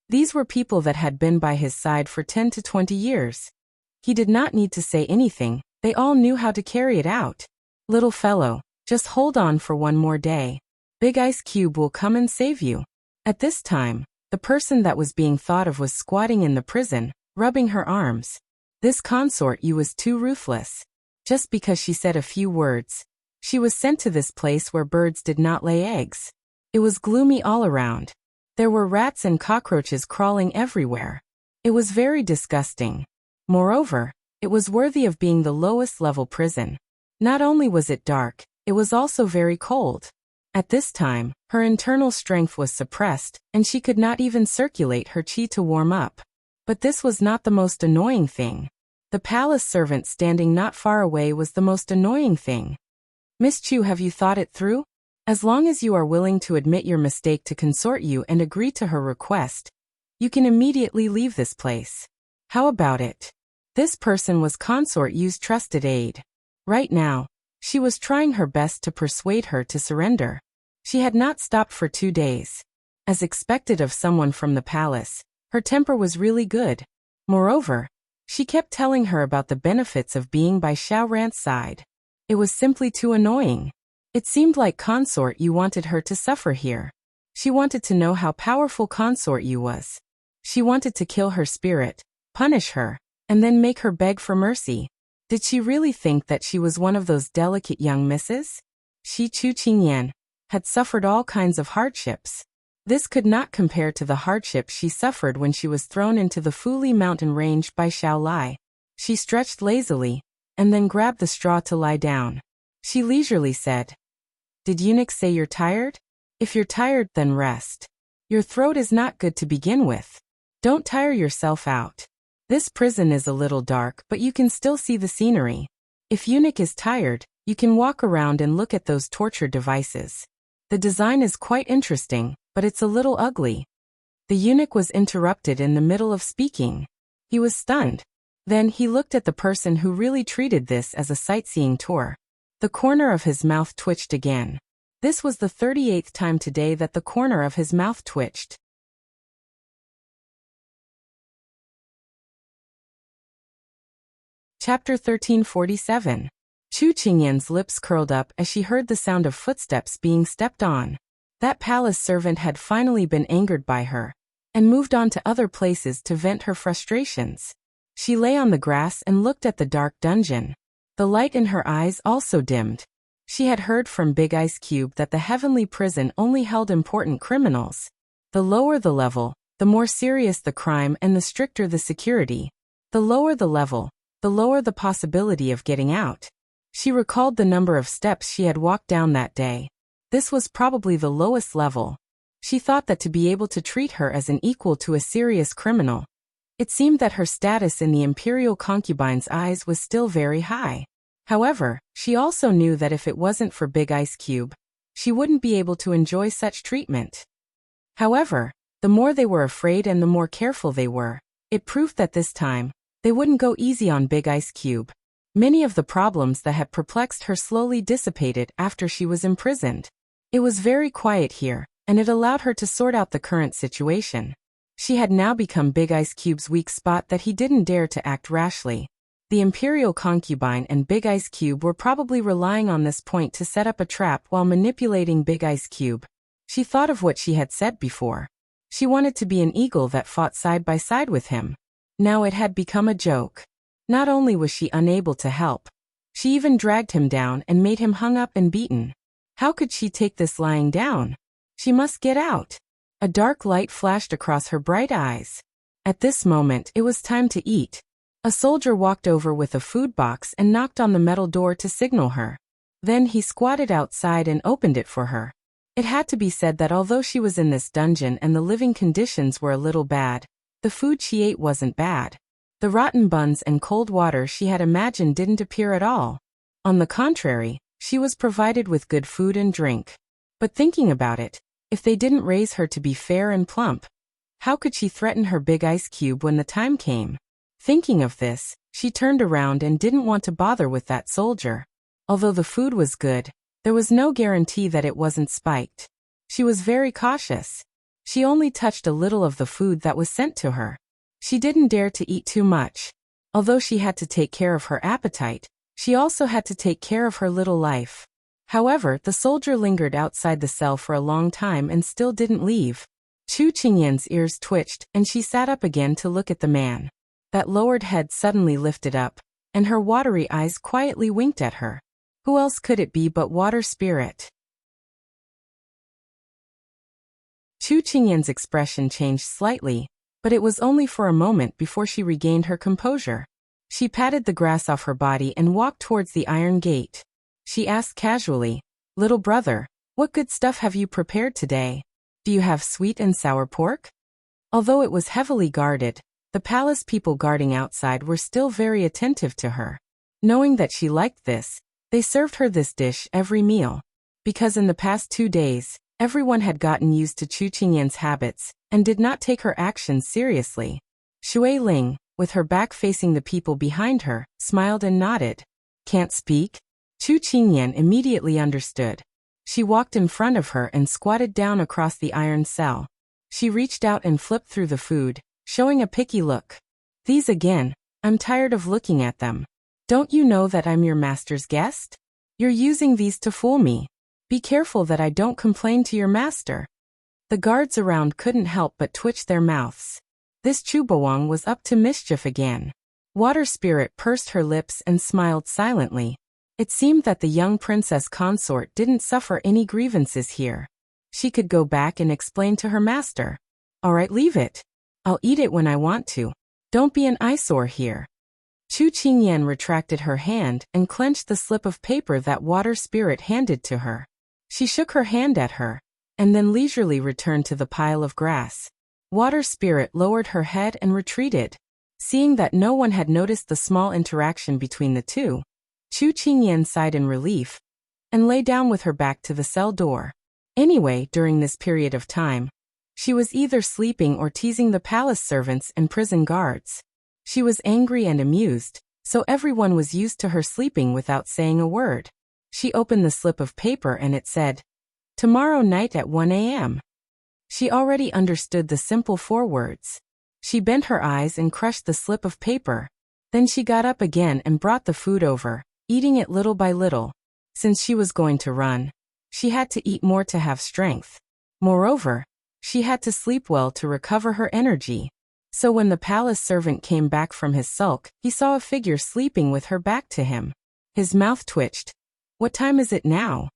These were people that had been by his side for 10 to 20 years. He did not need to say anything, they all knew how to carry it out. "Little fellow, just hold on for one more day. Big Ice Cube will come and save you." At this time, The person that was being thought of was squatting in the prison, rubbing her arms. This consort you was too ruthless. Just because she said a few words, she was sent to this place where birds did not lay eggs. It was gloomy all around. There were rats and cockroaches crawling everywhere. It was very disgusting. Moreover, it was worthy of being the lowest level prison. Not only was it dark, it was also very cold. At this time, her internal strength was suppressed, and she could not even circulate her chi to warm up. But this was not the most annoying thing. The palace servant standing not far away was the most annoying thing. Miss Chu, have you thought it through? As long as you are willing to admit your mistake to consort you and agree to her request, you can immediately leave this place. How about it? This person was Consort Yu's trusted aide. Right now, she was trying her best to persuade her to surrender. She had not stopped for 2 days. As expected of someone from the palace, her temper was really good. Moreover, she kept telling her about the benefits of being by Xiao Ran's side. It was simply too annoying. It seemed like Consort Yu wanted her to suffer here. She wanted to know how powerful Consort Yu was. She wanted to kill her spirit, punish her, and then make her beg for mercy. Did she really think that she was one of those delicate young misses? She Chu Qingyan had suffered all kinds of hardships. This could not compare to the hardship she suffered when she was thrown into the Fuli mountain range by Xiao Lai. She stretched lazily, and then grabbed the straw to lie down. She leisurely said, "Did eunuch say you're tired? If you're tired, then rest. Your throat is not good to begin with. Don't tire yourself out. This prison is a little dark, but you can still see the scenery. If eunuch is tired, you can walk around and look at those torture devices. The design is quite interesting, but it's a little ugly." The eunuch was interrupted in the middle of speaking. He was stunned. Then he looked at the person who really treated this as a sightseeing tour. The corner of his mouth twitched again. This was the 38th time today that the corner of his mouth twitched. Chapter 1347. Chu Qingyan's lips curled up as she heard the sound of footsteps being stepped on. That palace servant had finally been angered by her, and moved on to other places to vent her frustrations. She lay on the grass and looked at the dark dungeon. The light in her eyes also dimmed. She had heard from Big Ice Cube that the heavenly prison only held important criminals. The lower the level, the more serious the crime and the stricter the security. The lower the level, the lower the possibility of getting out. She recalled the number of steps she had walked down that day. This was probably the lowest level. She thought that to be able to treat her as an equal to a serious criminal, it seemed that her status in the imperial concubine's eyes was still very high. However, she also knew that if it wasn't for Big Ice Cube, she wouldn't be able to enjoy such treatment. However, the more they were afraid and the more careful they were, it proved that this time, they wouldn't go easy on Big Ice Cube. Many of the problems that had perplexed her slowly dissipated after she was imprisoned. It was very quiet here, and it allowed her to sort out the current situation. She had now become Big Ice Cube's weak spot that he didn't dare to act rashly. The imperial concubine and Big Ice Cube were probably relying on this point to set up a trap while manipulating Big Ice Cube. She thought of what she had said before. She wanted to be an eagle that fought side by side with him. Now it had become a joke. Not only was she unable to help, she even dragged him down and made him hung up and beaten. How could she take this lying down? She must get out. A dark light flashed across her bright eyes. At this moment, it was time to eat. A soldier walked over with a food box and knocked on the metal door to signal her. Then he squatted outside and opened it for her. It had to be said that although she was in this dungeon and the living conditions were a little bad, the food she ate wasn't bad. The rotten buns and cold water she had imagined didn't appear at all. On the contrary, she was provided with good food and drink. But thinking about it, if they didn't raise her to be fair and plump, how could she threaten her Big Ice Cube when the time came? Thinking of this, she turned around and didn't want to bother with that soldier. Although the food was good, there was no guarantee that it wasn't spiked. She was very cautious. She only touched a little of the food that was sent to her. She didn't dare to eat too much. Although she had to take care of her appetite, she also had to take care of her little life. However, the soldier lingered outside the cell for a long time and still didn't leave. Chu Qingyan's ears twitched and she sat up again to look at the man. That lowered head suddenly lifted up, and her watery eyes quietly winked at her. Who else could it be but Water Spirit? Chu Qingyan's expression changed slightly, but it was only for a moment before she regained her composure. She patted the grass off her body and walked towards the iron gate. She asked casually, "Little brother, what good stuff have you prepared today? Do you have sweet and sour pork?" Although it was heavily guarded, the palace people guarding outside were still very attentive to her. Knowing that she liked this, they served her this dish every meal. Because in the past 2 days, everyone had gotten used to Chu Qingyan's habits and did not take her actions seriously. Shui Ling, with her back facing the people behind her, smiled and nodded. "Can't speak?" Chu Qingyan immediately understood. She walked in front of her and squatted down across the iron cell. She reached out and flipped through the food, showing a picky look. "These again, I'm tired of looking at them. Don't you know that I'm your master's guest? You're using these to fool me. Be careful that I don't complain to your master." The guards around couldn't help but twitch their mouths. This Chu Bawang was up to mischief again. Water Spirit pursed her lips and smiled silently. It seemed that the young princess consort didn't suffer any grievances here. She could go back and explain to her master. "All right, leave it. I'll eat it when I want to. Don't be an eyesore here." Chu Qingyan retracted her hand and clenched the slip of paper that Water Spirit handed to her. She shook her hand at her, and then leisurely returned to the pile of grass. Water Spirit lowered her head and retreated. Seeing that no one had noticed the small interaction between the two, Chu Qingyan sighed in relief and lay down with her back to the cell door. Anyway, during this period of time, she was either sleeping or teasing the palace servants and prison guards. She was angry and amused, so everyone was used to her sleeping without saying a word. She opened the slip of paper and it said, "Tomorrow night at 1 a.m. She already understood the simple 4 words. She bent her eyes and crushed the slip of paper. Then she got up again and brought the food over, eating it little by little. Since she was going to run, she had to eat more to have strength. Moreover, she had to sleep well to recover her energy. So when the palace servant came back from his sulk, he saw a figure sleeping with her back to him. His mouth twitched. "What time is it now?"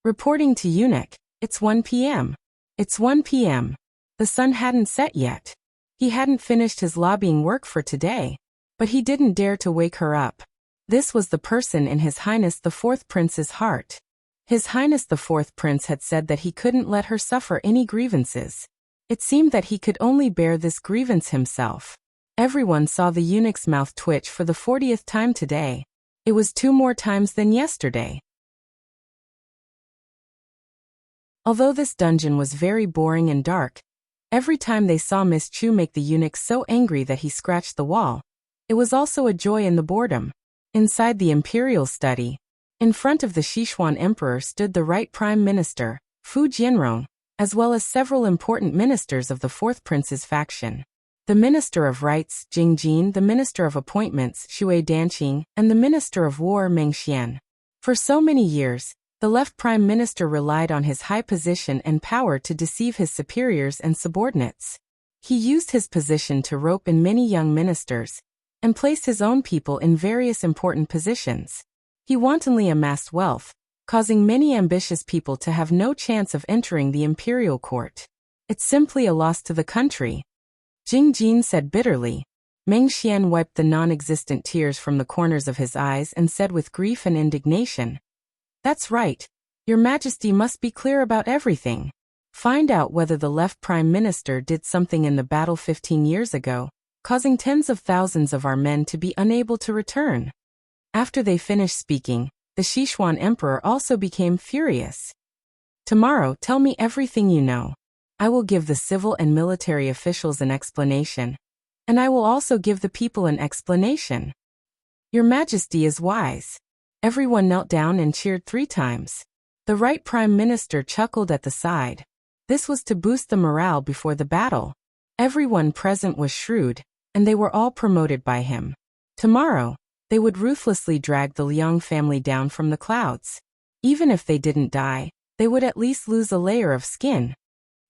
Reporting to eunuch, "It's 1 p.m. It's 1 p.m. The sun hadn't set yet. He hadn't finished his lobbying work for today. But he didn't dare to wake her up. This was the person in His Highness the 4th Prince's heart. His Highness the 4th Prince had said that he couldn't let her suffer any grievances. It seemed that he could only bear this grievance himself. Everyone saw the eunuch's mouth twitch for the 40th time today. It was 2 more times than yesterday. Although this dungeon was very boring and dark, every time they saw Miss Chu make the eunuch so angry that he scratched the wall, it was also a joy in the boredom. Inside the imperial study, in front of the Sichuan emperor stood the right prime minister, Fu Jianrong, as well as several important ministers of the 4th Prince's faction. The Minister of Rights, Jing Jin, the Minister of Appointments, Xue Danqing, and the Minister of War, Meng Xian. For so many years, the left prime minister relied on his high position and power to deceive his superiors and subordinates. He used his position to rope in many young ministers and place his own people in various important positions. He wantonly amassed wealth, causing many ambitious people to have no chance of entering the imperial court. It's simply a loss to the country. Jing Jin said bitterly. Meng Xian wiped the non-existent tears from the corners of his eyes and said with grief and indignation, "That's right. Your Majesty must be clear about everything. Find out whether the left prime minister did something in the battle 15 years ago, causing tens of thousands of our men to be unable to return." After they finished speaking, the Sichuan emperor also became furious. "Tomorrow, tell me everything you know. I will give the civil and military officials an explanation, and I will also give the people an explanation." "Your Majesty is wise." Everyone knelt down and cheered 3 times. The right prime minister chuckled at the side. This was to boost the morale before the battle. Everyone present was shrewd, and they were all promoted by him. Tomorrow, they would ruthlessly drag the Liang family down from the clouds. Even if they didn't die, they would at least lose a layer of skin.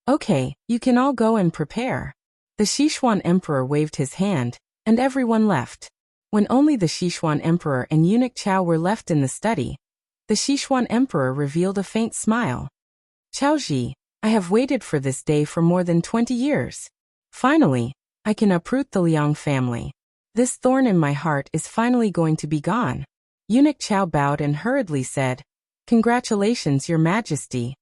Okay, you can all go and prepare. The Sichuan emperor waved his hand, and everyone left. When only the Sichuan emperor and eunuch Xiao were left in the study, the Sichuan emperor revealed a faint smile. Xiaoji, I have waited for this day for more than 20 years. Finally, I can uproot the Liang family. This thorn in my heart is finally going to be gone. Eunuch Xiao bowed and hurriedly said, Congratulations, Your Majesty.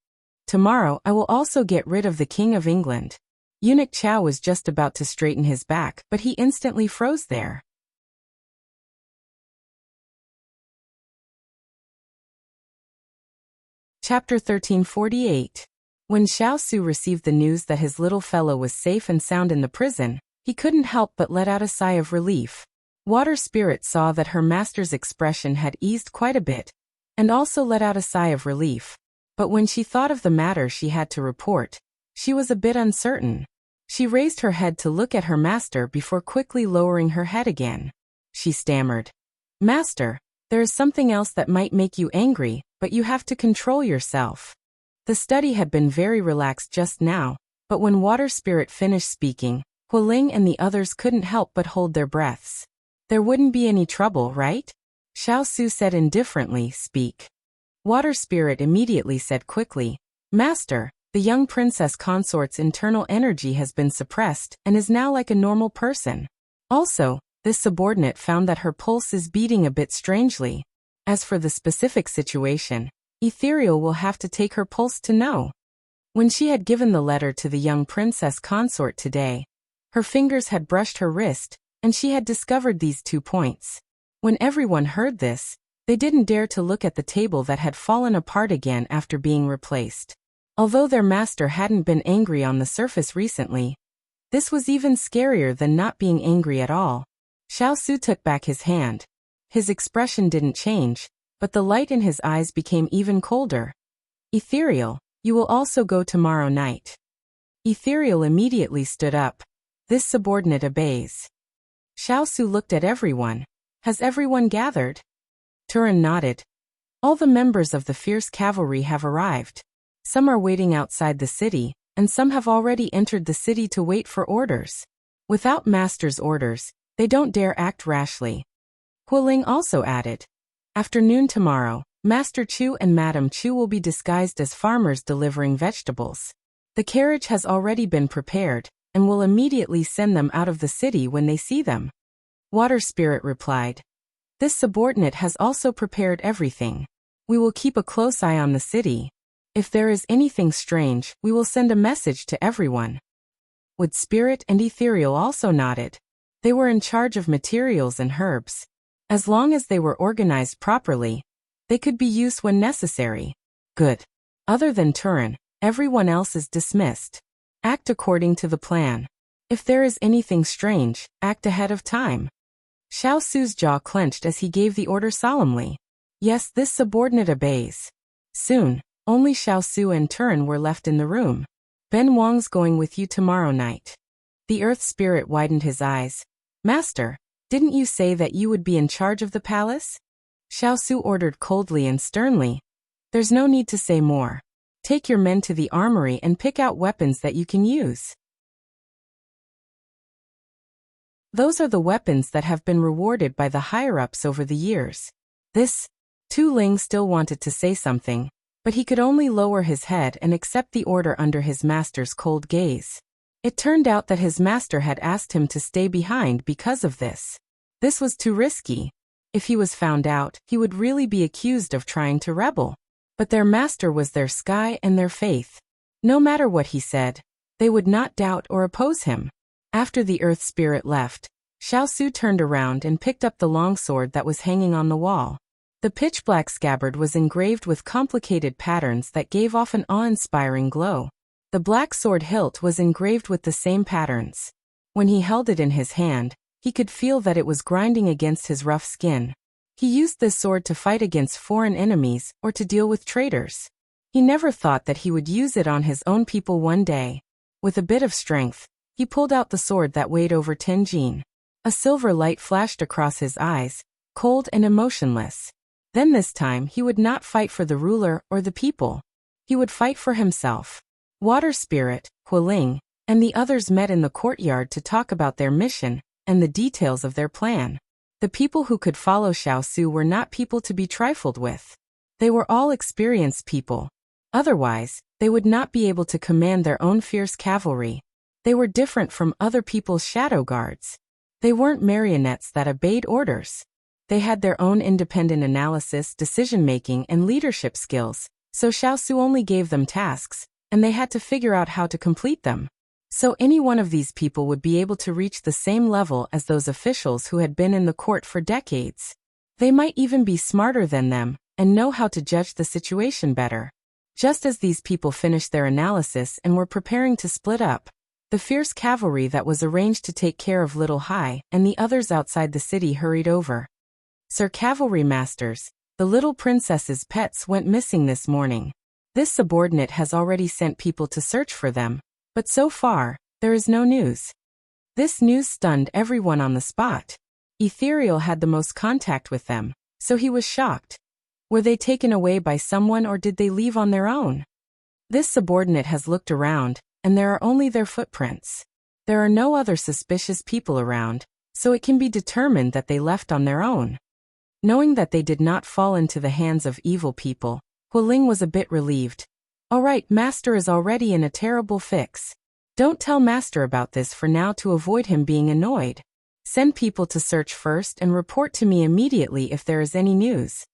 Tomorrow I will also get rid of the King of England. Eunuch Xiao was just about to straighten his back, but he instantly froze there. Chapter 1348. When Xiao Su received the news that his little fellow was safe and sound in the prison, he couldn't help but let out a sigh of relief. Water Spirit saw that her master's expression had eased quite a bit, and also let out a sigh of relief. But when she thought of the matter she had to report, she was a bit uncertain. She raised her head to look at her master before quickly lowering her head again. She stammered, Master, there is something else that might make you angry, but you have to control yourself. The study had been very relaxed just now, but when Water Spirit finished speaking, Huiling and the others couldn't help but hold their breaths. There wouldn't be any trouble, right? Xiao Su said indifferently, Speak. Water Spirit immediately said quickly, Master, the young princess consort's internal energy has been suppressed and is now like a normal person. Also, this subordinate found that her pulse is beating a bit strangely. As for the specific situation, Ethereal will have to take her pulse to know. When she had given the letter to the young princess consort today, her fingers had brushed her wrist, and she had discovered these 2 points. When everyone heard this, they didn't dare to look at the table that had fallen apart again after being replaced. Although their master hadn't been angry on the surface recently, this was even scarier than not being angry at all. Xiao Su took back his hand. His expression didn't change, but the light in his eyes became even colder. Ethereal, you will also go tomorrow night. Ethereal immediately stood up. This subordinate obeys. Xiao Su looked at everyone. Has everyone gathered? Turin nodded. All the members of the fierce cavalry have arrived. Some are waiting outside the city, and some have already entered the city to wait for orders. Without master's orders, they don't dare act rashly. Huiling also added. After noon tomorrow, Master Chu and Madam Chu will be disguised as farmers delivering vegetables. The carriage has already been prepared, and will immediately send them out of the city when they see them. Water Spirit replied. This subordinate has also prepared everything. We will keep a close eye on the city. If there is anything strange, we will send a message to everyone. Wood Spirit and Ethereal also nodded. They were in charge of materials and herbs. As long as they were organized properly, they could be used when necessary. Good. Other than Turin, everyone else is dismissed. Act according to the plan. If there is anything strange, act ahead of time. Xiao Su's jaw clenched as he gave the order solemnly. Yes, this subordinate obeys. Soon, only Xiao Su and Turin were left in the room. Ben Wang's going with you tomorrow night. The Earth Spirit widened his eyes. Master, didn't you say that you would be in charge of the palace? Xiao Su ordered coldly and sternly. There's no need to say more. Take your men to the armory and pick out weapons that you can use. Those are the weapons that have been rewarded by the higher-ups over the years. Tu Ling still wanted to say something, but he could only lower his head and accept the order under his master's cold gaze. It turned out that his master had asked him to stay behind because of this. This was too risky. If he was found out, he would really be accused of trying to rebel. But their master was their sky and their faith. No matter what he said, they would not doubt or oppose him. After the Earth Spirit left, Xiao Su turned around and picked up the longsword that was hanging on the wall. The pitch-black scabbard was engraved with complicated patterns that gave off an awe-inspiring glow. The black sword hilt was engraved with the same patterns. When he held it in his hand, he could feel that it was grinding against his rough skin. He used this sword to fight against foreign enemies or to deal with traitors. He never thought that he would use it on his own people one day. With a bit of strength, he pulled out the sword that weighed over 10 jin. A silver light flashed across his eyes, cold and emotionless. Then this time he would not fight for the ruler or the people. He would fight for himself. Water Spirit, Huiling, and the others met in the courtyard to talk about their mission and the details of their plan. The people who could follow Xiao Su were not people to be trifled with. They were all experienced people. Otherwise, they would not be able to command their own fierce cavalry. They were different from other people's shadow guards. They weren't marionettes that obeyed orders. They had their own independent analysis, decision-making, and leadership skills, so Xiao Su only gave them tasks, and they had to figure out how to complete them. So any one of these people would be able to reach the same level as those officials who had been in the court for decades. They might even be smarter than them and know how to judge the situation better. Just as these people finished their analysis and were preparing to split up, the fierce cavalry that was arranged to take care of Little Hai and the others outside the city hurried over. Sir Cavalry Masters, the little princess's pets went missing this morning. This subordinate has already sent people to search for them, but so far, there is no news. This news stunned everyone on the spot. Ethereal had the most contact with them, so he was shocked. Were they taken away by someone or did they leave on their own? This subordinate has looked around, and there are only their footprints. There are no other suspicious people around, so it can be determined that they left on their own. Knowing that they did not fall into the hands of evil people, Huiling was a bit relieved. Alright, Master is already in a terrible fix. Don't tell Master about this for now to avoid him being annoyed. Send people to search first and report to me immediately if there is any news.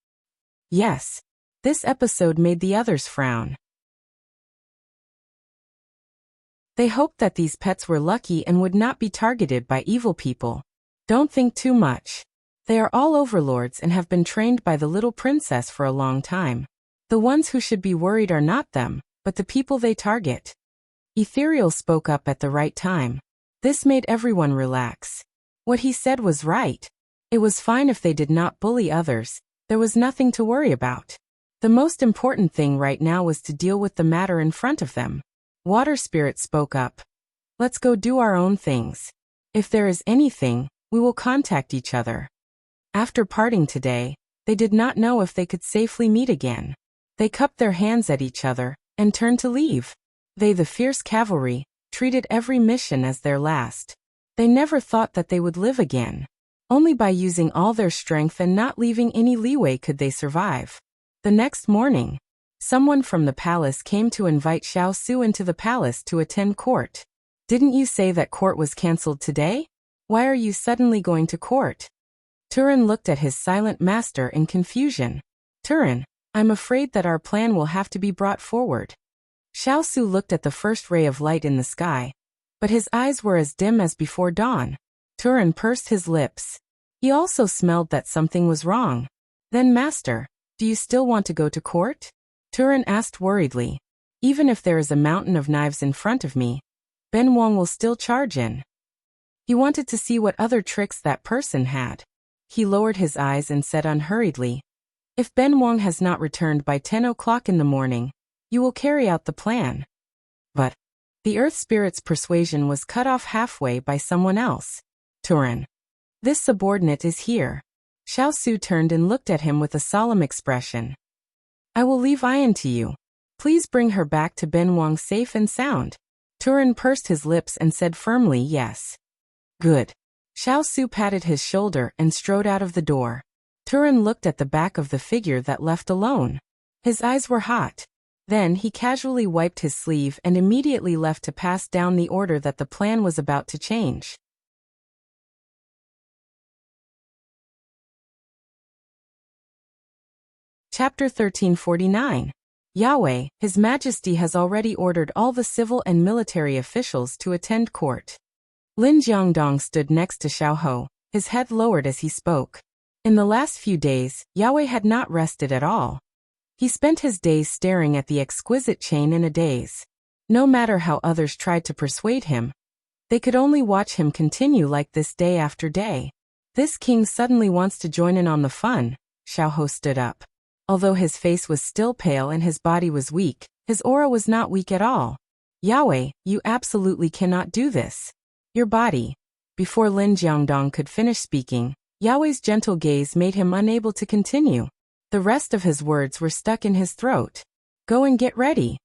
Yes. This episode made the others frown. They hoped that these pets were lucky and would not be targeted by evil people. Don't think too much. They are all overlords and have been trained by the little princess for a long time. The ones who should be worried are not them, but the people they target. Ethereal spoke up at the right time. This made everyone relax. What he said was right. It was fine if they did not bully others. There was nothing to worry about. The most important thing right now was to deal with the matter in front of them. Water Spirit spoke up. Let's go do our own things. If there is anything, we will contact each other. After parting today, they did not know if they could safely meet again. They cupped their hands at each other and turned to leave. They, the fierce cavalry, treated every mission as their last. They never thought that they would live again. Only by using all their strength and not leaving any leeway could they survive. The next morning, someone from the palace came to invite Xiao Su into the palace to attend court. Didn't you say that court was cancelled today? Why are you suddenly going to court? Turin looked at his silent master in confusion. Turin, I'm afraid that our plan will have to be brought forward. Xiao Su looked at the first ray of light in the sky, but his eyes were as dim as before dawn. Turin pursed his lips. He also smelled that something was wrong. Then, Master, do you still want to go to court? Turin asked worriedly. Even if there is a mountain of knives in front of me, Ben Wong will still charge in. He wanted to see what other tricks that person had. He lowered his eyes and said unhurriedly, if Ben Wong has not returned by 10 o'clock in the morning, you will carry out the plan. But the Earth Spirit's persuasion was cut off halfway by someone else. Turin. This subordinate is here. Xiao Su turned and looked at him with a solemn expression. I will leave Ian to you. Please bring her back to Ben Wong safe and sound. Turin pursed his lips and said firmly yes. Good. Xiao Su patted his shoulder and strode out of the door. Turin looked at the back of the figure that left alone. His eyes were hot. Then he casually wiped his sleeve and immediately left to pass down the order that the plan was about to change. Chapter 1349. Yahweh, His Majesty has already ordered all the civil and military officials to attend court. Lin Jiangdong stood next to Xiao Ho, his head lowered as he spoke. In the last few days, Yahweh had not rested at all. He spent his days staring at the exquisite chain in a daze. No matter how others tried to persuade him, they could only watch him continue like this day after day. This king suddenly wants to join in on the fun. Xiao Ho stood up. Although his face was still pale and his body was weak, his aura was not weak at all. Yahweh, you absolutely cannot do this. Your body. Before Lin Jiangdong could finish speaking, Yahweh's gentle gaze made him unable to continue. The rest of his words were stuck in his throat. Go and get ready.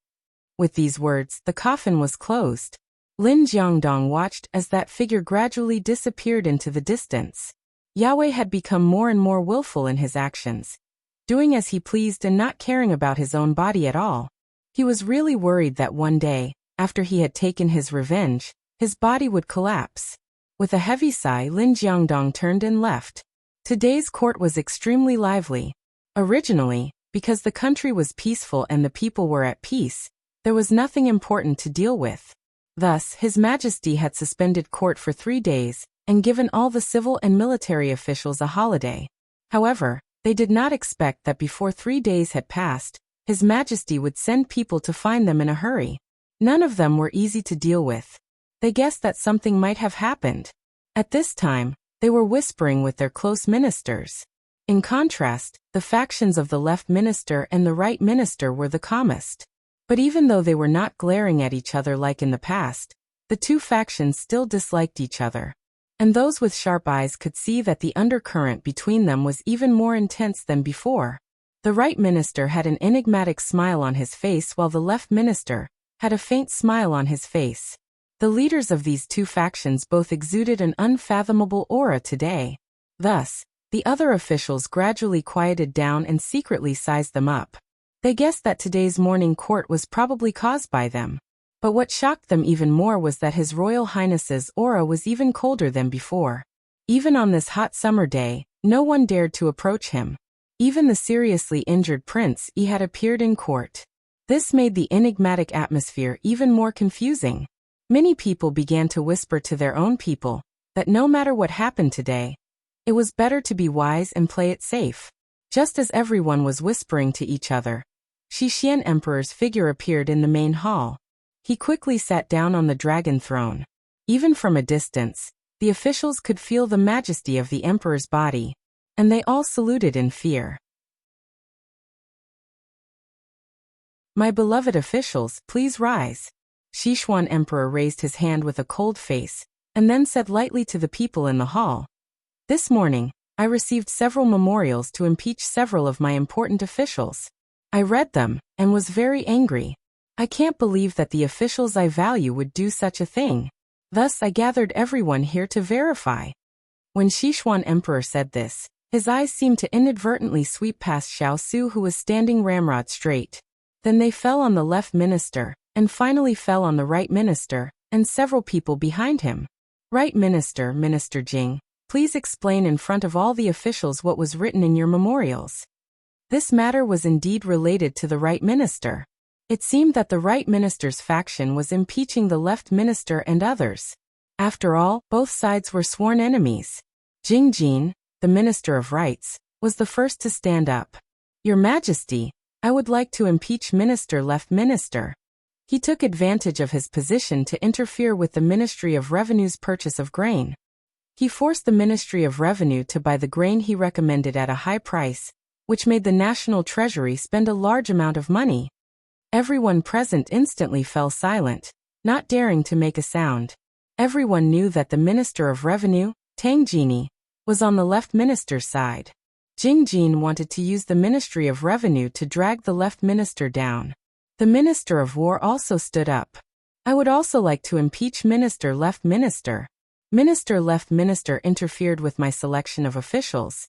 With these words, the coffin was closed. Lin Jiangdong watched as that figure gradually disappeared into the distance. Yahweh had become more and more willful in his actions, doing as he pleased and not caring about his own body at all. He was really worried that one day, after he had taken his revenge, his body would collapse. With a heavy sigh, Lin Jiangdong turned and left. Today's court was extremely lively. Originally, because the country was peaceful and the people were at peace, there was nothing important to deal with. Thus, His Majesty had suspended court for 3 days, and given all the civil and military officials a holiday. However, they did not expect that before 3 days had passed, His Majesty would send people to find them in a hurry. None of them were easy to deal with. They guessed that something might have happened. At this time, they were whispering with their close ministers. In contrast, the factions of the left minister and the right minister were the calmest. But even though they were not glaring at each other like in the past, the two factions still disliked each other. And those with sharp eyes could see that the undercurrent between them was even more intense than before. The right minister had an enigmatic smile on his face while the left minister had a faint smile on his face. The leaders of these two factions both exuded an unfathomable aura today. Thus, the other officials gradually quieted down and secretly sized them up. They guessed that today's morning court was probably caused by them. But what shocked them even more was that His Royal Highness's aura was even colder than before. Even on this hot summer day, no one dared to approach him. Even the seriously injured prince had appeared in court. This made the enigmatic atmosphere even more confusing. Many people began to whisper to their own people that no matter what happened today, it was better to be wise and play it safe. Just as everyone was whispering to each other, Xian Emperor's figure appeared in the main hall. He quickly sat down on the dragon throne. Even from a distance, the officials could feel the majesty of the emperor's body, and they all saluted in fear. "My beloved officials, please rise." Xian Emperor raised his hand with a cold face, and then said lightly to the people in the hall, "This morning, I received several memorials to impeach several of my important officials. I read them, and was very angry. I can't believe that the officials I value would do such a thing. Thus I gathered everyone here to verify." When Xian Emperor said this, his eyes seemed to inadvertently sweep past Xiao Su, who was standing ramrod straight. Then they fell on the left minister, and finally fell on the right minister, and several people behind him. "Right minister, Minister Jing, please explain in front of all the officials what was written in your memorials." This matter was indeed related to the right minister. It seemed that the right minister's faction was impeaching the left minister and others. After all, both sides were sworn enemies. Jing Jin, the Minister of Rights, was the first to stand up. "Your Majesty, I would like to impeach Minister Left Minister." He took advantage of his position to interfere with the Ministry of Revenue's purchase of grain. He forced the Ministry of Revenue to buy the grain he recommended at a high price, which made the National Treasury spend a large amount of money. Everyone present instantly fell silent, not daring to make a sound. Everyone knew that the Minister of Revenue, Tang Jini, was on the left minister's side. Jing Jin wanted to use the Ministry of Revenue to drag the left minister down. The Minister of War also stood up. "I would also like to impeach Minister Left Minister." Minister Left Minister interfered with my selection of officials.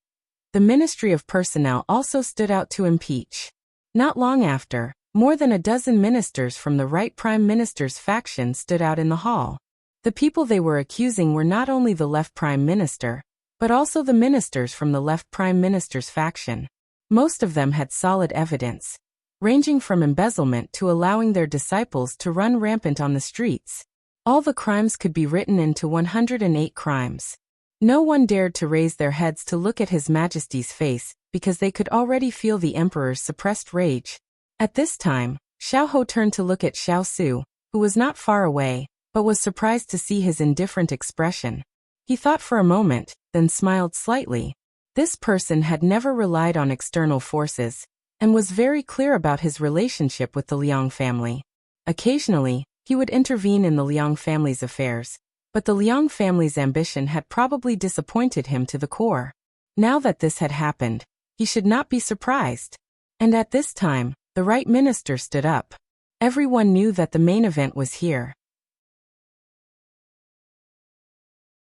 The Ministry of Personnel also stood out to impeach. Not long after, more than a dozen ministers from the right Prime Minister's faction stood out in the hall. The people they were accusing were not only the left Prime Minister, but also the ministers from the left Prime Minister's faction. Most of them had solid evidence, ranging from embezzlement to allowing their disciples to run rampant on the streets. All the crimes could be written into 108 crimes. No one dared to raise their heads to look at His Majesty's face, because they could already feel the Emperor's suppressed rage. At this time, Xiao Ho turned to look at Xiao Su, who was not far away, but was surprised to see his indifferent expression. He thought for a moment, then smiled slightly. This person had never relied on external forces, and was very clear about his relationship with the Liang family. Occasionally, he would intervene in the Liang family's affairs, but the Liang family's ambition had probably disappointed him to the core. Now that this had happened, he should not be surprised. And at this time, the right minister stood up. Everyone knew that the main event was here.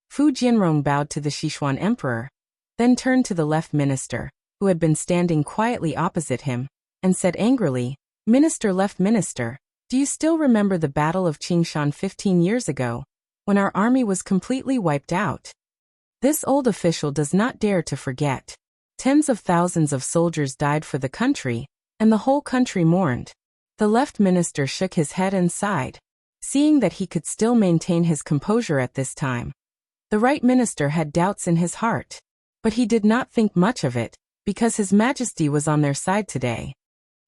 Fu Jianrong bowed to the Sichuan emperor, then turned to the left minister, who had been standing quietly opposite him, and said angrily, Left Minister, do you still remember the Battle of Qingshan 15 years ago, when our army was completely wiped out? This old official does not dare to forget. Tens of thousands of soldiers died for the country, and the whole country mourned. The left minister shook his head and sighed, seeing that he could still maintain his composure at this time. The right minister had doubts in his heart, but he did not think much of it, because His Majesty was on their side today.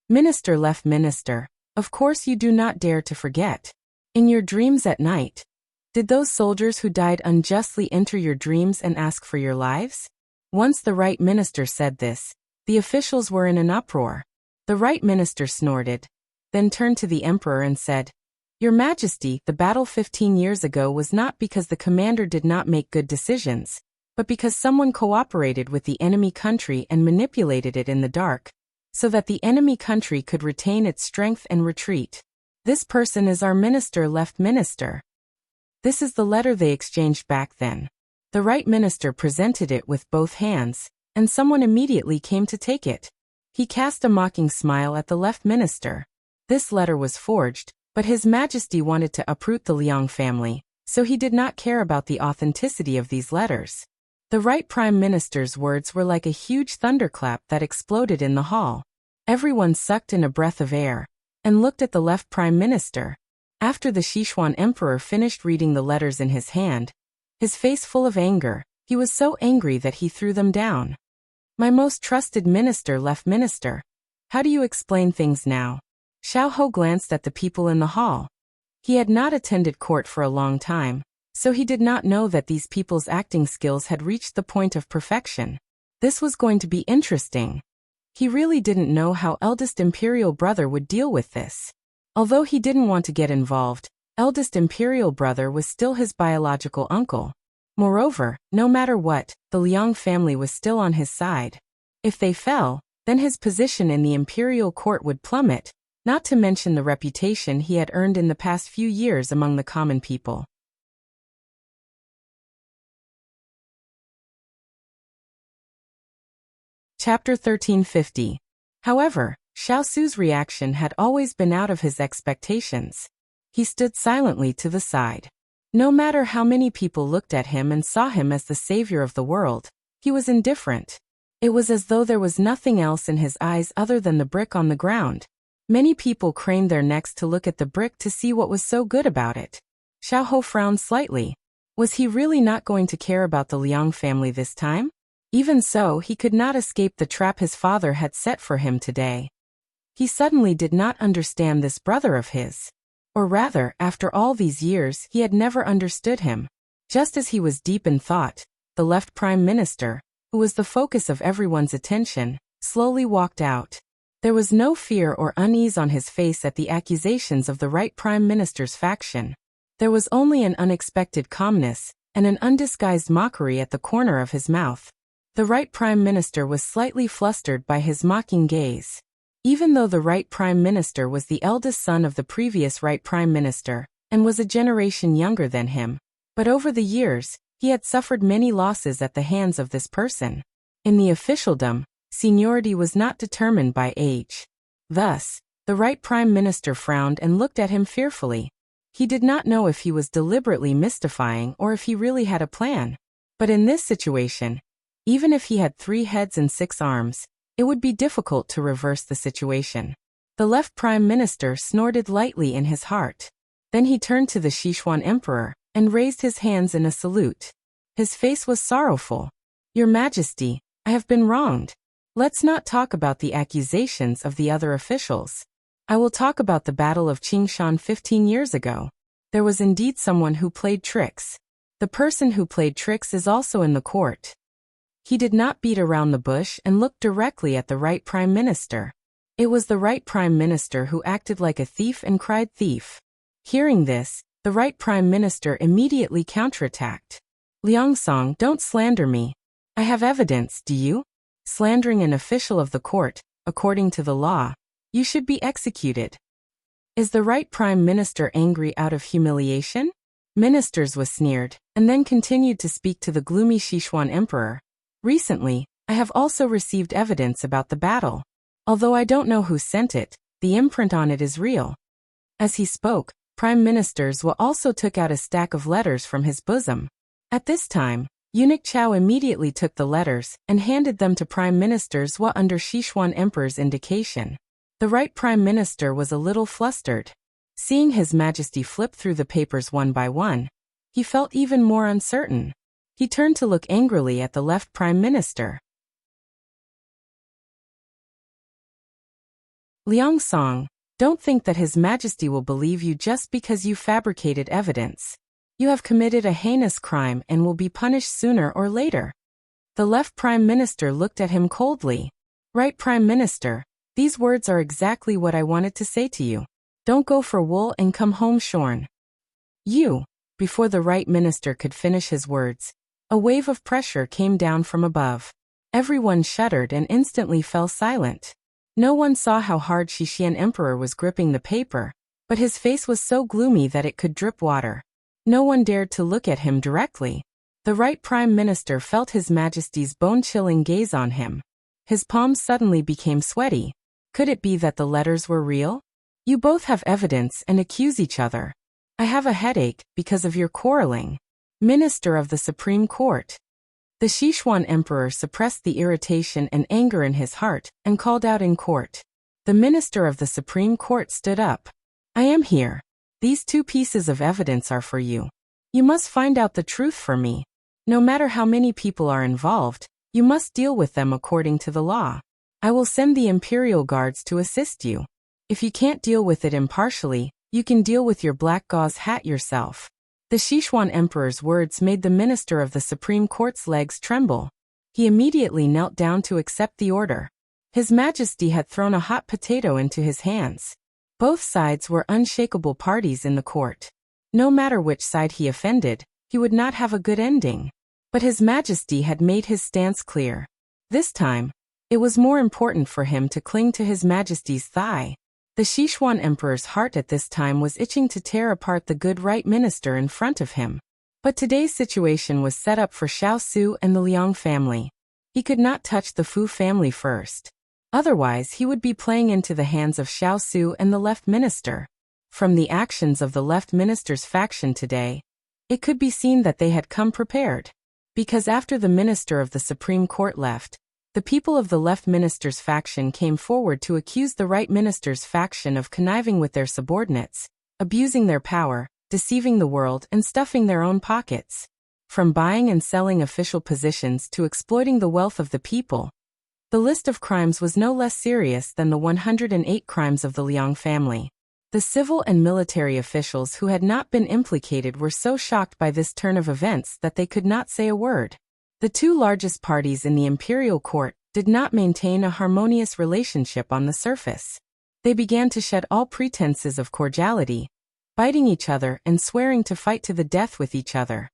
Left Minister, of course you do not dare to forget. In your dreams at night, did those soldiers who died unjustly enter your dreams and ask for your lives? Once the right minister said this, the officials were in an uproar. The right minister snorted, then turned to the emperor and said, Your Majesty, the battle 15 years ago was not because the commander did not make good decisions, but because someone cooperated with the enemy country and manipulated it in the dark, so that the enemy country could retain its strength and retreat. This person is our left minister. This is the letter they exchanged back then. The right minister presented it with both hands, and someone immediately came to take it. He cast a mocking smile at the left minister. This letter was forged, but His Majesty wanted to uproot the Liang family, so he did not care about the authenticity of these letters. The right prime minister's words were like a huge thunderclap that exploded in the hall. Everyone sucked in a breath of air, and looked at the left prime minister. After the Sichuan emperor finished reading the letters in his hand, his face full of anger, he was so angry that he threw them down. My most trusted left minister, how do you explain things now? Xiao Ho glanced at the people in the hall. He had not attended court for a long time, so he did not know that these people's acting skills had reached the point of perfection. This was going to be interesting. He really didn't know how eldest imperial brother would deal with this. Although he didn't want to get involved, eldest imperial brother was still his biological uncle. Moreover, no matter what, the Liang family was still on his side. If they fell, then his position in the imperial court would plummet, not to mention the reputation he had earned in the past few years among the common people. Chapter 1350. However, Xiao Su's reaction had always been out of his expectations. He stood silently to the side. No matter how many people looked at him and saw him as the savior of the world, he was indifferent. It was as though there was nothing else in his eyes other than the brick on the ground. Many people craned their necks to look at the brick to see what was so good about it. Xiao Ho frowned slightly. Was he really not going to care about the Liang family this time? Even so, he could not escape the trap his father had set for him today. He suddenly did not understand this brother of his. Or rather, after all these years, he had never understood him. Just as he was deep in thought, the left prime minister, who was the focus of everyone's attention, slowly walked out. There was no fear or unease on his face at the accusations of the right prime minister's faction. There was only an unexpected calmness, and an undisguised mockery at the corner of his mouth. The right prime minister was slightly flustered by his mocking gaze. Even though the right prime minister was the eldest son of the previous right prime minister, and was a generation younger than him, but over the years, he had suffered many losses at the hands of this person. In the officialdom, seniority was not determined by age. Thus, the right prime minister frowned and looked at him fearfully. He did not know if he was deliberately mystifying or if he really had a plan. But in this situation, even if he had 3 heads and 6 arms, it would be difficult to reverse the situation. The left prime minister snorted lightly in his heart. Then he turned to the Sichuan emperor and raised his hands in a salute. His face was sorrowful. Your Majesty, I have been wronged. Let's not talk about the accusations of the other officials. I will talk about the Battle of Qingshan 15 years ago. There was indeed someone who played tricks. The person who played tricks is also in the court. He did not beat around the bush and looked directly at the right prime minister. It was the right prime minister who acted like a thief and cried thief. Hearing this, the right prime minister immediately counterattacked. Liangsong, don't slander me. I have evidence, do you? Slandering an official of the court, according to the law, you should be executed. Is the right prime minister angry out of humiliation? Ministers was sneered, and then continued to speak to the gloomy Sichuan emperor. Recently, I have also received evidence about the battle. Although I don't know who sent it, the imprint on it is real. As he spoke, Prime Minister Zhuo also took out a stack of letters from his bosom. At this time, eunuch Xiao immediately took the letters and handed them to Prime Minister Zhuo under Sichuan Emperor's indication. The right Prime Minister was a little flustered. Seeing His Majesty flip through the papers one by one, he felt even more uncertain. He turned to look angrily at the left Prime Minister. Liang Song, don't think that His Majesty will believe you just because you fabricated evidence. You have committed a heinous crime and will be punished sooner or later. The left Prime Minister looked at him coldly. Right Prime Minister, these words are exactly what I wanted to say to you. Don't go for wool and come home shorn. Before the right minister could finish his words, a wave of pressure came down from above. Everyone shuddered and instantly fell silent. No one saw how hard Xixian Emperor was gripping the paper, but his face was so gloomy that it could drip water. No one dared to look at him directly. The right Prime Minister felt His Majesty's bone-chilling gaze on him. His palms suddenly became sweaty. Could it be that the letters were real? You both have evidence and accuse each other. I have a headache because of your quarreling. Minister of the Supreme Court. The Sichuan Emperor suppressed the irritation and anger in his heart and called out in court. The Minister of the Supreme Court stood up. I am here. These 2 pieces of evidence are for you. You must find out the truth for me. No matter how many people are involved, you must deal with them according to the law. I will send the Imperial Guards to assist you. If you can't deal with it impartially, you can deal with your black gauze hat yourself. The Sichuan Emperor's words made the Minister of the Supreme Court's legs tremble. He immediately knelt down to accept the order. His Majesty had thrown a hot potato into his hands. Both sides were unshakable parties in the court. No matter which side he offended, he would not have a good ending. But His Majesty had made his stance clear. This time, it was more important for him to cling to His Majesty's thigh. The Sichuan Emperor's heart at this time was itching to tear apart the good right minister in front of him. But today's situation was set up for Xiao Su and the Liang family. He could not touch the Fu family first. Otherwise, he would be playing into the hands of Xiao Su and the left minister. From the actions of the left minister's faction today, it could be seen that they had come prepared. Because after the minister of the Supreme Court left, the people of the left minister's faction came forward to accuse the right minister's faction of conniving with their subordinates, abusing their power, deceiving the world, and stuffing their own pockets. From buying and selling official positions to exploiting the wealth of the people, the list of crimes was no less serious than the 108 crimes of the Liang family. The civil and military officials who had not been implicated were so shocked by this turn of events that they could not say a word. The 2 largest parties in the imperial court did not maintain a harmonious relationship on the surface. They began to shed all pretenses of cordiality, biting each other and swearing to fight to the death with each other.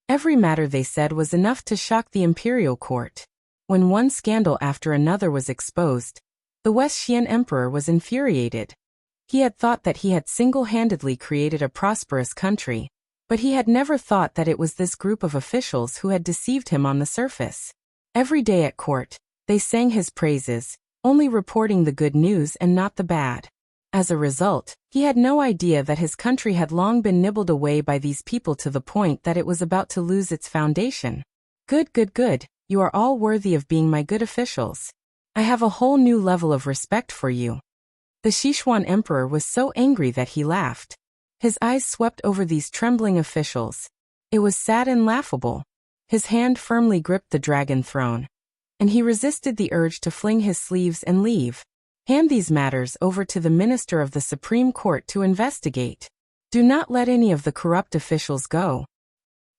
Every matter they said was enough to shock the imperial court. When one scandal after another was exposed, the West Xian Emperor was infuriated. He had thought that he had single-handedly created a prosperous country, but he had never thought that it was this group of officials who had deceived him on the surface. Every day at court, they sang his praises, only reporting the good news and not the bad. As a result, he had no idea that his country had long been nibbled away by these people to the point that it was about to lose its foundation. Good, you are all worthy of being my good officials. I have a whole new level of respect for you. The Sichuan Emperor was so angry that he laughed. His eyes swept over these trembling officials. It was sad and laughable. His hand firmly gripped the dragon throne, and he resisted the urge to fling his sleeves and leave. Hand these matters over to the Minister of the Supreme Court to investigate. Do not let any of the corrupt officials go.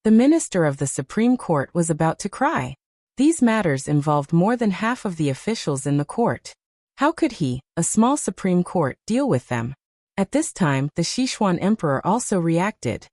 The Minister of the Supreme Court was about to cry. These matters involved more than half of the officials in the court. How could he, a small Supreme Court, deal with them? At this time, the Sichuan Emperor also reacted.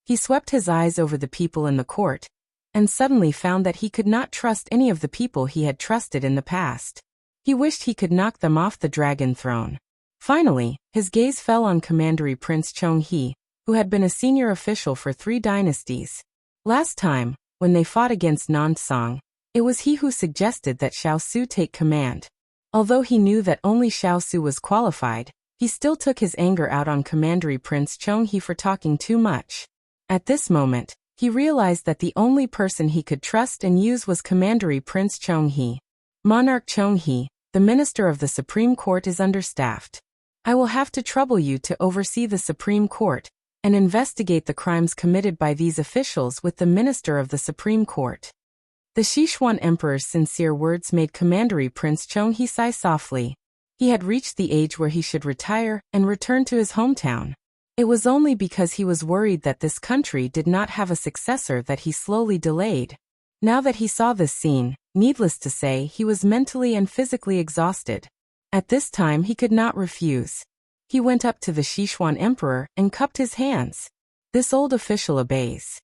He swept his eyes over the people in the court, and suddenly found that he could not trust any of the people he had trusted in the past. He wished he could knock them off the dragon throne. Finally, his gaze fell on Commandery Prince Chonghe, who had been a senior official for 3 dynasties. Last time, when they fought against Nansong, it was he who suggested that Xiao Su take command. Although he knew that only Xiao Su was qualified, he still took his anger out on Commandery Prince Chonghe for talking too much. At this moment, he realized that the only person he could trust and use was Commandery Prince Chonghe. Monarch Chonghe, the Minister of the Supreme Court is understaffed. I will have to trouble you to oversee the Supreme Court and investigate the crimes committed by these officials with the Minister of the Supreme Court. The Sichuan Emperor's sincere words made Commandery Prince Chonghe sigh softly. He had reached the age where he should retire and return to his hometown. It was only because he was worried that this country did not have a successor that he slowly delayed. Now that he saw this scene, needless to say, he was mentally and physically exhausted. At this time he could not refuse. He went up to the Sichuan Emperor and cupped his hands. This old official obeys.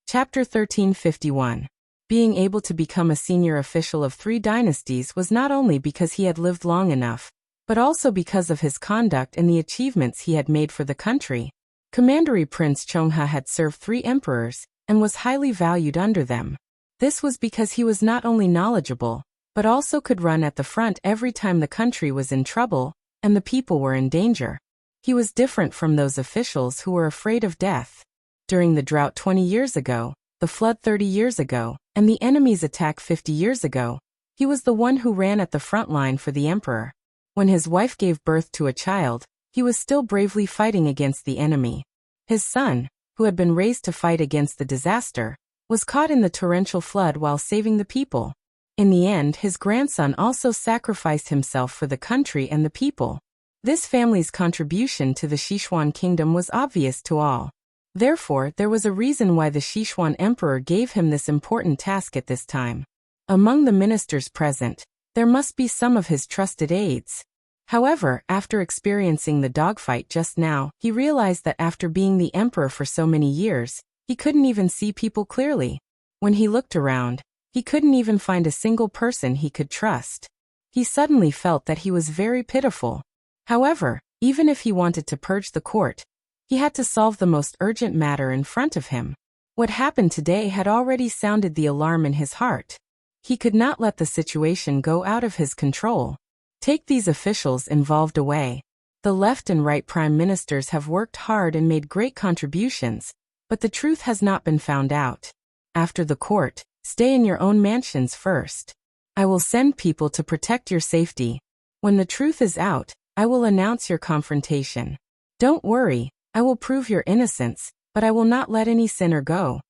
Chapter 1351. Being able to become a senior official of 3 dynasties was not only because he had lived long enough, but also because of his conduct and the achievements he had made for the country. Commandery Prince Chonghe had served 3 emperors, and was highly valued under them. This was because he was not only knowledgeable, but also could run at the front every time the country was in trouble, and the people were in danger. He was different from those officials who were afraid of death. During the drought 20 years ago, the flood 30 years ago, and the enemy's attack 50 years ago, he was the one who ran at the front line for the emperor. When his wife gave birth to a child, he was still bravely fighting against the enemy. His son, who had been raised to fight against the disaster, was caught in the torrential flood while saving the people. In the end, his grandson also sacrificed himself for the country and the people. This family's contribution to the Sichuan kingdom was obvious to all. Therefore, there was a reason why the Sichuan emperor gave him this important task at this time. Among the ministers present, there must be some of his trusted aides. However, after experiencing the dogfight just now, he realized that after being the emperor for so many years, he couldn't even see people clearly. When he looked around, he couldn't even find a single person he could trust. He suddenly felt that he was very pitiful. However, even if he wanted to purge the court, he had to solve the most urgent matter in front of him. What happened today had already sounded the alarm in his heart. He could not let the situation go out of his control. Take these officials involved away. The left and right prime ministers have worked hard and made great contributions, but the truth has not been found out. After the court, stay in your own mansions first. I will send people to protect your safety. When the truth is out, I will announce your confrontation. Don't worry, I will prove your innocence, but I will not let any sinner go.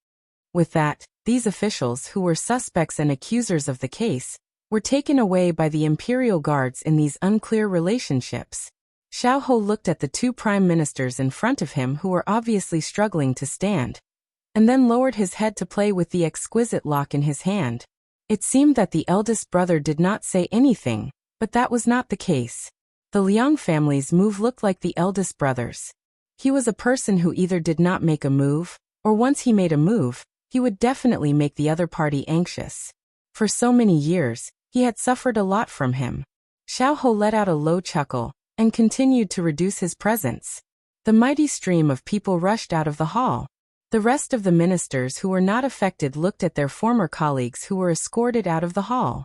With that, these officials who were suspects and accusers of the case were taken away by the imperial guards in these unclear relationships. Xiao Ho looked at the 2 prime ministers in front of him who were obviously struggling to stand, and then lowered his head to play with the exquisite lock in his hand. It seemed that the eldest brother did not say anything, but that was not the case. The Liang family's move looked like the eldest brother's. He was a person who either did not make a move, or once he made a move, he would definitely make the other party anxious. For so many years, he had suffered a lot from him. Xiao Ho let out a low chuckle, and continued to reduce his presence. The mighty stream of people rushed out of the hall. The rest of the ministers who were not affected looked at their former colleagues who were escorted out of the hall.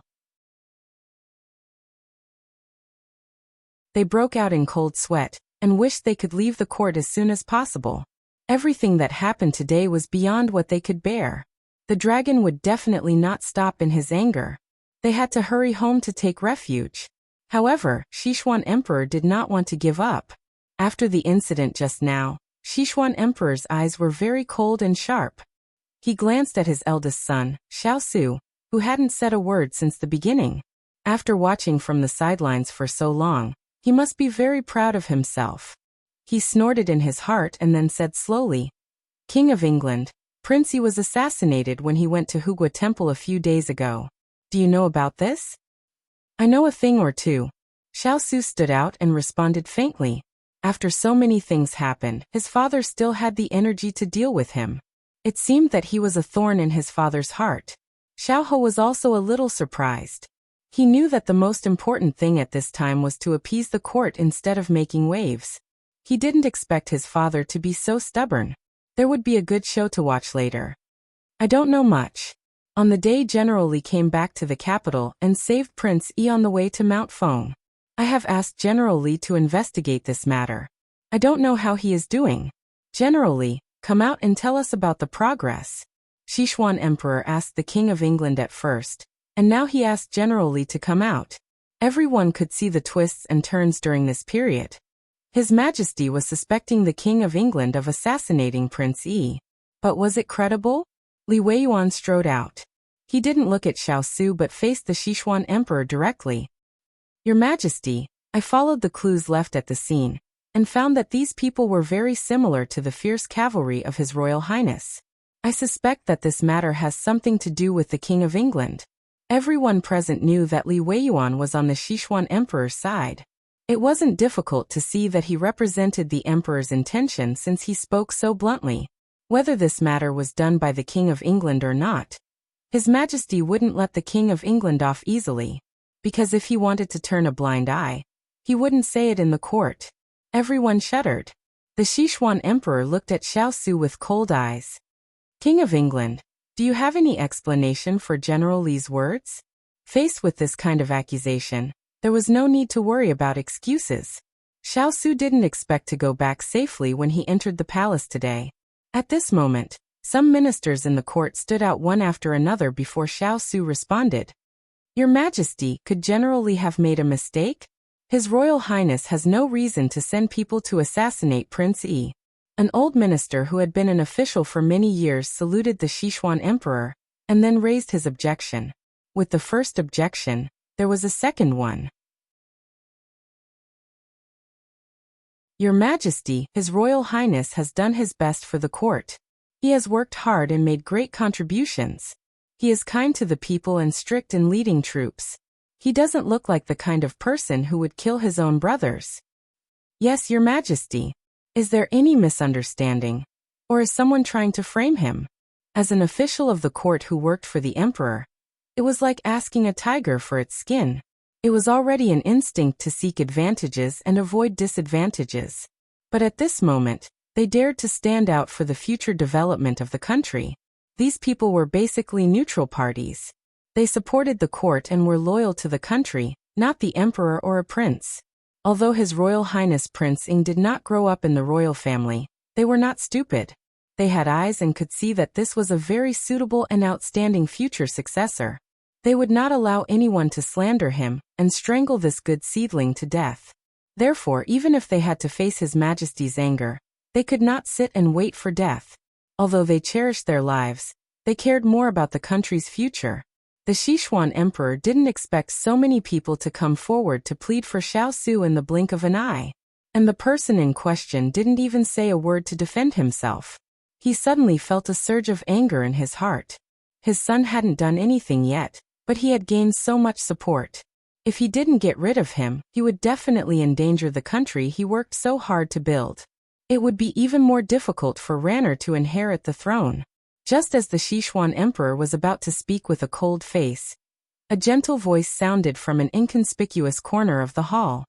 They broke out in cold sweat, and wished they could leave the court as soon as possible. Everything that happened today was beyond what they could bear. The dragon would definitely not stop in his anger. They had to hurry home to take refuge. However, Sichuan Emperor did not want to give up. After the incident just now, Sichuan Emperor's eyes were very cold and sharp. He glanced at his eldest son, Xiao Su, who hadn't said a word since the beginning. After watching from the sidelines for so long, he must be very proud of himself. He snorted in his heart and then said slowly, "King of England, Prince Yi was assassinated when he went to Hugua Temple a few days ago. Do you know about this?" "I know a thing or two." Xiao Su stood out and responded faintly. After so many things happened, his father still had the energy to deal with him. It seemed that he was a thorn in his father's heart. Xiao was also a little surprised. He knew that the most important thing at this time was to appease the court instead of making waves. He didn't expect his father to be so stubborn. There would be a good show to watch later. I don't know much. On the day General Li came back to the capital and saved Prince Yi on the way to Mount Feng. I have asked General Li to investigate this matter. I don't know how he is doing. General Li, come out and tell us about the progress. Sichuan Emperor asked the King of England at first, and now he asked General Li to come out. Everyone could see the twists and turns during this period. His Majesty was suspecting the King of England of assassinating Prince Yi. But was it credible? Li Weiyuan strode out. He didn't look at Xiao Su but faced the Sichuan Emperor directly. Your Majesty, I followed the clues left at the scene, and found that these people were very similar to the fierce cavalry of His Royal Highness. I suspect that this matter has something to do with the King of England. Everyone present knew that Li Weiyuan was on the Sichuan Emperor's side. It wasn't difficult to see that he represented the Emperor's intention since he spoke so bluntly. Whether this matter was done by the King of England or not, His Majesty wouldn't let the King of England off easily, because if he wanted to turn a blind eye, he wouldn't say it in the court. Everyone shuddered. The Sichuan Emperor looked at Xiao Su with cold eyes. King of England, do you have any explanation for General Li's words? Faced with this kind of accusation, there was no need to worry about excuses. Xiao Su didn't expect to go back safely when he entered the palace today. At this moment, some ministers in the court stood out one after another before Xiao Su responded. Your Majesty, could General Li have made a mistake? His Royal Highness has no reason to send people to assassinate Prince Yi. An old minister who had been an official for many years saluted the Sichuan Emperor, and then raised his objection. With the first objection, there was a second one. Your Majesty, His Royal Highness has done his best for the court. He has worked hard and made great contributions. He is kind to the people and strict in leading troops. He doesn't look like the kind of person who would kill his own brothers. Yes, Your Majesty. Is there any misunderstanding? Or is someone trying to frame him? As an official of the court who worked for the Emperor, it was like asking a tiger for its skin. It was already an instinct to seek advantages and avoid disadvantages. But at this moment, they dared to stand out for the future development of the country. These people were basically neutral parties. They supported the court and were loyal to the country, not the emperor or a prince. Although His Royal Highness Prince Ying did not grow up in the royal family, they were not stupid. They had eyes and could see that this was a very suitable and outstanding future successor. They would not allow anyone to slander him and strangle this good seedling to death. Therefore, even if they had to face His Majesty's anger, they could not sit and wait for death. Although they cherished their lives, they cared more about the country's future. The Sichuan Emperor didn't expect so many people to come forward to plead for Xiao Su in the blink of an eye. And the person in question didn't even say a word to defend himself. He suddenly felt a surge of anger in his heart. His son hadn't done anything yet, but he had gained so much support. If he didn't get rid of him, he would definitely endanger the country he worked so hard to build. It would be even more difficult for Ranner to inherit the throne. Just as the Sichuan Emperor was about to speak with a cold face, a gentle voice sounded from an inconspicuous corner of the hall.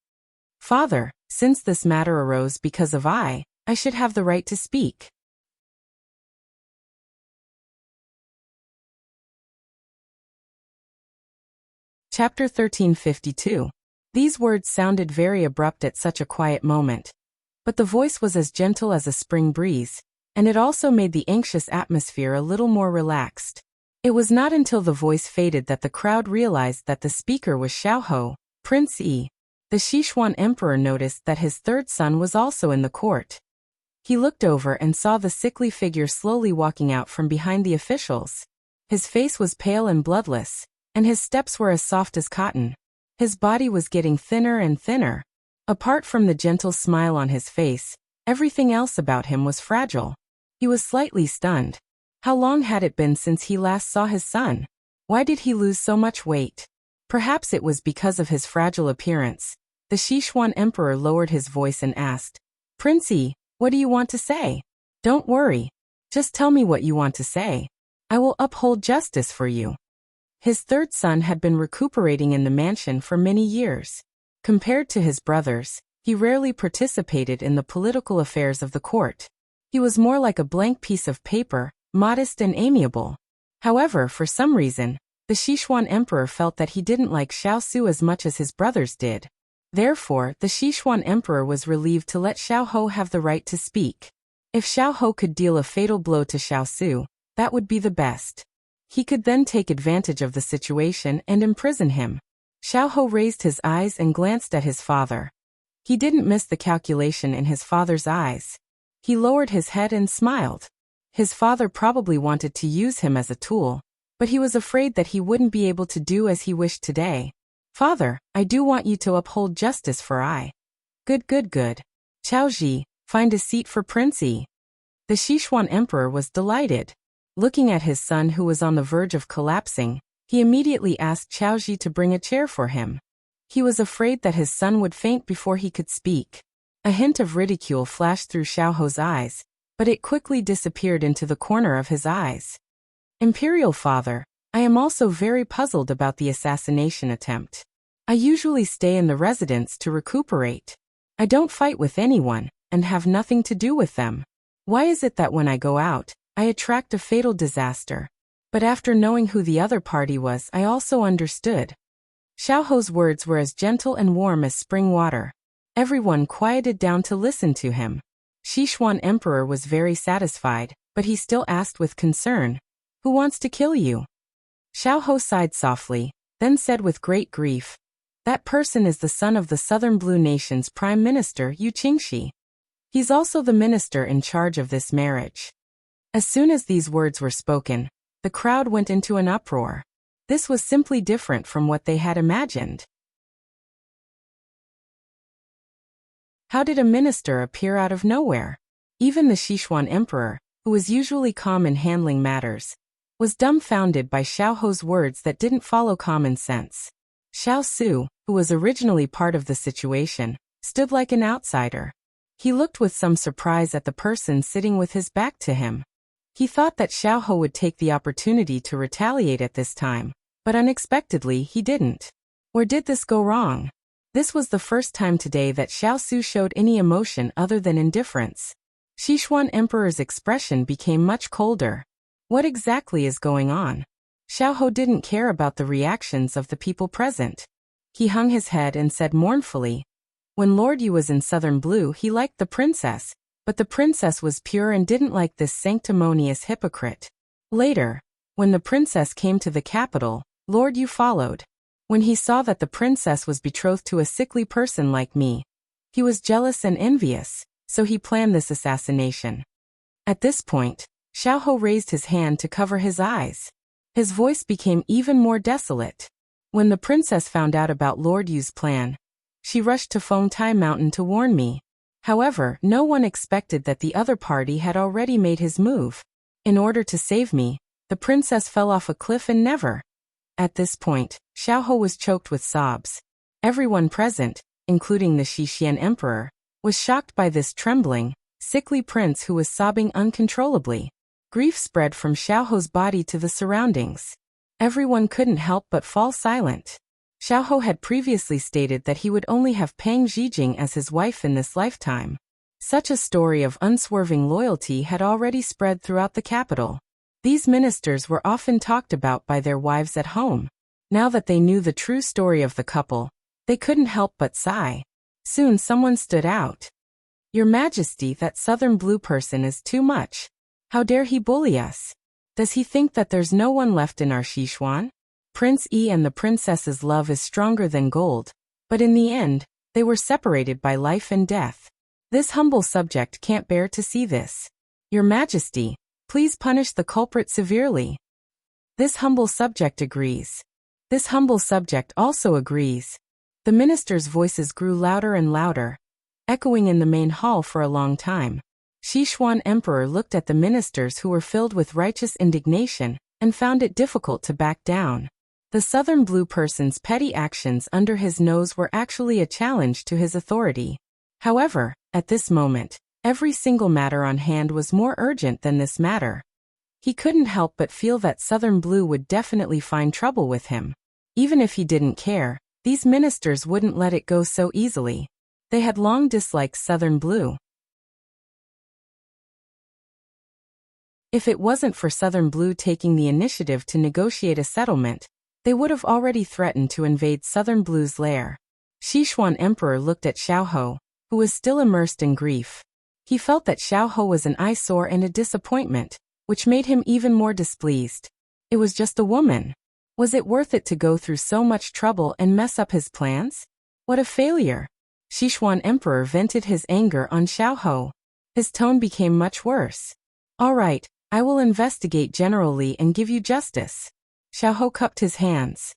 Father, since this matter arose because of I should have the right to speak. Chapter 1352. These words sounded very abrupt at such a quiet moment. But the voice was as gentle as a spring breeze, and it also made the anxious atmosphere a little more relaxed. It was not until the voice faded that the crowd realized that the speaker was Xiao, Prince Yi. The Sichuan Emperor noticed that his third son was also in the court. He looked over and saw the sickly figure slowly walking out from behind the officials. His face was pale and bloodless, and his steps were as soft as cotton. His body was getting thinner and thinner. Apart from the gentle smile on his face, everything else about him was fragile. He was slightly stunned. How long had it been since he last saw his son? Why did he lose so much weight? Perhaps it was because of his fragile appearance. The Sichuan Emperor lowered his voice and asked, Prince Yi, what do you want to say? Don't worry. Just tell me what you want to say. I will uphold justice for you. His third son had been recuperating in the mansion for many years. Compared to his brothers, he rarely participated in the political affairs of the court. He was more like a blank piece of paper, modest and amiable. However, for some reason, the Sichuan emperor felt that he didn't like Xiao Su as much as his brothers did. Therefore, the Sichuan emperor was relieved to let Xiao Ho have the right to speak. If Xiao Ho could deal a fatal blow to Xiao Su, that would be the best. He could then take advantage of the situation and imprison him. Xiao Ho raised his eyes and glanced at his father. He didn't miss the calculation in his father's eyes. He lowered his head and smiled. His father probably wanted to use him as a tool, but he was afraid that he wouldn't be able to do as he wished today. Father, I do want you to uphold justice for I. Good. Qiao Ji, find a seat for Prince Yi. The Sichuan emperor was delighted. Looking at his son who was on the verge of collapsing, he immediately asked Qiao Ji to bring a chair for him. He was afraid that his son would faint before he could speak. A hint of ridicule flashed through Xiao Ho's eyes, but it quickly disappeared into the corner of his eyes. Imperial Father, I am also very puzzled about the assassination attempt. I usually stay in the residence to recuperate. I don't fight with anyone, and have nothing to do with them. Why is it that when I go out, I attract a fatal disaster? But after knowing who the other party was, I also understood. Xiao Ho's words were as gentle and warm as spring water. Everyone quieted down to listen to him. Sichuan emperor was very satisfied, but he still asked with concern, "Who wants to kill you?" Xiao Ho sighed softly, then said with great grief, "That person is the son of the Southern Blue Nation's Prime Minister Yu Qingxi. He's also the minister in charge of this marriage." As soon as these words were spoken, the crowd went into an uproar. This was simply different from what they had imagined. How did a minister appear out of nowhere? Even the Sichuan emperor, who was usually calm in handling matters, was dumbfounded by Xiao Ho's words that didn't follow common sense. Xiao Su, who was originally part of the situation, stood like an outsider. He looked with some surprise at the person sitting with his back to him. He thought that Xiao Ho would take the opportunity to retaliate at this time, but unexpectedly he didn't. Where did this go wrong? This was the first time today that Xiao Su showed any emotion other than indifference. Sichuan Emperor's expression became much colder. What exactly is going on? Xiao Ho didn't care about the reactions of the people present. He hung his head and said mournfully, "When Lord Yu was in Southern Blue, he liked the princess, but the princess was pure and didn't like this sanctimonious hypocrite. Later, when the princess came to the capital, Lord Yu followed. When he saw that the princess was betrothed to a sickly person like me, he was jealous and envious, so he planned this assassination." At this point, Xiao Ho raised his hand to cover his eyes. His voice became even more desolate. When the princess found out about Lord Yu's plan, she rushed to Feng Tai Mountain to warn me. However, no one expected that the other party had already made his move. In order to save me, the princess fell off a cliff and never. At this point, Xiao Ho was choked with sobs. Everyone present, including the Xixian emperor, was shocked by this trembling, sickly prince who was sobbing uncontrollably. Grief spread from Xiao Ho's body to the surroundings. Everyone couldn't help but fall silent. Xiao Ho had previously stated that he would only have Pang Zhijing as his wife in this lifetime. Such a story of unswerving loyalty had already spread throughout the capital. These ministers were often talked about by their wives at home. Now that they knew the true story of the couple, they couldn't help but sigh. Soon someone stood out. "Your Majesty, that Southern Blue person is too much. How dare he bully us? Does he think that there's no one left in our Sichuan? Prince Yi and the princess's love is stronger than gold, but in the end, they were separated by life and death. This humble subject can't bear to see this. Your Majesty, please punish the culprit severely." This humble subject agrees. This humble subject also agrees. The ministers' voices grew louder and louder, echoing in the main hall for a long time. Sichuan Emperor looked at the ministers who were filled with righteous indignation, and found it difficult to back down. The Southern Blue person's petty actions under his nose were actually a challenge to his authority. However, at this moment, Every single matter on hand was more urgent than this matter. He couldn't help but feel that Southern Blue would definitely find trouble with him. Even if he didn't care, these ministers wouldn't let it go so easily. They had long disliked Southern Blue. If it wasn't for Southern Blue taking the initiative to negotiate a settlement, they would have already threatened to invade Southern Blue's lair. Sichuan Emperor looked at Xiao, who was still immersed in grief. He felt that Xiao was an eyesore and a disappointment, which made him even more displeased. It was just a woman. Was it worth it to go through so much trouble and mess up his plans? What a failure! Sichuan Emperor vented his anger on Xiao. His tone became much worse. All right, I will investigate generally and give you justice. Xiao cupped his hands.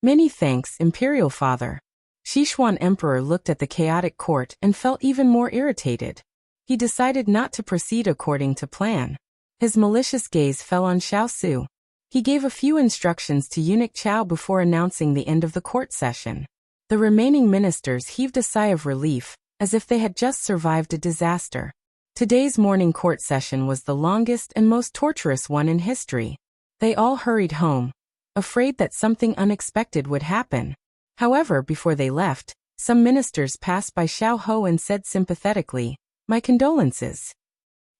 Many thanks, Imperial Father. Sichuan Emperor looked at the chaotic court and felt even more irritated. He decided not to proceed according to plan. His malicious gaze fell on Xiao. He gave a few instructions to Eunuch Xiao before announcing the end of the court session. The remaining ministers heaved a sigh of relief, as if they had just survived a disaster. Today's morning court session was the longest and most torturous one in history. They all hurried home, afraid that something unexpected would happen. However, before they left, some ministers passed by Xiao and said sympathetically, "My condolences."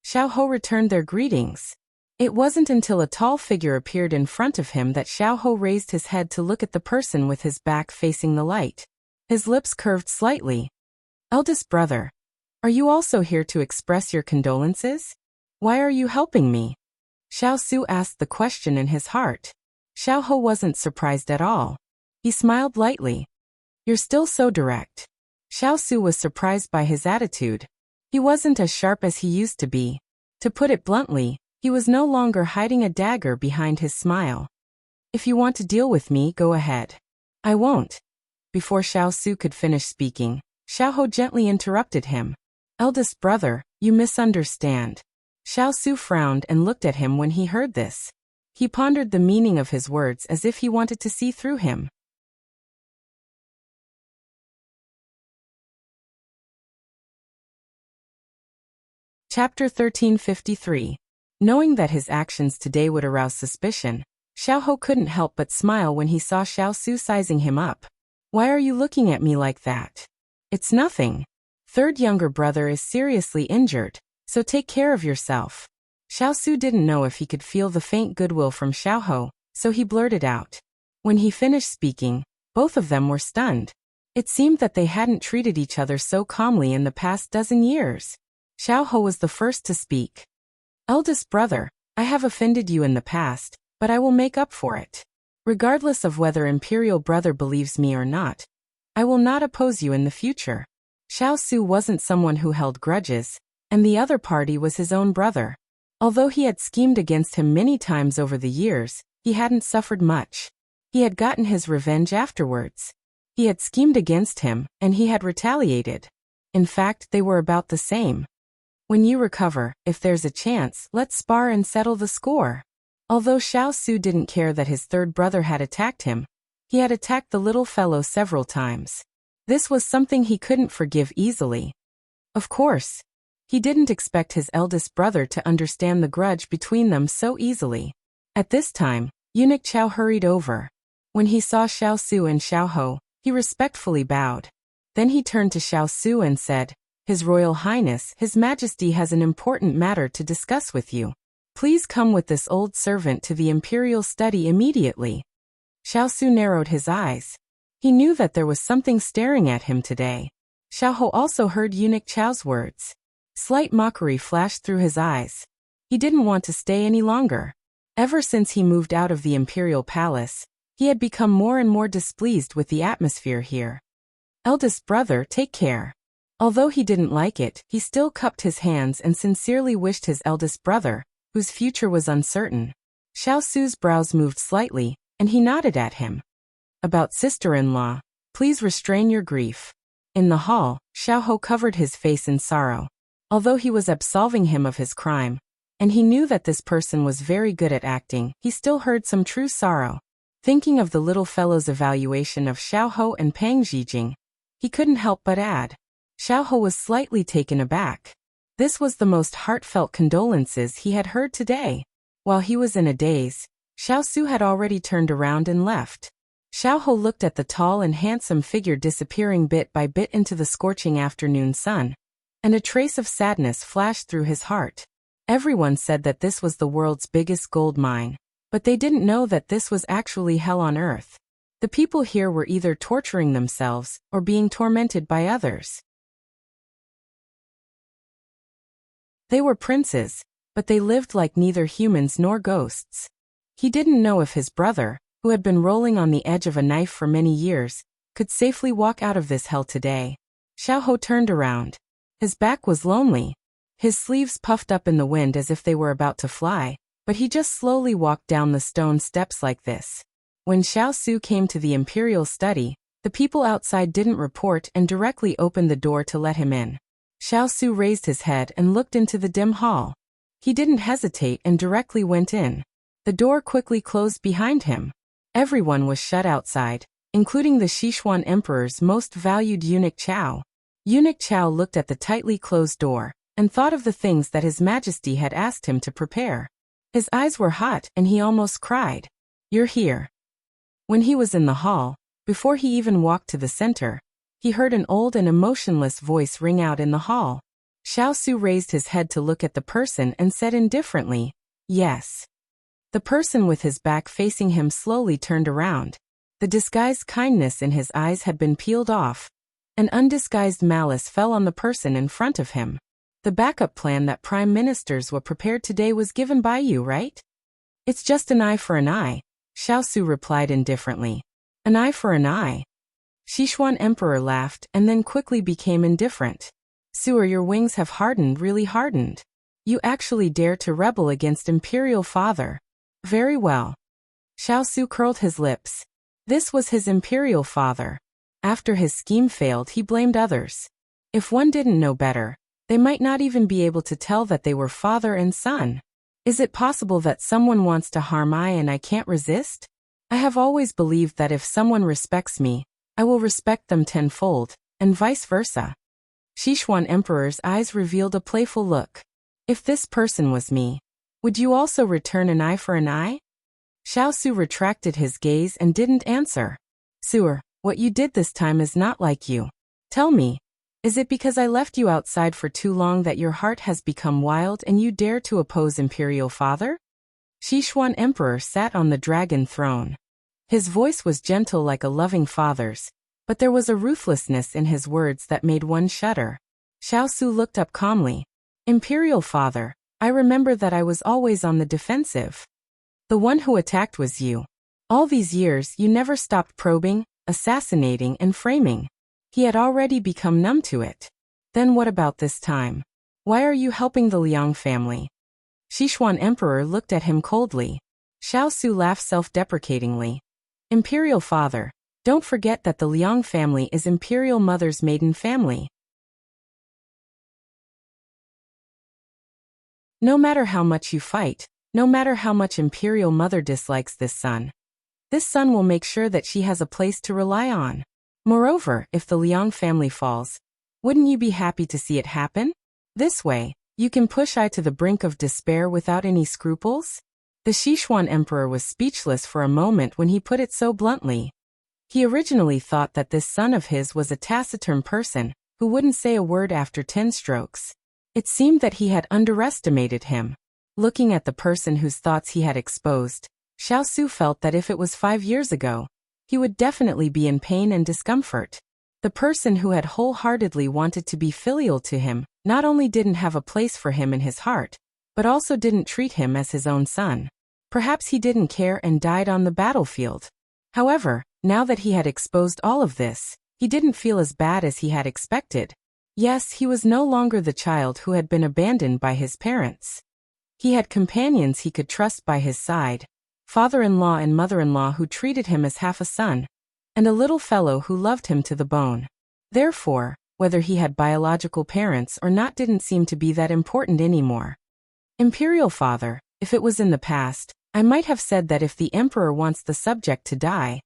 Xiao returned their greetings. It wasn't until a tall figure appeared in front of him that Xiao raised his head to look at the person with his back facing the light. His lips curved slightly. "Eldest brother, are you also here to express your condolences? Why are you helping me?" Xiao asked the question in his heart. Xiao wasn't surprised at all. He smiled lightly. "You're still so direct." Xiao was surprised by his attitude. He wasn't as sharp as he used to be. To put it bluntly, he was no longer hiding a dagger behind his smile. "If you want to deal with me, go ahead." "I won't." Before Xiao could finish speaking, Xiao gently interrupted him. "Eldest brother, you misunderstand." Xiao frowned and looked at him when he heard this. He pondered the meaning of his words as if he wanted to see through him. Chapter 1353. Knowing that his actions today would arouse suspicion, Xiao couldn't help but smile when he saw Xiao sizing him up. "Why are you looking at me like that?" "It's nothing. Third younger brother is seriously injured, so take care of yourself." Xiao didn't know if he could feel the faint goodwill from Xiao, so he blurted out. When he finished speaking, both of them were stunned. It seemed that they hadn't treated each other so calmly in the past dozen years. Xiao was the first to speak. "Eldest brother, I have offended you in the past, but I will make up for it. Regardless of whether Imperial brother believes me or not, I will not oppose you in the future." Xiao wasn't someone who held grudges, and the other party was his own brother. Although he had schemed against him many times over the years, he hadn't suffered much. He had gotten his revenge afterwards. He had schemed against him, and he had retaliated. In fact, they were about the same. "When you recover, if there's a chance, let's spar and settle the score." Although Xiao didn't care that his third brother had attacked him, he had attacked the little fellow several times. This was something he couldn't forgive easily. Of course, he didn't expect his eldest brother to understand the grudge between them so easily. At this time, Eunuch Xiao hurried over. When he saw Xiao and Xiao, he respectfully bowed. Then he turned to Xiao and said, "His Royal Highness, His Majesty has an important matter to discuss with you. Please come with this old servant to the Imperial study immediately." Xiao narrowed his eyes. He knew that there was something staring at him today. Xiao also heard Eunuch Xiao's words. Slight mockery flashed through his eyes. He didn't want to stay any longer. Ever since he moved out of the Imperial Palace, he had become more and more displeased with the atmosphere here. "Eldest brother, take care." Although he didn't like it, he still cupped his hands and sincerely wished his eldest brother, whose future was uncertain. Xiao's brows moved slightly, and he nodded at him. "About sister-in-law, please restrain your grief." In the hall, Xiao covered his face in sorrow. Although he was absolving him of his crime, and he knew that this person was very good at acting, he still heard some true sorrow. Thinking of the little fellow's evaluation of Xiao and Pang Zhijing, he couldn't help but add. Xiao was slightly taken aback. This was the most heartfelt condolences he had heard today. While he was in a daze, Xiao Su had already turned around and left. Xiao Ho looked at the tall and handsome figure disappearing bit by bit into the scorching afternoon sun, and a trace of sadness flashed through his heart. Everyone said that this was the world's biggest gold mine, but they didn't know that this was actually hell on earth. The people here were either torturing themselves or being tormented by others. They were princes, but they lived like neither humans nor ghosts. He didn't know if his brother, who had been rolling on the edge of a knife for many years, could safely walk out of this hell today. Xiao Ho turned around. His back was lonely. His sleeves puffed up in the wind as if they were about to fly, but he just slowly walked down the stone steps like this. When Xiao Su came to the imperial study, the people outside didn't report and directly opened the door to let him in. Xiao Su raised his head and looked into the dim hall. He didn't hesitate and directly went in. The door quickly closed behind him. Everyone was shut outside, including the Sichuan emperor's most valued eunuch Qiao. Eunuch Qiao looked at the tightly closed door and thought of the things that His Majesty had asked him to prepare. His eyes were hot and he almost cried. "You're here." When he was in the hall, before he even walked to the center, he heard an old and emotionless voice ring out in the hall. Xiao Su raised his head to look at the person and said indifferently, "Yes." The person with his back facing him slowly turned around. The disguised kindness in his eyes had been peeled off. An undisguised malice fell on the person in front of him. "The backup plan that prime ministers were prepared today was given by you, right?" "It's just an eye for an eye," Xiao Su replied indifferently. "An eye for an eye?" Sichuan emperor laughed and then quickly became indifferent. "Suer, your wings have hardened, really hardened. You actually dare to rebel against imperial father. Very well." Xiao Su curled his lips. This was his imperial father. After his scheme failed, he blamed others. If one didn't know better, they might not even be able to tell that they were father and son. Is it possible that someone wants to harm I and I can't resist? I have always believed that if someone respects me, I will respect them tenfold, and vice versa. Sichuan emperor's eyes revealed a playful look. If this person was me, would you also return an eye for an eye? Xiao Su retracted his gaze and didn't answer. "Suer, what you did this time is not like you. Tell me, is it because I left you outside for too long that your heart has become wild and you dare to oppose imperial father?" Sichuan emperor sat on the dragon throne. His voice was gentle like a loving father's, but there was a ruthlessness in his words that made one shudder. Xiao Su looked up calmly. "Imperial father, I remember that I was always on the defensive. The one who attacked was you. All these years you never stopped probing, assassinating and framing. He had already become numb to it. Then what about this time? Why are you helping the Liang family?" Sichuan emperor looked at him coldly. Xiao Su laughed self-deprecatingly. "Imperial father, don't forget that the Liang family is imperial mother's maiden family. No matter how much you fight, no matter how much imperial mother dislikes this son will make sure that she has a place to rely on. Moreover, if the Liang family falls, wouldn't you be happy to see it happen? This way, you can push I to the brink of despair without any scruples." The Sichuan emperor was speechless for a moment when he put it so bluntly. He originally thought that this son of his was a taciturn person, who wouldn't say a word after 10 strokes. It seemed that he had underestimated him. Looking at the person whose thoughts he had exposed, Xiao Su felt that if it was 5 years ago, he would definitely be in pain and discomfort. The person who had wholeheartedly wanted to be filial to him not only didn't have a place for him in his heart, but also didn't treat him as his own son. Perhaps he didn't care and died on the battlefield. However, now that he had exposed all of this, he didn't feel as bad as he had expected. Yes, he was no longer the child who had been abandoned by his parents. He had companions he could trust by his side, father-in-law and mother-in-law who treated him as half a son, and a little fellow who loved him to the bone. Therefore, whether he had biological parents or not didn't seem to be that important anymore. "Imperial father, if it was in the past, I might have said that if the emperor wants the subject to die,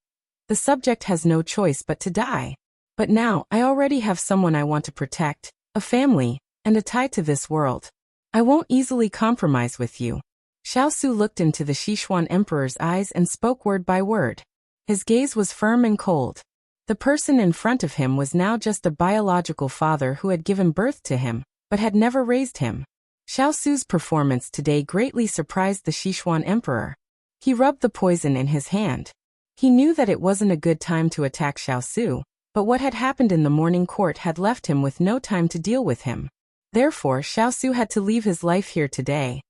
the subject has no choice but to die. But now, I already have someone I want to protect, a family, and a tie to this world. I won't easily compromise with you. Xiao Su looked into the Sichuan emperor's eyes and spoke word by word. His gaze was firm and cold. The person in front of him was now just a biological father who had given birth to him, but had never raised him. Xiao Su's performance today greatly surprised the Sichuan emperor. He rubbed the poison in his hand. He knew that it wasn't a good time to attack Xiao Su, but what had happened in the morning court had left him with no time to deal with him. Therefore, Xiao Su had to leave his life here today.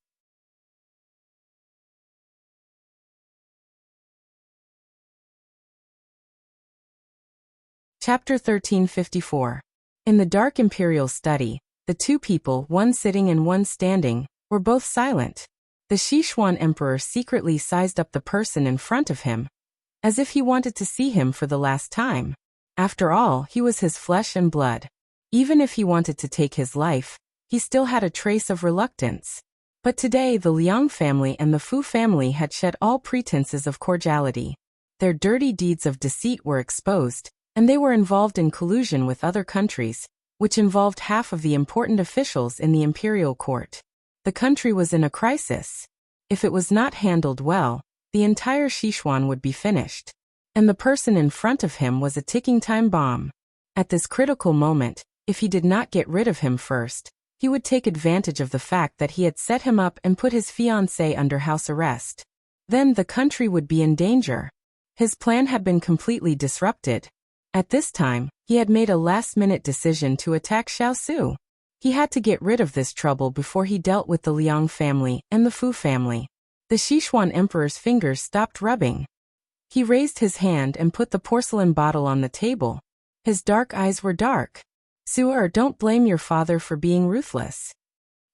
Chapter 1354. In the dark imperial study, the two people, one sitting and one standing, were both silent. The Sichuan emperor secretly sized up the person in front of him, as if he wanted to see him for the last time. After all, he was his flesh and blood. Even if he wanted to take his life, he still had a trace of reluctance. But today the Liang family and the Fu family had shed all pretenses of cordiality. Their dirty deeds of deceit were exposed, and they were involved in collusion with other countries, which involved half of the important officials in the imperial court. The country was in a crisis. If it was not handled well, the entire Sichuan would be finished. And the person in front of him was a ticking time bomb. At this critical moment, if he did not get rid of him first, he would take advantage of the fact that he had set him up and put his fiancée under house arrest. Then the country would be in danger. His plan had been completely disrupted. At this time, he had made a last-minute decision to attack Xiao Su. He had to get rid of this trouble before he dealt with the Liang family and the Fu family. The Sichuan emperor's fingers stopped rubbing. He raised his hand and put the porcelain bottle on the table. His dark eyes were dark. Su, don't blame your father for being ruthless.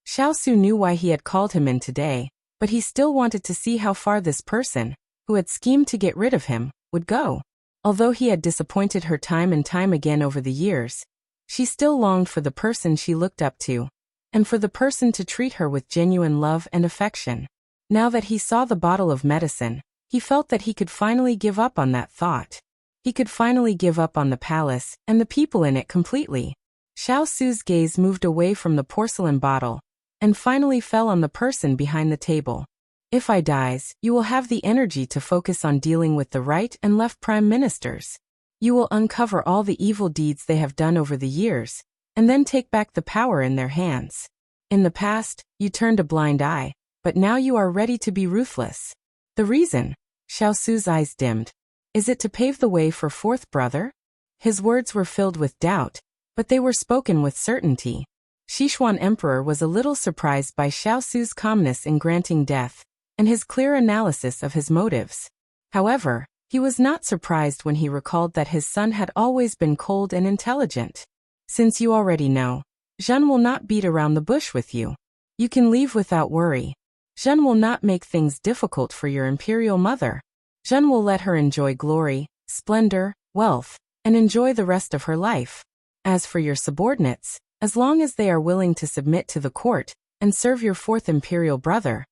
Xiao Su knew why he had called him in today, but he still wanted to see how far this person, who had schemed to get rid of him, would go. Although he had disappointed her time and time again over the years, she still longed for the person she looked up to, and for the person to treat her with genuine love and affection. Now that he saw the bottle of medicine, he felt that he could finally give up on that thought. He could finally give up on the palace and the people in it completely. Xiao Su's gaze moved away from the porcelain bottle, and finally fell on the person behind the table. If I dies, you will have the energy to focus on dealing with the right and left prime ministers. You will uncover all the evil deeds they have done over the years, and then take back the power in their hands. In the past, you turned a blind eye, but now you are ready to be ruthless. The reason? Xiao Su's eyes dimmed. Is it to pave the way for fourth brother? His words were filled with doubt, but they were spoken with certainty. Sichuan emperor was a little surprised by Xiao Su's calmness in granting death, and his clear analysis of his motives. However, he was not surprised when he recalled that his son had always been cold and intelligent. Since you already know, Zhen will not beat around the bush with you. You can leave without worry. Zhen will not make things difficult for your imperial mother. Zhen will let her enjoy glory, splendor, wealth, and enjoy the rest of her life. As for your subordinates, as long as they are willing to submit to the court and serve your fourth imperial brother,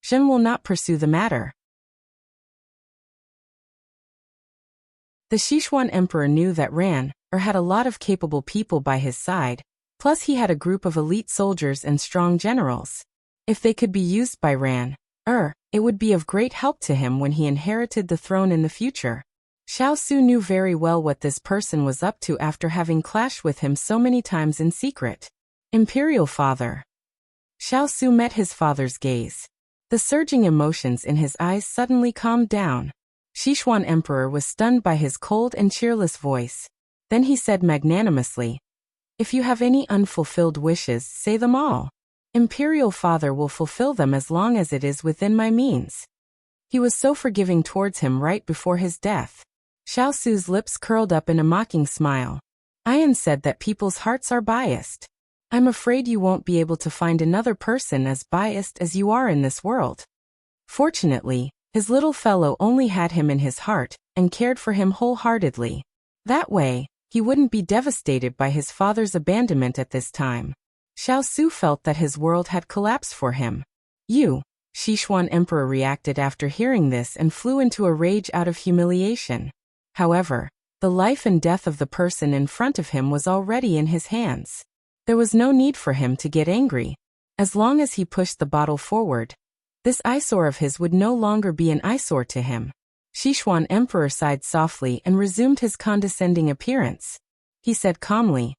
Zhen will not pursue the matter. The Sichuan emperor knew that had a lot of capable people by his side, plus he had a group of elite soldiers and strong generals. If they could be used by it would be of great help to him when he inherited the throne in the future. Xiao Su knew very well what this person was up to after having clashed with him so many times in secret. Imperial father. Xiao Su met his father's gaze. The surging emotions in his eyes suddenly calmed down. Sichuan emperor was stunned by his cold and cheerless voice. Then he said magnanimously, "If you have any unfulfilled wishes, say them all. Imperial father will fulfill them as long as it is within my means." He was so forgiving towards him right before his death. Xiao Su's lips curled up in a mocking smile. Ian said that people's hearts are biased. I'm afraid you won't be able to find another person as biased as you are in this world. Fortunately, his little fellow only had him in his heart and cared for him wholeheartedly. That way, he wouldn't be devastated by his father's abandonment at this time. Xiao Su felt that his world had collapsed for him. You, Sichuan emperor reacted after hearing this and flew into a rage out of humiliation. However, the life and death of the person in front of him was already in his hands. There was no need for him to get angry. As long as he pushed the bottle forward, this eyesore of his would no longer be an eyesore to him. Szechuan Emperor sighed softly and resumed his condescending appearance. He said calmly,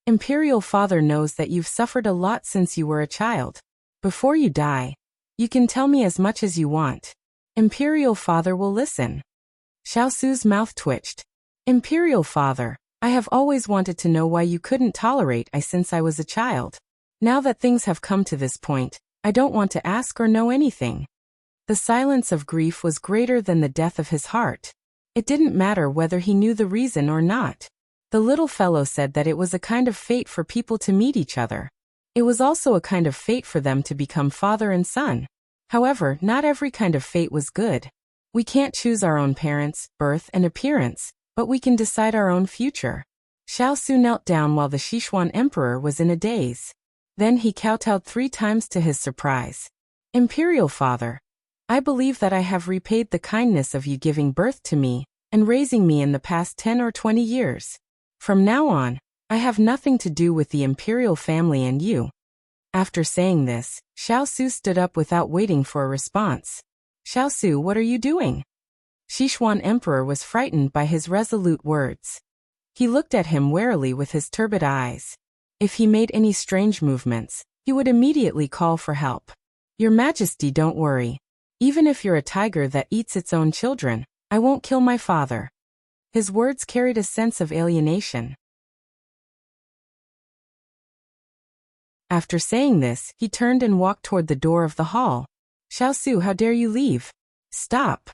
Imperial Father knows that you've suffered a lot since you were a child. Before you die, you can tell me as much as you want. Imperial Father will listen. Xiao Su's mouth twitched. Imperial Father, I have always wanted to know why you couldn't tolerate I since I was a child. Now that things have come to this point, I don't want to ask or know anything. The silence of grief was greater than the death of his heart. It didn't matter whether he knew the reason or not. The little fellow said that it was a kind of fate for people to meet each other. It was also a kind of fate for them to become father and son. However, not every kind of fate was good. We can't choose our own parents, birth, and appearance, but we can decide our own future. Xiao Su knelt down while the Szechuan Emperor was in a daze. Then he kowtowed 3 times to his surprise. Imperial Father, I believe that I have repaid the kindness of you giving birth to me and raising me in the past 10 or 20 years. From now on, I have nothing to do with the imperial family and you. After saying this, Xiao Su stood up without waiting for a response. Xiao Su, what are you doing? Szechuan Emperor was frightened by his resolute words. He looked at him warily with his turbid eyes. If he made any strange movements, he would immediately call for help. Your Majesty, don't worry. Even if you're a tiger that eats its own children, I won't kill my father. His words carried a sense of alienation. After saying this, he turned and walked toward the door of the hall. Xiao Su, how dare you leave? Stop.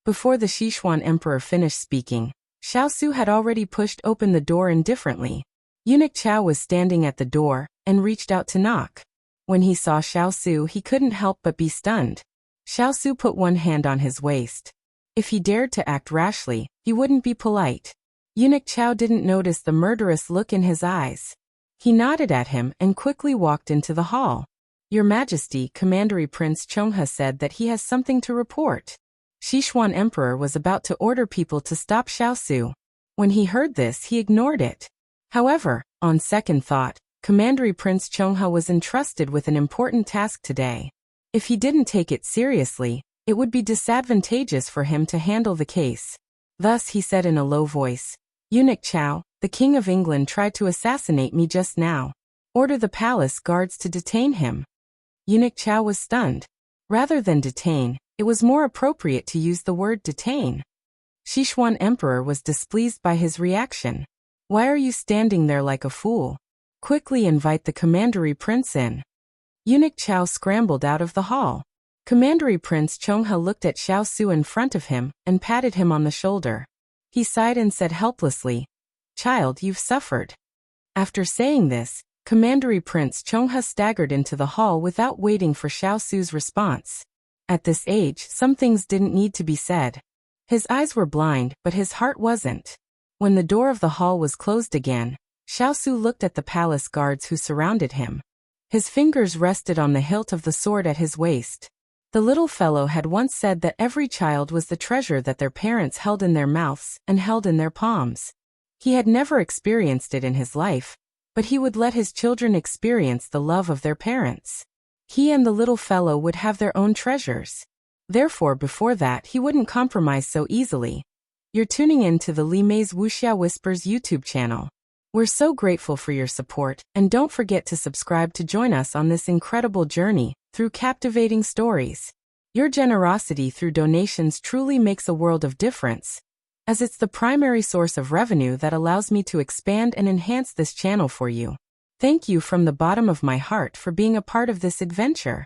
Before the Szechuan Emperor finished speaking, Xiao Su had already pushed open the door indifferently. Eunuch Xiao was standing at the door and reached out to knock. When he saw Xiao Su, he couldn't help but be stunned. Xiao Su put one hand on his waist. If he dared to act rashly, he wouldn't be polite. Eunuch Xiao didn't notice the murderous look in his eyes. He nodded at him and quickly walked into the hall. Your Majesty, Commandery Prince Chonghe said that he has something to report. Szechuan Emperor was about to order people to stop Xiao Su. When he heard this, he ignored it. However, on second thought, Commandery Prince Chonghe was entrusted with an important task today. If he didn't take it seriously, it would be disadvantageous for him to handle the case. Thus he said in a low voice, Eunuch Xiao, the King of England tried to assassinate me just now. Order the palace guards to detain him. Eunuch Xiao was stunned. Rather than detain, it was more appropriate to use the word detain. Szechuan Emperor was displeased by his reaction. Why are you standing there like a fool? Quickly invite the Commandery Prince in. Eunuch Xiao scrambled out of the hall. Commandery Prince Chonghe looked at Xiao Su in front of him and patted him on the shoulder. He sighed and said helplessly, Child, you've suffered. After saying this, Commandery Prince Chonghe staggered into the hall without waiting for Xiao Su's response. At this age, some things didn't need to be said. His eyes were blind, but his heart wasn't. When the door of the hall was closed again, Xiao Su looked at the palace guards who surrounded him. His fingers rested on the hilt of the sword at his waist. The little fellow had once said that every child was the treasure that their parents held in their mouths and held in their palms. He had never experienced it in his life, but he would let his children experience the love of their parents. He and the little fellow would have their own treasures. Therefore, before that, he wouldn't compromise so easily. You're tuning in to the Li Mei's Wuxia Whispers YouTube channel. We're so grateful for your support, and don't forget to subscribe to join us on this incredible journey through captivating stories. Your generosity through donations truly makes a world of difference, as it's the primary source of revenue that allows me to expand and enhance this channel for you. Thank you from the bottom of my heart for being a part of this adventure.